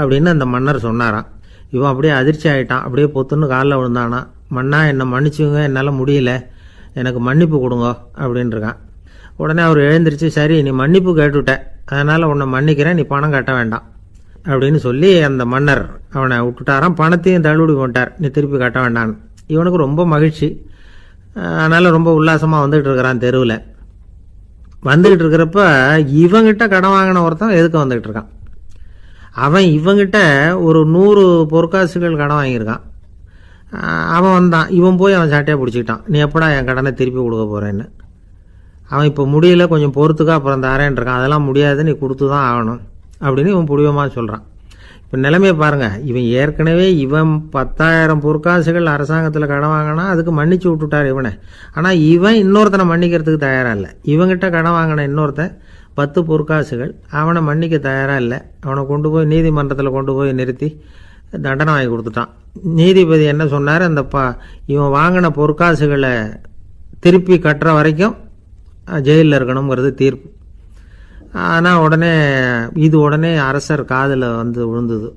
அப்படின்னு அந்த மன்னர் சொன்னாராம். இவன் அப்படியே அதிர்ச்சி ஆகிட்டான், அப்படியே பொத்துன்னு காலில் விழுந்தானா, மன்னா என்னை மன்னிச்சுங்க, என்னால் முடியல, எனக்கு மன்னிப்பு கொடுங்க அப்படின்ட்டுருக்கான். உடனே அவர் எழுந்திரிச்சு, சரி நீ மன்னிப்பு கேட்டுவிட்ட, அதனால் உன்னை மன்னிக்கிறேன், நீ பணம் கட்ட வேண்டாம் அப்படின்னு சொல்லி அந்த மன்னர் அவனை விட்டுட்டாராம். பணத்தையும் தள்ளுபடி பண்ணிட்டார், நீ திருப்பி கட்ட வேண்டான்னு. இவனுக்கு ரொம்ப மகிழ்ச்சி, அதனால் ரொம்ப உல்லாசமாக வந்துகிட்டு இருக்கிறான். தெருவில் வந்துக்கிட்டு இருக்கிறப்ப இவங்கிட்ட கடன் வாங்கின ஒருத்தன் எதுக்கு வந்துக்கிட்டு இருக்கான். அவன் இவங்கிட்ட ஒரு 100 பொற்காசுகள் கடன் வாங்கியிருக்கான். அவன் வந்தான், இவன் போய் அவன் சாட்டையாக பிடிச்சிக்கிட்டான், நீ எப்படா என் கடனை திருப்பி கொடுக்க போகிறேன்னு. அவன் இப்போ முடியல, கொஞ்சம் பொறுத்துக்கா, அப்புறம் தரேன் இருக்கான். அதெல்லாம் முடியாது, நீ கொடுத்து தான் ஆகணும் அப்படின்னு இவன் புடிவமாக சொல்கிறான். இப்போ நிலைமையை பாருங்கள், இவன் ஏற்கனவே 10,000 பொற்காசுகள் அரசாங்கத்தில் கடன் வாங்கினா அதுக்கு மன்னிச்சு விட்டுட்டார் இவனை. ஆனால் இவன் இன்னொருத்தனை மன்னிக்கிறதுக்கு தயாராக இல்லை. இவங்கிட்ட கடன் வாங்கின இன்னொருத்தன் 10 பொற்காசுகள், அவனை மன்னிக்க தயாராக இல்லை. அவனை கொண்டு போய் நீதிமன்றத்தில் கொண்டு போய் நிறுத்தி தண்டனை வாங்கி கொடுத்துட்டான். நீதிபதி என்ன சொன்னார், அந்த இவன் வாங்கின பொற்காசுகளை திருப்பி கட்டுற வரைக்கும் ஜெயிலில் இருக்கணுங்கிறது தீர்ப்பு. ஆனால் உடனே அரசர் காதில் விழுந்தது.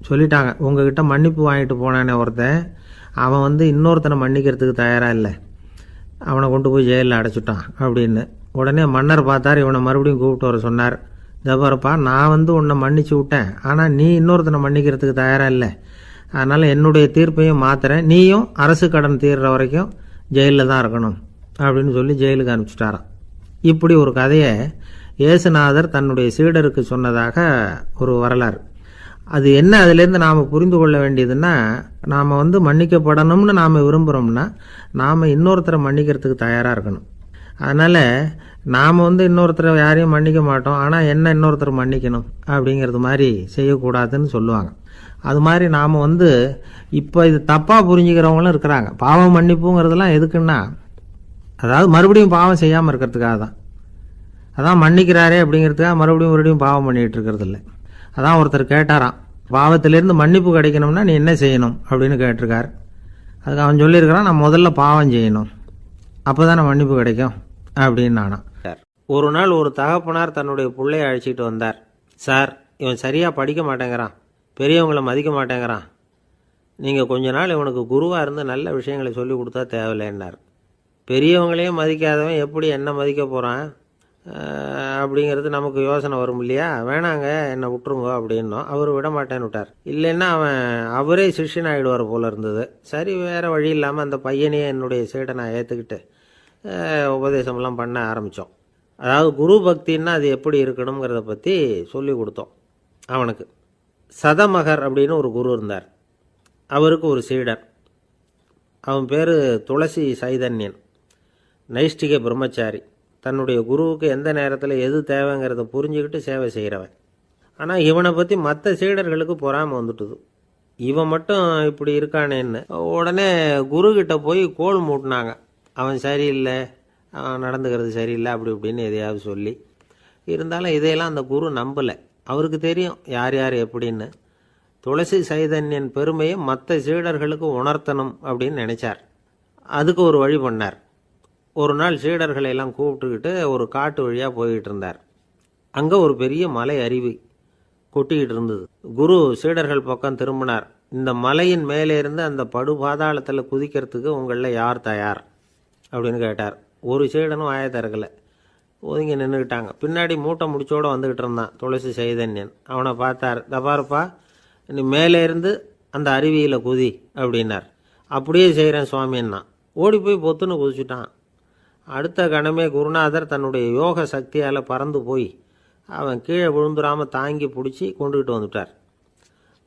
சொல்லிட்டாங்க, உங்ககிட்ட மன்னிப்பு வாங்கிட்டு போனானே ஒருத்தன், அவன் இன்னொருத்தனை மன்னிக்கிறதுக்கு தயாராக இல்லை, அவனை கொண்டு போய் ஜெயிலில் அடைச்சிட்டான் அப்படின்னு. உடனே மன்னர் பார்த்தார், இவனை மறுபடியும் கூப்பிட்டு வர சொன்னார். ஜபாரப்பா, நான் உன்னை மன்னிச்சு விட்டேன், ஆனால் நீ இன்னொருத்தனை மன்னிக்கிறதுக்கு தயாராக இல்லை. அதனால் என்னுடைய தீர்ப்பையும் மாத்துறேன், நீயும் அரசு கடன் தீர்ற வரைக்கும் ஜெயிலில் தான் இருக்கணும் அப்படின்னு சொல்லி ஜெயிலுக்கு அனுப்பிச்சிட்டாராம். இப்படி ஒரு கதையை இயேசுநாதர் தன்னுடைய சீடருக்கு சொன்னதாக ஒரு வரலாறு. அது என்ன, அதுலேருந்து நாம் புரிந்து கொள்ள வேண்டியதுன்னா, நாம் மன்னிக்கப்படணும்னு நாம் விரும்புகிறோம்னா நாம் இன்னொருத்தரை மன்னிக்கிறதுக்கு தயாராக இருக்கணும். அதனால் நாம் இன்னொருத்தரை யாரையும் மன்னிக்க மாட்டோம், ஆனால் என்ன இன்னொருத்தரை மன்னிக்கணும் அப்படிங்கிறது மாதிரி செய்யக்கூடாதுன்னு சொல்லுவாங்க. அது மாதிரி நாம் இப்போ இது தப்பாக புரிஞ்சுக்கிறவங்களும் இருக்கிறாங்க. பாவம் மன்னிப்புங்கிறதுலாம் எதுக்குன்னா, அதாவது மறுபடியும் பாவம் செய்யாமல் இருக்கிறதுக்காக தான். அதான் மன்னிக்கிறாரே அப்படிங்கிறதுக்காக மறுபடியும் பாவம் பண்ணிகிட்டு இருக்கிறது இல்லை. அதான் ஒருத்தர் கேட்டாராம், பாவத்திலேருந்து மன்னிப்பு கிடைக்கணும்னா நீ என்ன செய்யணும் அப்படின்னு கேட்டிருக்கார். அதுக்கு அவன் சொல்லியிருக்கிறான், நான் முதல்ல பாவம் செய்யணும், அப்போ தானே மன்னிப்பு கிடைக்கும் அப்படின்னு நானா. ஒரு நாள் ஒரு தகப்பனார் தன்னுடைய பிள்ளையை அழைச்சிட்டு வந்தார். சார், இவன் சரியாக படிக்க மாட்டேங்கிறான், பெரியவங்களை மதிக்க மாட்டேங்கிறான், நீங்கள் கொஞ்ச நாள் இவனுக்கு குருவாக இருந்து நல்ல விஷயங்களை சொல்லி கொடுத்தா தேவையில்லைன்னார். பெரியவங்களையும் மதிக்காதவன் எப்படி என்ன மதிக்க போகிறான் அப்படிங்கிறது நமக்கு யோசனை வரும் இல்லையா? வேணாங்க, என்னை விட்டுருங்க அப்படின்னோம். அவர் விட மாட்டேன்னு விட்டார். இல்லைன்னா அவரே சிஷ்யன் ஆகிடுவார் போல இருந்தது. சரி, வேறு வழி இல்லாமல் அந்த பையனையே என்னுடைய சீடனை ஏற்றுக்கிட்டு உபதேசமெல்லாம் பண்ண ஆரம்பித்தோம். அதாவது குரு பக்தின்னா அது எப்படி இருக்கணுங்கிறத பற்றி சொல்லி கொடுத்தோம் அவனுக்கு. சதமகர் அப்படின்னு ஒரு குரு இருந்தார். அவருக்கு ஒரு சீடர். அவன் பேர் துளசி சைதன்யன், நைஷ்டிக பிரம்மச்சாரி. தன்னுடைய குருவுக்கு எந்த நேரத்தில் எது தேவைங்கிறத புரிஞ்சுக்கிட்டு சேவை செய்கிறவன். ஆனால் இவனை பற்றி மற்ற சீடர்களுக்கு பொறாமை வந்துட்டுது. இவன் மட்டும் இப்படி இருக்கானேன்னு உடனே குருக்கிட்ட போய் கோல் மூட்டினாங்க. அவன் சரியில்லை, அவன் நடந்துக்கிறது சரியில்லை, அப்படி இப்படின்னு எதையாவது சொல்லி. இருந்தாலும் இதையெல்லாம் அந்த குரு நம்பலை. அவருக்கு தெரியும் யார் யார் எப்படின்னு. துளசி சைதன்யன் பெருமையை மற்ற சீடர்களுக்கு உணர்த்தணும் அப்படின்னு நினைச்சார். அதுக்கு ஒரு வழி பண்ணார். ஒரு நாள் சீடர்களை எல்லாம் கூப்பிட்டுக்கிட்டு ஒரு காட்டு வழியாக போய்கிட்டு இருந்தார். அங்கே ஒரு பெரிய மலை அருவி கொட்டிக்கிட்டு இருந்தது. குரு சீடர்கள் பக்கம் திரும்பினார். இந்த மலையின் மேலே இருந்து அந்த படுபாதாளத்தில் குதிக்கிறதுக்கு உங்களில் யார் தயார் அப்படின்னு கேட்டார். ஒரு சீடனும் ஆய திறக்கலை, ஒதுங்கி நின்றுக்கிட்டாங்க. பின்னாடி மூட்டை முடிச்சோடு வந்துக்கிட்டு இருந்தான் துளசி சைதன்யன். அவனை பார்த்தார். தபாரப்பா, நீ மேலே இருந்து அந்த அருவியில் குதி அப்படின்னார். அப்படியே செய்கிறேன் சுவாமின்னா ஓடி போய் பொத்துன்னு குதிச்சுட்டான். அடுத்த கணமே குருநாதர் தன்னுடைய யோக சக்தியால் பறந்து போய் அவன் கீழே விழுந்துடாமல் தாங்கி பிடிச்சி கொண்டுக்கிட்டு வந்துட்டார்.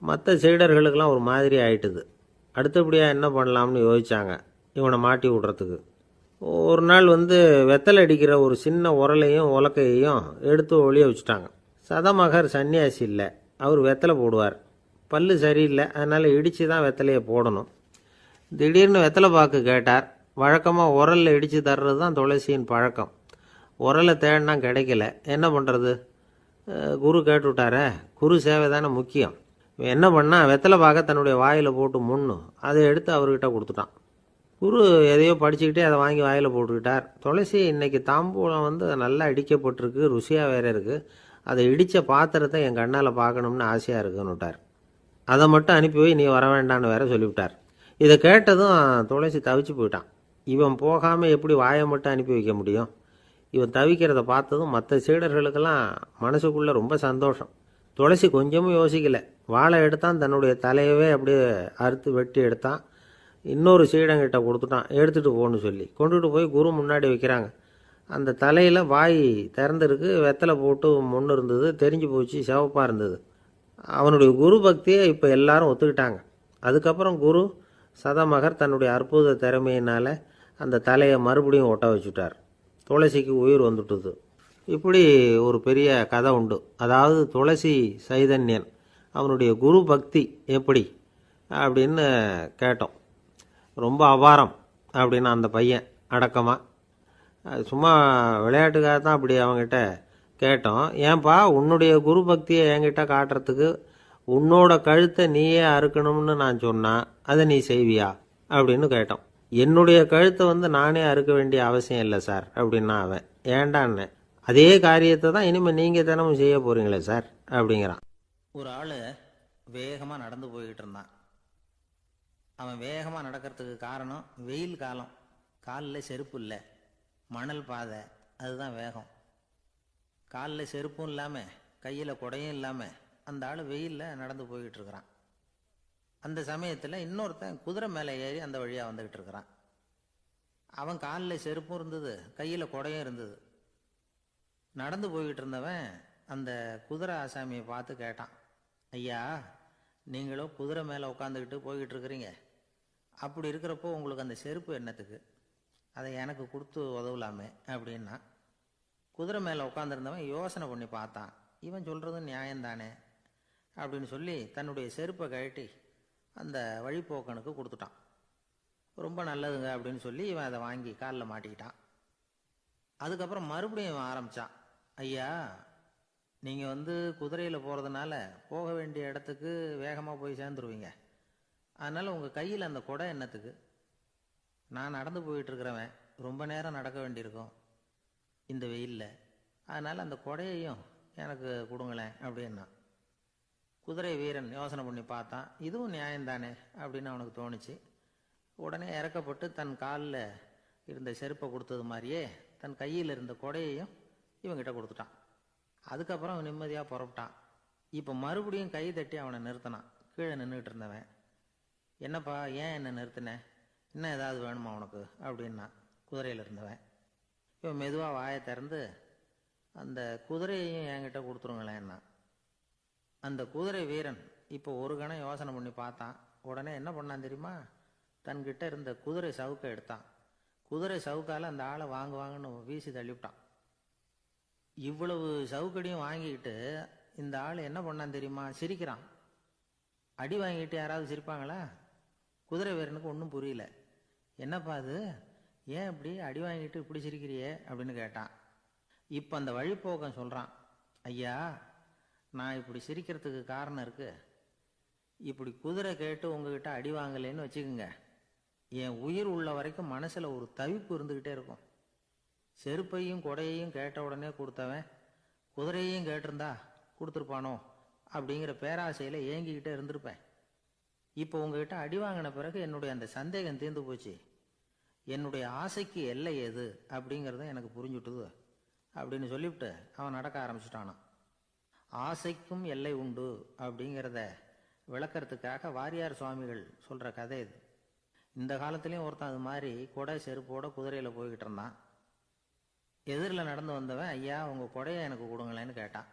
மற்ற சீடர்களுக்கெல்லாம் ஒரு மாதிரி ஆயிட்டுது. அடுத்தபடியாக என்ன பண்ணலாம்னு யோசித்தாங்க இவனை மாட்டி விடுறதுக்கு. ஒரு நாள் வெத்தலை அடிக்கிற ஒரு சின்ன உரலையும் உலக்கையையும் எடுத்து ஒளிய வச்சுட்டாங்க. சதமகர் சன்னியாசி இல்லை, அவர் வெத்தலை போடுவார். பல்லு சரியில்லை, அதனால் இடித்து தான் வெத்தலையை போடணும். திடீர்னு வெத்தலை பாக்கு கேட்டார். வழக்கமாக உரலில் இடித்து தர்றது தான் துளசியின் பழக்கம். உரலை தேடினா கிடைக்கல, என்ன பண்ணுறது? குரு கேட்டுவிட்டாரே, குரு சேவை தானே முக்கியம். என்ன பண்ணால் வெத்தலை பாக்க தன்னுடைய வாயில் போட்டு முன்னும் அதை எடுத்து அவர்கிட்ட கொடுத்துட்டான். குரு எதையோ படிச்சுக்கிட்டே அதை வாங்கி வாயில் போட்டுக்கிட்டார். துளசி இன்னைக்கு தாம்பூலம் நல்லா இடிக்கப்பட்டிருக்கு, ருசியாக வேற இருக்குது, அதை இடித்த பாத்திரத்தை என் கண்ணால் பார்க்கணும்னு ஆசையாக இருக்குன்னு விட்டார். அதை மட்டும் அனுப்பி போய் நீ வர வேண்டான்னு வேற சொல்லிவிட்டார். இதை கேட்டதும் துளசி தவிச்சு போயிட்டான். இவன் போகாமல் எப்படி வாயை மட்டும் அனுப்பி வைக்க முடியும்? இவன் தவிக்கிறத பார்த்ததும் மற்ற சீடர்களுக்கெல்லாம் மனசுக்குள்ளே ரொம்ப சந்தோஷம். துளசி கொஞ்சமும் யோசிக்கலை, வாழை எடுத்தான், தன்னுடைய தலையவே அப்படியே அறுத்து வெட்டி எடுத்தான். இன்னொரு சீடங்கிட்ட கொடுத்துட்டான், எடுத்துகிட்டு போன்னு சொல்லி. கொண்டுகிட்டு போய் குரு முன்னாடி வைக்கிறாங்க. அந்த தலையில் வாய் திறந்துருக்கு, வெத்தலை போட்டு முன்னு இருந்தது, தெரிஞ்சு போச்சு, சிவப்பாக இருந்தது. அவனுடைய குரு பக்தியை இப்போ எல்லாரும் ஒத்துக்கிட்டாங்க. அதுக்கப்புறம் குரு சதமகர் தன்னுடைய அற்புத திறமையினால் அந்த தலையை மறுபடியும் ஒட்ட வச்சுட்டார். துளசிக்கு உயிர் வந்துட்டுது. இப்படி ஒரு பெரிய கதை உண்டு. அதாவது துளசி சைதன்யன் அவனுடைய குரு பக்தி எப்படி அப்படின்னு கேட்டோம். ரொம்ப அபாரம் அப்படின்னு அந்த பையன் அடக்கமாக சும்மா விளையாட்டுக்காக தான் அப்படி அவங்ககிட்ட கேட்டோம். ஏன்பா உன்னுடைய குரு பக்தியை என்கிட்ட காட்டுறதுக்கு உன்னோட கழுத்தை நீயே அறுக்கணும்னு நான் சொன்னால் அதை நீ செய்வியா அப்படின்னு கேட்டோம். என்னுடைய கழுத்தை நானே அறுக்க வேண்டிய அவசியம் இல்லை சார் அப்படின்னா அவன். ஏண்டான்னு, அதே காரியத்தை தான் இனிமேல் நீங்கள் தினமும் செய்ய போகிறீங்களே சார் அப்படிங்கிறான். ஒரு ஆள் வேகமாக நடந்து போய்கிட்டு இருந்தான். அவன் வேகமாக நடக்கிறதுக்கு காரணம் வெயில் காலம், காலில் செருப்பு இல்லை, மணல் பாதை, அதுதான் வேகம். காலில் செருப்பும் இல்லாமல் கையில் குடையும் இல்லாமல் அந்த ஆள் வெயிலில் நடந்து போய்கிட்டு இருக்கிறான். அந்த சமயத்தில் இன்னொருத்தன் குதிரை மேலே ஏறி அந்த வழியாக வந்துக்கிட்டு இருக்கிறான். அவன் காலில் செருப்பும் இருந்தது, கையில் குடையும் இருந்தது. நடந்து போய்கிட்டு இருந்தவன் அந்த குதிரை ஆசாமியை பார்த்து கேட்டான், ஐயா, நீங்களும் குதிரை மேலே உட்காந்துக்கிட்டு போய்கிட்டு இருக்கிறீங்க, அப்படி இருக்கிறப்போ உங்களுக்கு அந்த செருப்பு என்னத்துக்கு? அதை எனக்கு கொடுத்து உதவலாமே அப்படின்னா. குதிரை மேலே உட்காந்துருந்தவன் யோசனை பண்ணி பார்த்தான். இவன் சொல்கிறது நியாயம்தானே அப்படின்னு சொல்லி தன்னுடைய செருப்பை கழட்டி அந்த வழிப்போக்கனுக்கு கொடுத்துட்டான். ரொம்ப நல்லதுங்க அப்படின்னு சொல்லி இவன் அதை வாங்கி காலில் மாட்டிக்கிட்டான். அதுக்கப்புறம் மறுபடியும் இவன் ஆரம்பித்தான், ஐயா, நீங்கள் குதிரையில் போகிறதுனால போக வேண்டிய இடத்துக்கு வேகமாக போய் சேர்ந்துருவீங்க. அதனால் உங்கள் கையில் அந்த குடை என்னத்துக்கு? நான் நடந்து போயிட்டுருக்கிறவன், ரொம்ப நேரம் நடக்க வேண்டியிருக்கும் இந்த வெயிலில், அதனால் அந்த குடையையும் எனக்கு கொடுங்களேன் அப்படின்னா. குதிரை வீரன் யோசனை பண்ணி பார்த்தான், இதுவும் நியாயம்தானே அப்படின்னு அவனுக்கு தோணுச்சு. உடனே இறக்கப்பட்டு தன் காலில் இருந்த செருப்பை கொடுத்தது மாதிரியே தன் கையில் இருந்த குடையையும் இவங்கிட்ட கொடுத்துட்டான். அதுக்கப்புறம் அவன் நிம்மதியாக புறப்பட்டான். இப்போ மறுபடியும் கை தட்டி அவனை நிறுத்தினான். கீழே நின்றுக்கிட்டு இருந்தவன், என்னப்பா, ஏன் என்ன நிறுத்தினேன்? இன்னும் ஏதாவது வேணுமா உனக்கு அப்படின்னா குதிரையில் இருந்தவன். இவன் மெதுவாக வாயை திறந்து, அந்த குதிரையையும் என்கிட்ட கொடுத்துருங்களேன்னா. அந்த குதிரை வீரன் இப்போ ஒரு கணம் யோசனை பண்ணி பார்த்தான். உடனே என்ன பண்ணான் தெரியுமா? தன்கிட்ட இருந்த குதிரை சவுக்கை எடுத்தான். குதிரை சவுக்கால் அந்த ஆளை வாங்குன்னு வீசி தள்ளிவிட்டான். இவ்வளவு சவுக்கடியும் வாங்கிக்கிட்டு இந்த ஆள் என்ன பண்ணான் தெரியுமா? சிரிக்கிறான். அடி வாங்கிட்டு யாராவது சிரிப்பாங்களா? குதிரை வீரனுக்கு ஒன்றும் புரியல. என்னப்பா அது, ஏன் இப்படி அடி வாங்கிட்டு இப்படி சிரிக்கிறியே அப்படின்னு கேட்டான். இப்போ அந்த வழிப்போக்கன் சொல்கிறான், ஐயா, நான் இப்படி சிரிக்கிறதுக்கு காரணம் இருக்குது. இப்படி குதிரை கேட்டு உங்ககிட்ட அடி வாங்கலேன்னு வச்சுக்கோங்க, என் உயிர் உள்ள வரைக்கும் மனசில் ஒரு தவிப்பு இருந்துக்கிட்டே இருக்கும். செருப்பையும் கொடையையும் கேட்ட உடனே கொடுத்தவன் குதிரையையும் கேட்டிருந்தா கொடுத்துருப்பானோ அப்படிங்கிற பேராசையில் ஏங்கிக்கிட்டே இருந்திருப்பேன். இப்போ உங்ககிட்ட அடி வாங்கின பிறகு என்னுடைய அந்த சந்தேகம் தீர்ந்து போச்சு. என்னுடைய ஆசைக்கு எல்லை எது அப்படிங்கிறத எனக்கு புரிஞ்சுட்டுது அப்படின்னு சொல்லிவிட்டு அவன் நடக்க ஆரம்பிச்சிட்டானான். ஆசைக்கும் எல்லை உண்டு அப்படிங்கிறத விளக்கறதுக்காக வாரியார் சுவாமிகள் சொல்கிற கதை இது. இந்த காலத்துலேயும் ஒருத்தன் அது மாதிரி கொடை செருப்போட குதிரையில் போய்கிட்டு இருந்தான். எதிரில் நடந்து வந்தவன், ஐயா, உங்கள் கொடையை எனக்கு கொடுங்களேன்னு கேட்டான்.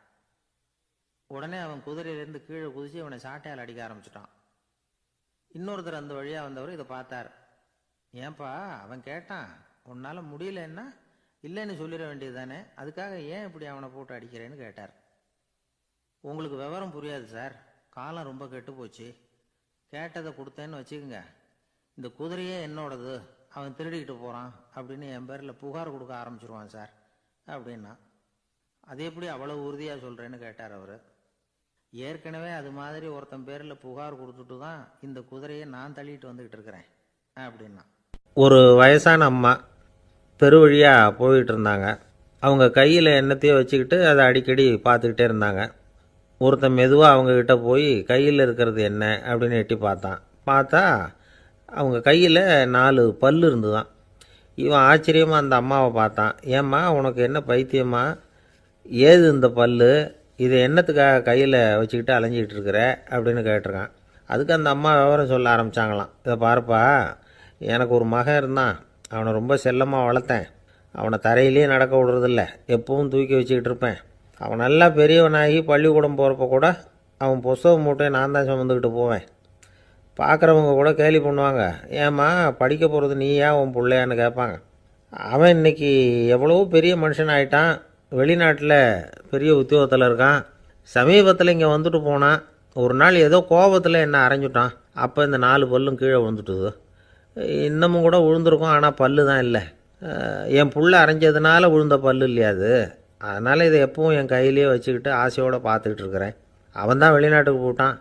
உடனே அவன் குதிரையிலேருந்து கீழே குதிச்சு அவனை சாட்டையால் அடிக்க ஆரம்பிச்சிட்டான். இன்னொருத்தர் அந்த வழியாக வந்தவர் இதை பார்த்தார். ஏன்பா, அவன் கேட்டான், உன்னால் முடியலன்னா இல்லைன்னு சொல்லிட வேண்டியது தானே, அதுக்காக ஏன் இப்படி அவனை போட்டு அடிக்கிறேன்னு கேட்டார். உங்களுக்கு விவரம் புரியாது சார், காலம் ரொம்ப கெட்டு போச்சு. கேட்டதை கொடுத்தேன்னு வச்சுக்கோங்க, இந்த குதிரையே என்னோடது, அவன் திருடிக்கிட்டு போகிறான் அப்படின்னு என் பேரில் புகார் கொடுக்க ஆரம்பிச்சிருவான் சார் அப்படின்னா. அது எப்படி அவ்வளோ உறுதியாக சொல்கிறேன்னு கேட்டார் அவர். ஏற்கனவே அது மாதிரி ஒருத்தன் பேரில் புகார் கொடுத்துட்டு தான் இந்த குதிரையை நான் தள்ளிட்டு வந்துக்கிட்டு இருக்கிறேன் அப்படின்னா. ஒரு வயசான அம்மா தெரு வழியாக போயிட்டு இருந்தாங்க. அவங்க கையில் எண்ணத்தையோ வச்சுக்கிட்டு அதை அடிக்கடி பார்த்துக்கிட்டே இருந்தாங்க. ஒருத்தன் மெதுவாக அவங்கக்கிட்ட போய் கையில் இருக்கிறது என்ன அப்படின்னு எட்டி பார்த்தா அவங்க கையில் 4 பல் இருந்துதான். இவன் ஆச்சரியமாக அந்த அம்மாவை பார்த்தான். ஏம்மா, உனக்கு என்ன பைத்தியமா? ஏது இந்த பல்? இதை என்னத்துக்காக கையில் வச்சுக்கிட்டு அலைஞ்சிக்கிட்டு இருக்கிற அப்படின்னு கேட்டிருக்கான். அதுக்கு அந்த அம்மா விவரம் சொல்ல ஆரம்பித்தாங்களாம். இதை பாருப்பா, எனக்கு ஒரு மகன் இருந்தான், அவனை ரொம்ப செல்லமாக வளர்த்தேன். அவனை தரையிலே நடக்க விடுறதில்ல, எப்பவும் தூக்கி வச்சுக்கிட்டு இருப்பேன். அவன் நல்லா பெரியவனாகி பள்ளிக்கூடம் போகிறப்ப கூட அவன் புஸ்தக மூட்டையை நான் தான் சுமந்துக்கிட்டு போவேன். பார்க்குறவங்க கூட கேலி பண்ணுவாங்க, ஏம்மா படிக்க போகிறது நீயா உன் பிள்ளையான்னு கேட்பாங்க. அவன் இன்னைக்கு எவ்வளோ பெரிய மனுஷன் ஆகிட்டான், வெளிநாட்டில் பெரிய உத்தியோகத்தில் இருக்கான். சமீபத்தில் இங்கே வந்துட்டு போனான். ஒரு நாள் ஏதோ கோபத்தில் என்ன அரைஞ்சுட்டான். அப்போ இந்த 4 பல்லும் கீழே விழுந்துட்டுது. இன்னமும் கூட விழுந்திருக்கும், ஆனால் பல்லு தான் இல்லை. என் புள்ள அரைஞ்சதுனால விழுந்த பல்லு இல்லையா அது, அதனால் இதை எப்பவும் என் கையிலேயே வச்சுக்கிட்டு ஆசையோடு பார்த்துக்கிட்டு இருக்கிறேன். அவன் தான் வெளிநாட்டுக்கு போட்டான்,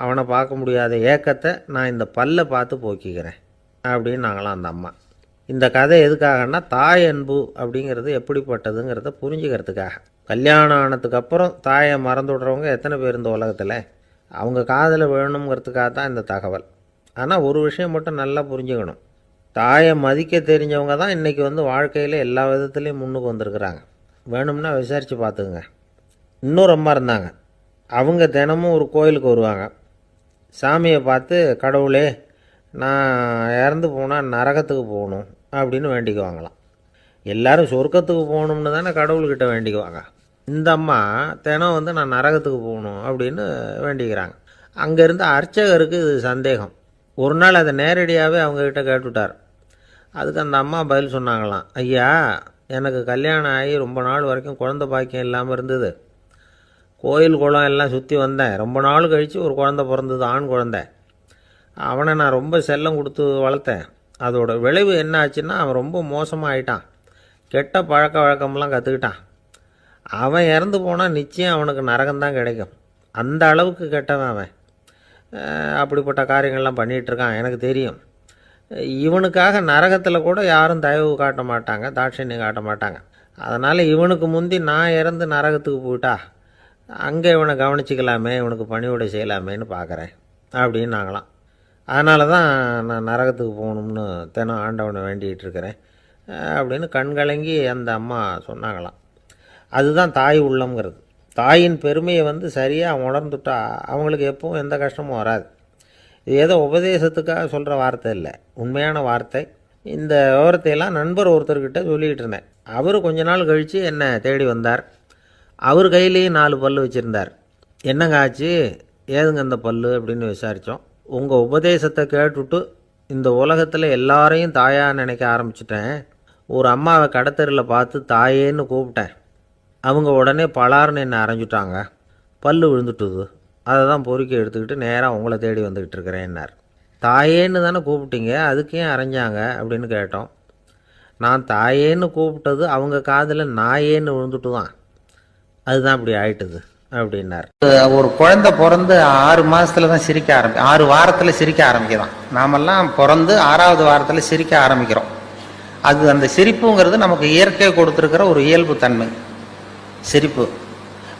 அவனை பார்க்க முடியாத ஏக்கத்தை நான் இந்த பல்லை பார்த்து போக்கிக்கிறேன் அப்படின்னு நாங்களாம் அந்த அம்மா. இந்த கதை எதுக்காகன்னா, தாய் அன்பு அப்படிங்கிறது எப்படிப்பட்டதுங்கிறத புரிஞ்சுக்கிறதுக்காக. கல்யாணம் ஆனதுக்கப்புறம் தாயை மறந்து விடுறவங்க எத்தனை பேர் இந்த உலகத்தில்? அவங்க காதில் வேணுங்கிறதுக்காக தான் இந்த தகவல். ஆனால் ஒரு விஷயம் மட்டும் நல்லா புரிஞ்சுக்கணும், தாயை மதிக்க தெரிஞ்சவங்க தான் இன்றைக்கி வந்து வாழ்க்கையில் எல்லா விதத்துலேயும் முன்னுக்கு வந்திருக்கிறாங்க. வேணும்னா விசாரித்து பார்த்துக்குங்க. இன்னொரு அம்மா இருந்தாங்க. அவங்க தினமும் ஒரு கோயிலுக்கு வருவாங்க. சாமியை பார்த்து, கடவுளே நான் இறந்து போனால் நரகத்துக்கு போகணும் அப்படின்னு வேண்டிக்குவாங்களாம். எல்லோரும் சொர்க்கத்துக்கு போகணும்னு தானே கடவுள்கிட்ட வேண்டிக்குவாங்க. இந்த அம்மா தினம் வந்து நான் நரகத்துக்கு போகணும் அப்படின்னு வேண்டிக்கிறாங்க. அங்கேருந்து அர்ச்சகருக்கு இது சந்தேகம். ஒரு நாள் அதை நேரடியாகவே அவங்கக்கிட்ட கேட்டுவிட்டார். அதுக்கு அந்த அம்மா பதில் சொன்னாங்களாம், ஐயா, எனக்கு கல்யாணம் ஆகி ரொம்ப நாள் வரைக்கும் குழந்தை பாக்கியம் இல்லாமல் இருந்தது. கோயில் குளம் எல்லாம் சுற்றி வந்தேன். ரொம்ப நாள் கழித்து ஒரு குழந்தை பிறந்தது, ஆண் குழந்தை. அவனை நான் ரொம்ப செல்லம் கொடுத்து வளர்த்தேன். அதோட விளைவு என்ன ஆச்சுன்னா, அவன் ரொம்ப மோசமாக ஆயிட்டான். கெட்ட பழக்க வழக்கம்லாம் கற்றுக்கிட்டான். அவன் இறந்து போனால் நிச்சயம் அவனுக்கு நரகம்தான் கிடைக்கும். அந்த அளவுக்கு கெட்டவன் அவன். அப்படிப்பட்ட காரியங்கள்லாம் பண்ணிகிட்ருக்கான், எனக்கு தெரியும். இவனுக்காக நரகத்தில் கூட யாரும் தயவு காட்ட மாட்டாங்க, தாட்சண்யம் காட்ட மாட்டாங்க. அதனால் இவனுக்கு முந்தி நான் இறந்து நரகத்துக்கு போயிட்டா அங்கே இவனை கவனிச்சிக்கலாமே, இவனுக்கு பணிவிடை செய்யலாமேன்னு பார்க்குறேன் அப்படின்னு நாங்களாம். அதனால தான் நான் நரகத்துக்கு போகணும்னு தினம் ஆண்டவனை வேண்டிகிட்டு இருக்கிறேன் அப்படின்னு கண்கலங்கி அந்த அம்மா சொன்னாங்களாம். அதுதான் தாய் உள்ளம்ங்கிறது. தாயின் பெருமையை வந்து சரியாக உணர்ந்துட்டா அவங்களுக்கு எப்பவும் எந்த கஷ்டமும் வராது. இது ஏதோ உபதேசத்துக்காக சொல்கிற வார்த்தை இல்லை, உண்மையான வார்த்தை. இந்த விவரத்தையெல்லாம் நண்பர் ஒருத்தர்கிட்ட சொல்லிக்கிட்டு இருந்தேன். அவர் கொஞ்ச நாள் கழித்து என்னை தேடி வந்தார். அவர் கையிலேயும் 4 பல்லு வச்சுருந்தார். என்னங்க ஆச்சு, ஏதுங்க அந்த பல்லு அப்படின்னு விசாரித்தோம். உங்கள் உபதேசத்தை கேட்டுவிட்டு இந்த உலகத்தில் எல்லாரையும் தாயாக நினைக்க ஆரம்பிச்சிட்டேன். ஒரு அம்மாவை கடத்தரில் பார்த்து தாயேன்னு கூப்பிட்டேன். அவங்க உடனே பலார்னு என்னை அரைஞ்சிட்டாங்க. பல்லு விழுந்துட்டுது. அதை தான் பொறுக்கி எடுத்துக்கிட்டு நேராக உங்களை தேடி வந்துக்கிட்டு இருக்கிறேன்னார். தாயேன்னு தானே கூப்பிட்டீங்க, அதுக்கு ஏன் அரைஞ்சாங்க அப்படின்னு கேட்டோம். நான் தாயேன்னு கூப்பிட்டது அவங்க காதில் நாயேன்னு விழுந்துட்டு தான், அதுதான் இப்படி ஆயிட்டுது அப்படின்னார். ஒரு குழந்தை பிறந்து 6 மாசத்துல தான் சிரிக்க 6 வாரத்தில் சிரிக்க ஆரம்பிக்கிறோம். நாமெல்லாம் பிறந்து 6வது வாரத்தில் சிரிக்க ஆரம்பிக்கிறோம். அது அந்த சிரிப்புங்கிறது நமக்கு இயற்கை கொடுத்துருக்கிற ஒரு இயல்பு தன்மை. சிரிப்பு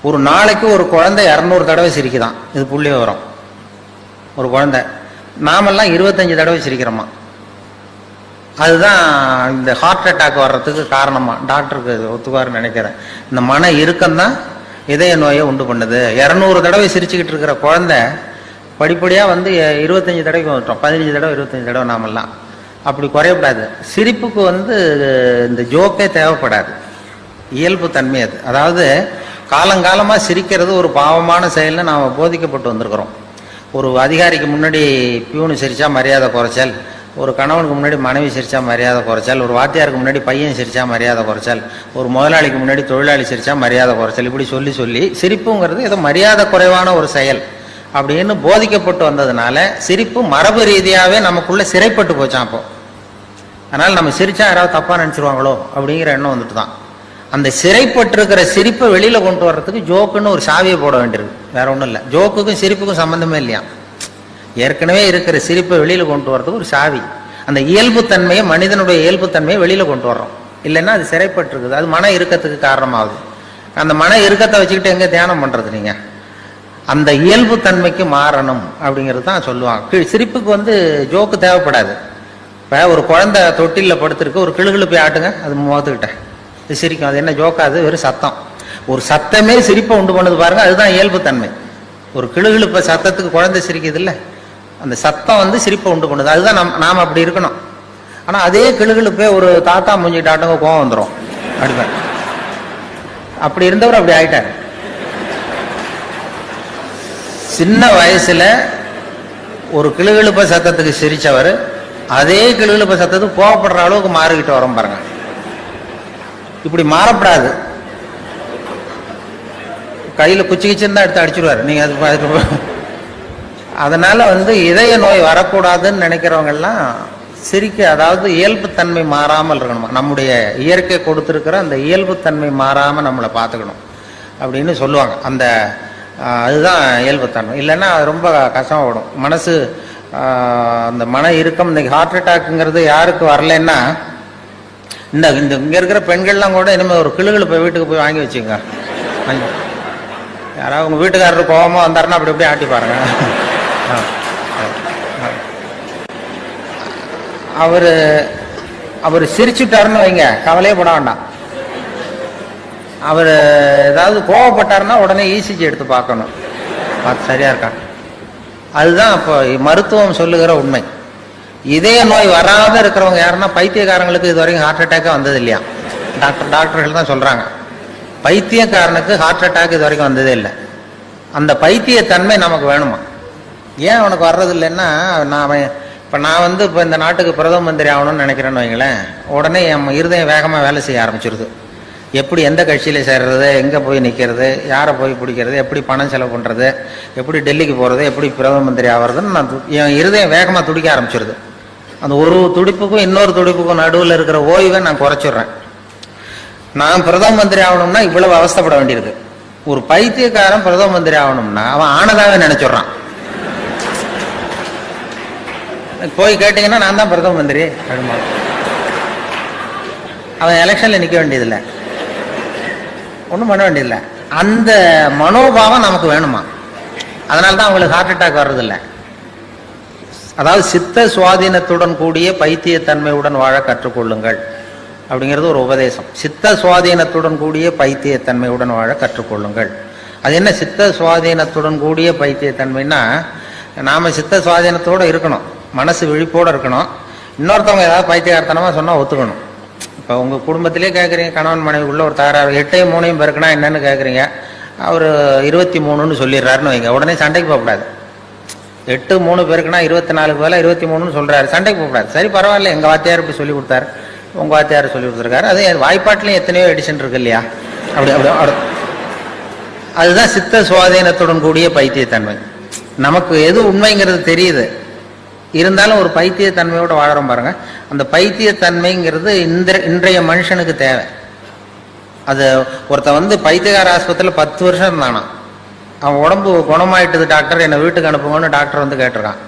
ஒரு நாளைக்கு ஒரு குழந்தை 200 தடவை சிரிக்குதான். இது புள்ளி விவரம். ஒரு குழந்தை, நாமெல்லாம் 25 தடவை சிரிக்கிறோமா. அதுதான் இந்த ஹார்ட் அட்டாக் வர்றதுக்கு காரணமா டாக்டருக்கு ஒத்துவாருன்னு நினைக்கிறேன். இந்த மன இறுக்கம்தான் இதய நோயை உண்டு பண்ணுது. 200 தடவை சிரிச்சுக்கிட்டு இருக்கிற குழந்தை படிப்படியாக வந்து 25 தடவைக்கு வந்துட்டோம். 15 தடவை 25 தடவை. நாமெல்லாம் அப்படி குறையப்படாது. சிரிப்புக்கு வந்து இந்த ஜோக்கே தேவைப்படாது, இயல்பு தன்மை அது. அதாவது காலங்காலமாக சிரிக்கிறது ஒரு பாவமான செயல்னு நாம் போதிக்கப்பட்டு வந்திருக்கிறோம். ஒரு அதிகாரிக்கு முன்னாடி பியூனு சிரித்தா மரியாதை குறைச்சல், ஒரு கணவனுக்கு முன்னாடி மனைவி சிரித்தா மரியாதை குறைச்சல், ஒரு வாத்தியாருக்கு முன்னாடி பையன் சிரித்தா மரியாதை குறைச்சல், ஒரு முதலாளிக்கு முன்னாடி தொழிலாளி சிரித்தா மரியாதை குறைச்சல், இப்படி சொல்லி சொல்லி சிரிப்புங்கிறது ஏதோ மரியாதை குறைவான ஒரு செயல் அப்படின்னு போதிக்கப்பட்டு வந்ததுனால சிரிப்பு மரபு ரீதியாகவே நமக்குள்ளே சிறைப்பட்டு போச்சான். அப்போ அதனால் நம்ம சிரித்தா யாராவது தப்பாக நினச்சிருவாங்களோ அப்படிங்கிற எண்ணம் வந்துட்டு தான். அந்த சிறைப்பட்டிருக்கிற சிரிப்பை வெளியில் கொண்டு வர்றதுக்கு ஜோக்குன்னு ஒரு சாவியை போட வேண்டியிருக்கு, வேற ஒன்றும் இல்லை. ஜோக்குக்கும் சிரிப்புக்கும் சம்மந்தமே இல்லையா. ஏற்கனவே இருக்கிற சிரிப்பை வெளியில் கொண்டு வர்றதுக்கு ஒரு சாவி. அந்த இயல்புத்தன்மையை, மனிதனுடைய இயல்புத்தன்மையை வெளியில் கொண்டு வர்றோம். இல்லைன்னா அது சிறைப்பட்டிருக்குது. அது மன இறுக்கத்துக்கு காரணமாகுது. அந்த மன இறுக்கத்தை வச்சுக்கிட்டு எங்கே தியானம் பண்ணுறது நீங்கள்? அந்த இயல்புத்தன்மைக்கு மாறணும் அப்படிங்கிறது தான் சொல்லுவாங்க. சிரிப்புக்கு வந்து ஜோக்கு தேவைப்படாது. இப்போ ஒரு குழந்தை தொட்டிலில் படுத்துருக்கு, ஒரு கிளுகிழு போய் ஆட்டுங்க, அது முகத்துக்கிட்ட இது சிரிக்கும். அது என்ன ஜோக்காது? வெறும் சத்தம். ஒரு சத்தமே சிரிப்பை உண்டு பண்ணுது பாருங்க, அதுதான் இயல்புத்தன்மை. ஒரு கிளுகிழுப்ப சத்தத்துக்கு குழந்தை சிரிக்குது இல்லை, அந்த சத்தம் வந்து சிரிப்பை உண்டு பண்ணுது. அதுதான் நாம் அப்படி இருக்கணும். ஆனால் அதே கிளுகிழுப்பே ஒரு தாத்தா மூஞ்சிக்கிட்ட ஆட்டங்க கோவம் வந்துடும் அடிப்பேன். அப்படி இருந்தவர் அப்படி ஆயிட்டார். சின்ன வயசுல ஒரு கிளுகிழுப்ப சத்தத்துக்கு சிரிச்சவர் அதே கிளுகிழுப்ப சத்தத்துக்கு கோவப்படுற அளவுக்கு மாறிக்கிட்டு வரோம் பாருங்க. இப்படி மாறப்படாது. கையில குச்சி கிச்சின்னு தான் எடுத்து அடிச்சிருவாரு நீங்க. அது அதனால வந்து இதய நோய் வரக்கூடாதுன்னு நினைக்கிறவங்க எல்லாம் சிரிக்க, அதாவது இயல்புத்தன்மை மாறாமல் இருக்கணும். நம்முடைய இயற்கை கொடுத்துருக்கிற அந்த இயல்புத்தன்மை மாறாம நம்மளை பார்த்துக்கணும் அப்படின்னு சொல்லுவாங்க. அந்த அதுதான் இயல்புத்தன்மை. இல்லைன்னா அது ரொம்ப கஷ்டப்படும் மனசு. அந்த மன இறுக்கம், இந்த ஹார்ட் அட்டாக்குங்கிறது யாருக்கு வரலன்னா, இந்த இங்கே இருக்கிற பெண்கள்லாம் கூட இனிமேல் ஒரு கிளுகிழு போய் வீட்டுக்கு போய் வாங்கி வச்சுங்க. யாராவது உங்கள் வீட்டுக்காரர் கோபமாக வந்தாருன்னா அப்படி அப்படியே ஆட்டி பாருங்க. அவர் அவர் சிரிச்சுட்டாருன்னு வைங்க, கவலையே பட வேண்டாம். அவர் ஏதாவது கோவப்பட்டாருன்னா உடனே இசிஜி எடுத்து பார்க்கணும், பார்த்து சரியா இருக்கா. அதுதான் இப்போ மருத்துவம் சொல்லுகிற உண்மை. இதய நோய் வராத இருக்கிறவங்க யாருன்னா பைத்தியக்காரங்களுக்கு இது வரைக்கும் ஹார்ட் அட்டாக்கே வந்தது இல்லையா. டாக்டர்கள் தான் சொல்றாங்க, பைத்தியக்காரனுக்கு ஹார்ட் அட்டாக் இது வரைக்கும் வந்ததே இல்லை. அந்த பைத்தியத்தன்மை நமக்கு வேணுமா? ஏன் அவனுக்கு வர்றது இல்லைன்னா, நான் இப்போ இந்த நாட்டுக்கு பிரதம மந்திரி ஆகணும்னு நினைக்கிறேன்னு வைங்களேன், உடனே என் இருதயம் வேகமாக வேலை செய்ய ஆரம்பிச்சிருது. எப்படி எந்த கட்சியில் சேர்றது, எங்கே போய் நிற்கிறது, யாரை போய் பிடிக்கிறது, எப்படி பணம் செலவு பண்ணுறது, எப்படி டெல்லிக்கு போகிறது, எப்படி பிரதம மந்திரி ஆகிறதுன்னு என் இருதயம் வேகமாக துடிக்க ஆரம்பிச்சிருது. அந்த ஒரு துடிப்புக்கும் இன்னொரு துடிப்புக்கும் நடுவில் இருக்கிற ஓய்வை நான் குறைச்சிடுறேன். நான் பிரதம மந்திரி ஆகணும்னா இவ்வளவு அவஸ்தைப்பட வேண்டியிருக்கு. ஒரு பைத்தியக்காரன் பிரதம மந்திரி ஆகணும்னா அவன் ஆனதாவே நினைச்சிடறான். போய் கேட்டீங்கன்னா நான் தான் பிரதம மந்திரி அப்படிமா, அவன் எலெக்ஷன்ல நிக்க வேண்டியதில்லை, ஒன்றும் பண்ண வேண்டியதில்லை. அந்த மனோபாவம் நமக்கு வேணுமா? அதனால்தான் அவங்களுக்கு ஹார்ட் அட்டாக் வர்றதில்லை. அதாவது சித்த சுவாதீனத்துடன் கூடிய பைத்தியத்தன்மையுடன் வாழ கற்றுக்கொள்ளுங்கள் அப்படிங்கிறது ஒரு உபதேசம். சித்த சுவாதீனத்துடன் கூடிய பைத்தியத்தன்மையுடன் வாழ கற்றுக்கொள்ளுங்கள். அது என்ன சித்த சுவாதீனத்துடன் கூடிய பைத்தியத்தன்மைன்னா, நாம சித்த சுவாதீனத்தோடு இருக்கணும், மனசு விழிப்போடு இருக்கணும். இன்னொருத்தவங்க ஏதாவது பைத்தியகார்த்தனமா சொன்னா ஒத்துக்கணும். இப்போ உங்க குடும்பத்திலே கேட்குறீங்க, கணவன் மனைவி உள்ள ஒரு தகராறு, 8 3 பெருக்குனா என்னன்னு கேட்குறீங்க, அவர் 23 சொல்லிடுறாருன்னு வைங்க, உடனே சண்டைக்கு போகக்கூடாது. 8 3 பெருக்குனா 24 பதிலாக 23 சொல்றாரு, சண்டைக்கு போகக்கூடாது. சரி பரவாயில்ல, எங்க வாத்தியார் இப்படி சொல்லி கொடுத்தாரு, உங்க வாத்தியார் சொல்லி கொடுத்துருக்காரு, அது வாய்ப்பாட்டிலையும் எத்தனையோ எடிஷன் இருக்கு இல்லையா. அப்படி அப்படி அதுதான் சித்த சுவாதீனத்துடன் கூடிய பைத்தியத்தன்மை. நமக்கு எது உண்மைங்கிறது தெரியுது, இருந்தாலும் ஒரு பைத்தியத்தன்மையோட வாழறோம் பாருங்க. அந்த பைத்தியத்தன்மைங்கிறது இன்றைய மனுஷனுக்கு தேவை. அது ஒருத்தன் பைத்தியகார ஆஸ்பத்திரியில் 10 வருஷம் இருந்தானா, அவன் உடம்பு குணமாயிட்டது டாக்டர், என்னை வீட்டுக்கு அனுப்புங்கன்னு டாக்டர் கேட்டிருக்கான்.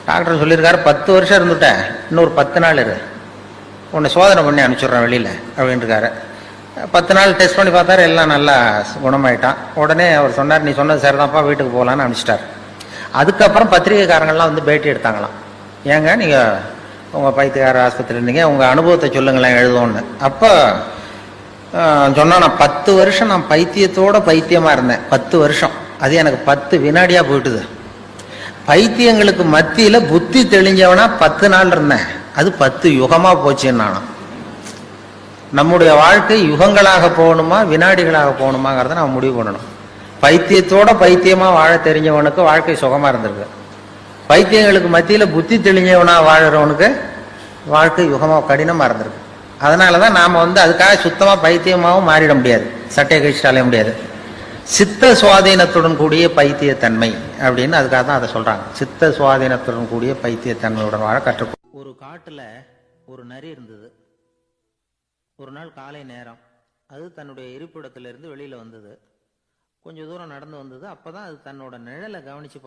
டாக்டர் சொல்லியிருக்காரு, 10 வருஷம் இருந்துட்டேன், இன்னொரு 10 நாள் இரு, உன்னை சோதனை பண்ணி அனுப்பிச்சுட்றேன் வெளியில் அப்படின்னு இருக்காரு. 10 நாள் டெஸ்ட் பண்ணி பார்த்தாரு, எல்லாம் நல்லா குணமாயிட்டான். உடனே அவர் சொன்னார், நீ சொன்னது சரிதான்ப்பா, வீட்டுக்கு போகலான்னு அனுப்பிச்சிட்டார். அதுக்கப்புறம் பத்திரிகைக்காரங்கள்லாம் பேட்டி எடுத்தாங்களாம், ஏங்க நீங்கள் உங்கள் பைத்தியக்கார ஆஸ்பத்திரி இருந்தீங்க, உங்கள் அனுபவத்தை சொல்லுங்களேன் எழுதுவோன்னு. அப்போ சொன்னா, நான் 10 வருஷம் நான் பைத்தியத்தோட பைத்தியமாக இருந்தேன். 10 வருஷம், அது எனக்கு 10 வினாடியாக போயிட்டுது. பைத்தியங்களுக்கு மத்தியில் புத்தி தெளிஞ்சவனா 10 நாள் இருந்தேன், அது 10 யுகமாக போச்சுன்னு நானும். நம்முடைய வாழ்க்கை யுகங்களாக போகணுமா வினாடிகளாக போகணுமாங்கிறத நான் முடிவு பண்ணணும். பைத்தியத்தோட பைத்தியமா வாழ தெரிஞ்சவனுக்கு வாழ்க்கை சுகமா இருந்திருக்கு. பைத்தியங்களுக்கு மத்தியில புத்தி தெளிஞ்சவனா வாழறவனுக்கு வாழ்க்கை யுகமா கடினமா இருந்திருக்கு. அதனாலதான் நாம அதுக்காக சுத்தமா பைத்தியமாவும் மாறிட முடியாது, சட்டையை கழிச்சுட்டு அலைய முடியாது. சித்த சுவாதீனத்துடன் கூடிய பைத்தியத்தன்மை அப்படின்னு அதுக்காக தான் அதை சொல்றாங்க. சித்த சுவாதீனத்துடன் கூடிய பைத்தியத்தன்மையுடன் வாழ கற்றுக்கொள். ஒரு காட்டுல ஒரு நரி இருந்தது. ஒரு நாள் காலை நேரம் அது தன்னுடைய இருப்பிடத்திலிருந்து வெளியில வந்தது. கொஞ்சம் தூரம் நடந்து வந்தது. அப்பதான் அது தன்னோட நிழலை கவனிச்சு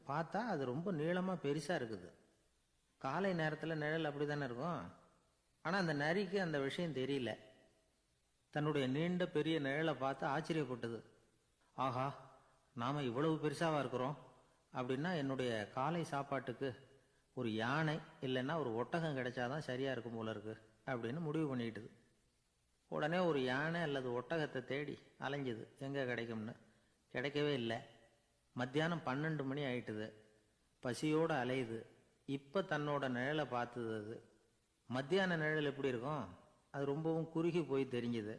பார்த்தா அது ரொம்ப நீளமா பெருசா இருக்குது. காலை நேரத்துல நிழல் அப்படித்தானே இருக்கும். ஆனா அந்த நரிக்கு அந்த விஷயம் தெரியல. தன்னுடைய நீண்ட பெரிய நிழலை பார்த்து ஆச்சரியப்பட்டது. ஆஹா, நாம இவ்வளவு பெருசாவா இருக்கிறோம் அப்படின்னா என்னுடைய காலை சாப்பாட்டுக்கு ஒரு யானை இல்லைன்னா ஒரு ஒட்டகம் கிடைச்சாதான் சரியா இருக்கும் போல இருக்கு அப்படின்னு முடிவு பண்ணிக்கிட்டது. உடனே ஒரு யானை அல்லது ஒட்டகத்தை தேடி அலைஞ்சது, எங்க கிடைக்கும்னு. கிடைக்கவே இல்லை. மத்தியானம் 12 மணி ஆயிட்டுது. பசியோடு அலையுது. இப்ப தன்னோட நிழலை பார்த்தது. அது மத்தியான நிழல் எப்படி இருக்கும், அது ரொம்பவும் குறுகி போய் தெரிஞ்சுது.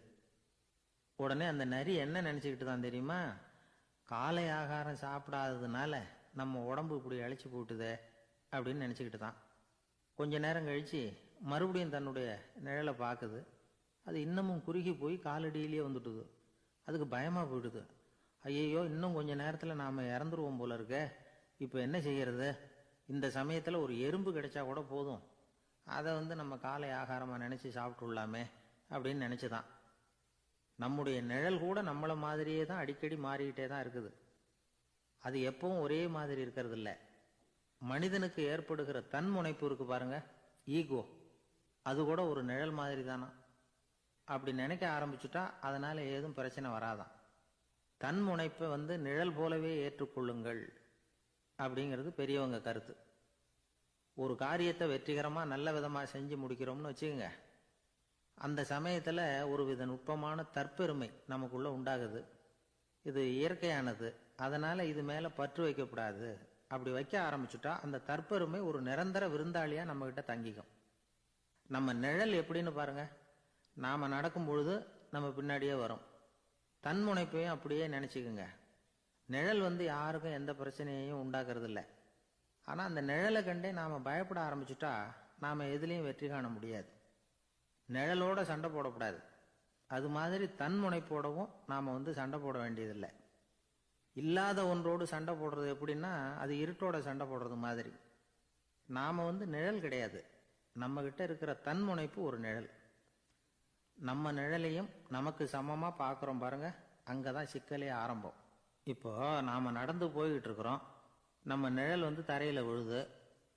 உடனே அந்த நரி என்ன நினைச்சுக்கிட்டு தான் தெரியுமா, காலை ஆகாரம் சாப்பிடாததுனால நம்ம உடம்பு இப்படி அழைச்சி போட்டுதே அப்படின்னு நினைச்சுக்கிட்டு தான். கொஞ்ச நேரம் கழிச்சு மறுபடியும் தன்னுடைய நிழலை பார்க்குது. அது இன்னமும் குறுகி போய் காலடியிலேயே வந்துட்டுது. அதுக்கு பயமா போயிடுது. ஐயையோ, இன்னும் கொஞ்ச நேரத்துல நாம இறந்துருவோம் போல இருக்க, இப்ப என்ன செய்யறது? இந்த சமயத்துல ஒரு எறும்பு கிடைச்சா கூட போதும், அதை நம்ம காலை ஆகாரமா நினைச்சு சாப்பிட்டுள்ளாமே அப்படின்னு நினைச்சுதான். நம்முடைய நிழல் கூட நம்மள மாதிரியே தான் அடிக்கடி மாறிக்கிட்டே தான் இருக்குது. அது எப்பவும் ஒரே மாதிரி இருக்கிறது இல்லை. மனிதனுக்கு ஏற்படுகிற தன்முனைப்பு இருக்கு பாருங்க, ஈகோ, அது கூட ஒரு நிழல் மாதிரி தானா. அப்படி நினைக்க ஆரம்பிச்சுட்டா அதனால ஏதும் பிரச்சனை வராதான். தன்முனைப்பை நிழல் போலவே ஏற்றுக்கொள்ளுங்கள் அப்படிங்கிறது பெரியவங்க கருத்து. ஒரு காரியத்தை வெற்றிகரமாக நல்ல விதமாக செஞ்சு முடிக்கிறோம்னு வச்சுக்கோங்க. அந்த சமயத்தில் ஒரு வித நுட்பமான தற்பெருமை நமக்குள்ளே உண்டாகுது. இது இயற்கையானது, அதனால் இது மேலே பற்று வைக்கக்கூடாது. அப்படி வைக்க ஆரம்பிச்சுட்டா அந்த தற்பெருமை ஒரு நிரந்தர விருந்தாளியாக நம்மக்கிட்ட தங்கிக்கும். நம்ம நிழல் எப்படின்னு பாருங்க, நாம் நடக்கும் பொழுது நம்ம பின்னாடியே வரும். தன்முனைப்பையும் அப்படியே நினச்சிக்குங்க. நிழல் யாருக்கும் எந்த பிரச்சனையையும் உண்டாக்குறது இல்லை. ஆனால் அந்த நிழலை கண்டே நாம் பயப்பட ஆரம்பிச்சுட்டா நாம் எதுலேயும் வெற்றி காண முடியாது. நிழலோட சண்டை போடக்கூடாது. அது மாதிரி தன்முனைப்போடவும் நாம் சண்டை போட வேண்டியதில்லை. இல்லாத ஒன்றோடு சண்டை போடுறது எப்படின்னா, அது இருட்டோட சண்டை போடுறது மாதிரி. நாம் நிழல் கிடையாது, நம்மகிட்ட இருக்கிற தன்முனைப்பு ஒரு நிழல். நம்ம நிழலையும் நமக்கு சமமாக பார்க்குறோம் பாருங்க, அங்கே தான் சிக்கலே ஆரம்பம். இப்போ நாம் நடந்து போய்கிட்டு இருக்கிறோம், நம்ம நிழல் தரையில் விழுது.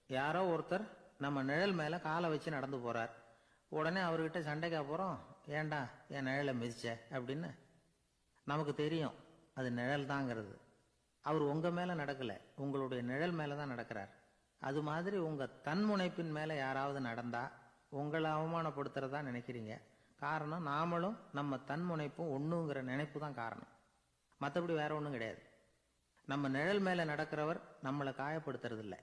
யாரோ ஒருத்தர் நம்ம நிழல் மேலே காலை வச்சு நடந்து போகிறார். உடனே அவர்கிட்ட சண்டைக்கா போகிறோம், ஏண்டா என் நிழலை மிதிச்ச அப்படின்னு. நமக்கு தெரியும் அது நிழல் தாங்கிறது. அவர் உங்கள் மேலே நடக்கலை, உங்களுடைய நிழல் மேலே தான் நடக்கிறார். அது மாதிரி உங்கள் தன்முனைப்பின் மேலே யாராவது நடந்தால் உங்களை அவமானப்படுத்துகிறதா நினைக்கிறீங்க. காரணம், நாமளும் நம்ம தன்முனைப்பும் ஒன்றுங்கிற நினைப்பு தான் காரணம். மற்றபடி வேற ஒன்றும் கிடையாது. நம்ம நிழல் மேலே நடக்கிறவர் நம்மளை காயப்படுத்துறதில்லை.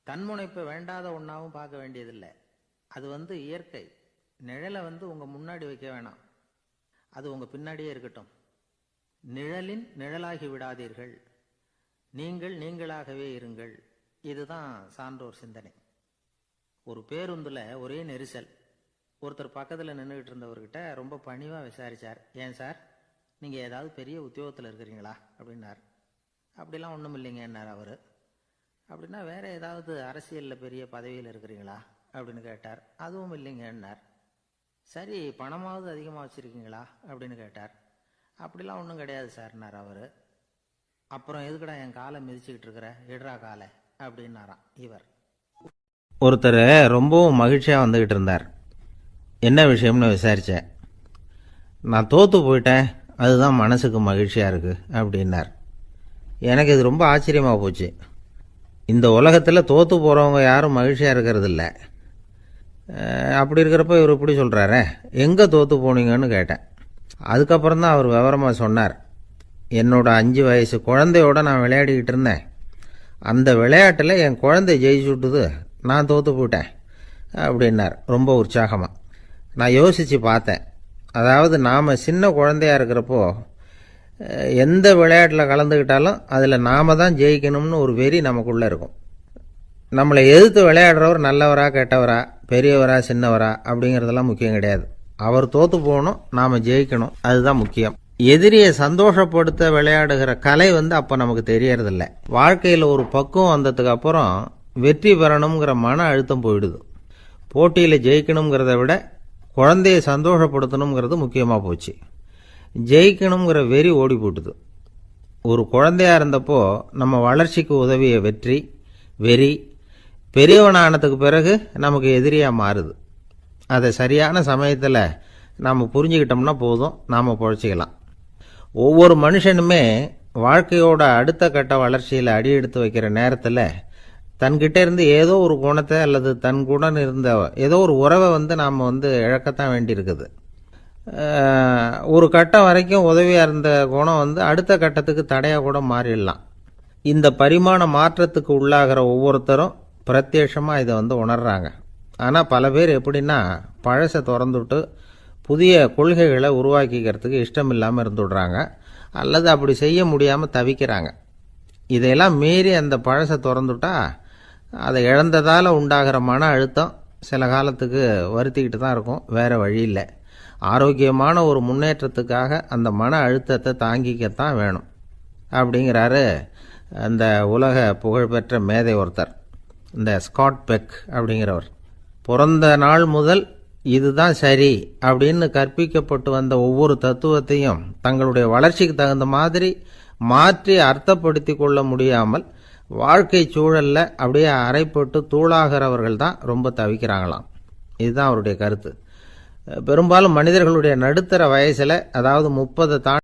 தன்முனைப்பை வேண்டாத ஒன்றாவும் பார்க்க வேண்டியதில்லை. அது இயற்கை. நிழலை உங்கள் முன்னாடி வைக்க வேணாம், அது உங்கள் பின்னாடியே இருக்கட்டும். நிழலின் நிழலாகி விடாதீர்கள், நீங்கள் நீங்களாகவே இருங்கள். இதுதான் சான்றோர் சிந்தனை. ஒரு பேருந்தில் ஒரே நெரிசல். ஒருத்தர் பக்கத்தில் நின்றுக்கிட்டு இருந்தவர்கிட்ட ரொம்ப பணிவாக விசாரித்தார், ஏன் சார் நீங்கள் ஏதாவது பெரிய உத்தியோகத்தில் இருக்கிறீங்களா அப்படின்னார். அப்படிலாம் ஒன்றும் இல்லைங்கன்னார் அவர். அப்படின்னா வேற ஏதாவது அரசியலில் பெரிய பதவியில் இருக்கிறீங்களா அப்படின்னு கேட்டார். அதுவும் இல்லைங்கன்னார். சரி, பணமாவது அதிகமாக வச்சுருக்கீங்களா அப்படின்னு கேட்டார். அப்படிலாம் ஒன்றும் கிடையாது சார்னார் அவர். அப்புறம் எதுக்குடா என் காலை மிதிச்சுக்கிட்டு இருக்கிற, எடுறா காலை அப்படின்னாராம் இவர். ஒருத்தர் ரொம்பவும் மகிழ்ச்சியாக வந்துக்கிட்டு இருந்தார். என்ன விஷயம்னு விசாரித்தேன். நான் தோற்று போயிட்டேன், அதுதான் மனசுக்கு மகிழ்ச்சியாக இருக்குது அப்படின்னார். எனக்கு இது ரொம்ப ஆச்சரியமாக போச்சு. இந்த உலகத்தில் தோற்று போகிறவங்க யாரும் மகிழ்ச்சியாக இருக்கிறதில்ல. அப்படி இருக்கிறப்ப இவர் இப்படி சொல்கிறாரே, எங்கே தோற்று போனீங்கன்னு கேட்டேன். அதுக்கப்புறம் தான் அவர் விவரமாக சொன்னார். என்னோட 5 வயசு குழந்தையோடு நான் விளையாடிக்கிட்டு இருந்தேன். அந்த விளையாட்டில் என் குழந்தை ஜெயிச்சு விட்டுது, நான் தோற்று போயிட்டேன் அப்படின்னார் ரொம்ப உற்சாகமாக. நான் யோசித்து பார்த்தேன். அதாவது நாம் சின்ன குழந்தையாக இருக்கிறப்போ எந்த விளையாட்டில் கலந்துக்கிட்டாலும் அதில் நாம் தான் ஜெயிக்கணும்னு ஒரு வெறி நமக்குள்ளே இருக்கும். நம்மளை எதிர்த்து விளையாடுறவர் நல்லவரா கெட்டவரா, பெரியவரா சின்னவரா அப்படிங்கிறதெல்லாம் முக்கியம் கிடையாது. அவர் தோற்று போகணும், நாம் ஜெயிக்கணும், அதுதான் முக்கியம். எதிரியை சந்தோஷப்படுத்த விளையாடுகிற கலை அப்போ நமக்கு தெரியறதில்ல. வாழ்க்கையில் ஒரு பக்குவம் வந்ததுக்கு அப்புறம் வெற்றி பெறணுங்கிற மன அழுத்தம் போயிடுது. போட்டியில் ஜெயிக்கணுங்கிறத விட குழந்தையை சந்தோஷப்படுத்தணுங்கிறது முக்கியமாக போச்சு. ஜெயிக்கணுங்கிற வெறி ஓடி போட்டுது. ஒரு குழந்தையாக இருந்தப்போ நம்ம வளர்ச்சிக்கு உதவிய வெறி பெரியவனானதுக்கு பிறகு நமக்கு எதிரியாக மாறுது. அதை சரியான சமயத்தில் நாம் புரிஞ்சுக்கிட்டோம்னா போதும், நாம் பொழைச்சிக்கலாம். ஒவ்வொரு மனுஷனுமே வாழ்க்கையோட அடுத்த கட்ட வளர்ச்சியில் அடி எடுத்து வைக்கிற நேரத்தில் தன்கிட்ட இருந்து ஏதோ ஒரு குணத்தை அல்லது தன் குணம் இருந்த ஏதோ ஒரு உறவை நாம் இழக்கத்தான் வேண்டியிருக்குது. ஒரு கட்டம் வரைக்கும் உதவியாக இருந்த குணம் அடுத்த கட்டத்துக்கு தடையாக கூட மாறிடலாம். இந்த பரிமாண மாற்றத்துக்கு உள்ளாகிற ஒவ்வொருத்தரும் பிரத்யட்சமாக இதை உணர்றாங்க. ஆனால் பல பேர் எப்படின்னா, பழசை திறந்துவிட்டு புதிய கொள்கைகளை உருவாக்கிக்கிறதுக்கு இஷ்டம் இல்லாமல் இருந்துடுறாங்க, அல்லது அப்படி செய்ய முடியாமல் தவிக்கிறாங்க. இதையெல்லாம் மீறி அந்த பழசை திறந்துட்டா அதை இழந்ததால் உண்டாகிற மன அழுத்தம் சில காலத்துக்கு வருத்திக்கிட்டு தான் இருக்கும், வேறு வழி இல்லை. ஆரோக்கியமான ஒரு முன்னேற்றத்துக்காக அந்த மன அழுத்தத்தை தாங்கிக்கத்தான் வேணும் அப்படிங்கிறாரு அந்த உலக புகழ்பெற்ற மேதை ஒருத்தர், இந்த ஸ்காட் பெக் அப்படிங்கிறவர். பிறந்த நாள் முதல் இதுதான் சரி அப்படின்னு கற்பிக்கப்பட்டு வந்த ஒவ்வொரு தத்துவத்தையும் தங்களுடைய வளர்ச்சிக்கு தகுந்த மாதிரி மாற்றி அர்த்தப்படுத்தி கொள்ள முடியாமல் வாழ்க்கை சூழலில் அப்படியே அரைப்பட்டு தூளாகிறவர்கள் தான் ரொம்ப தவிக்கிறாங்களாம். இதுதான் அவருடைய கருத்து. பெரும்பாலும் மனிதர்களுடைய நடுத்தர வயசில், அதாவது 30 தாண்டி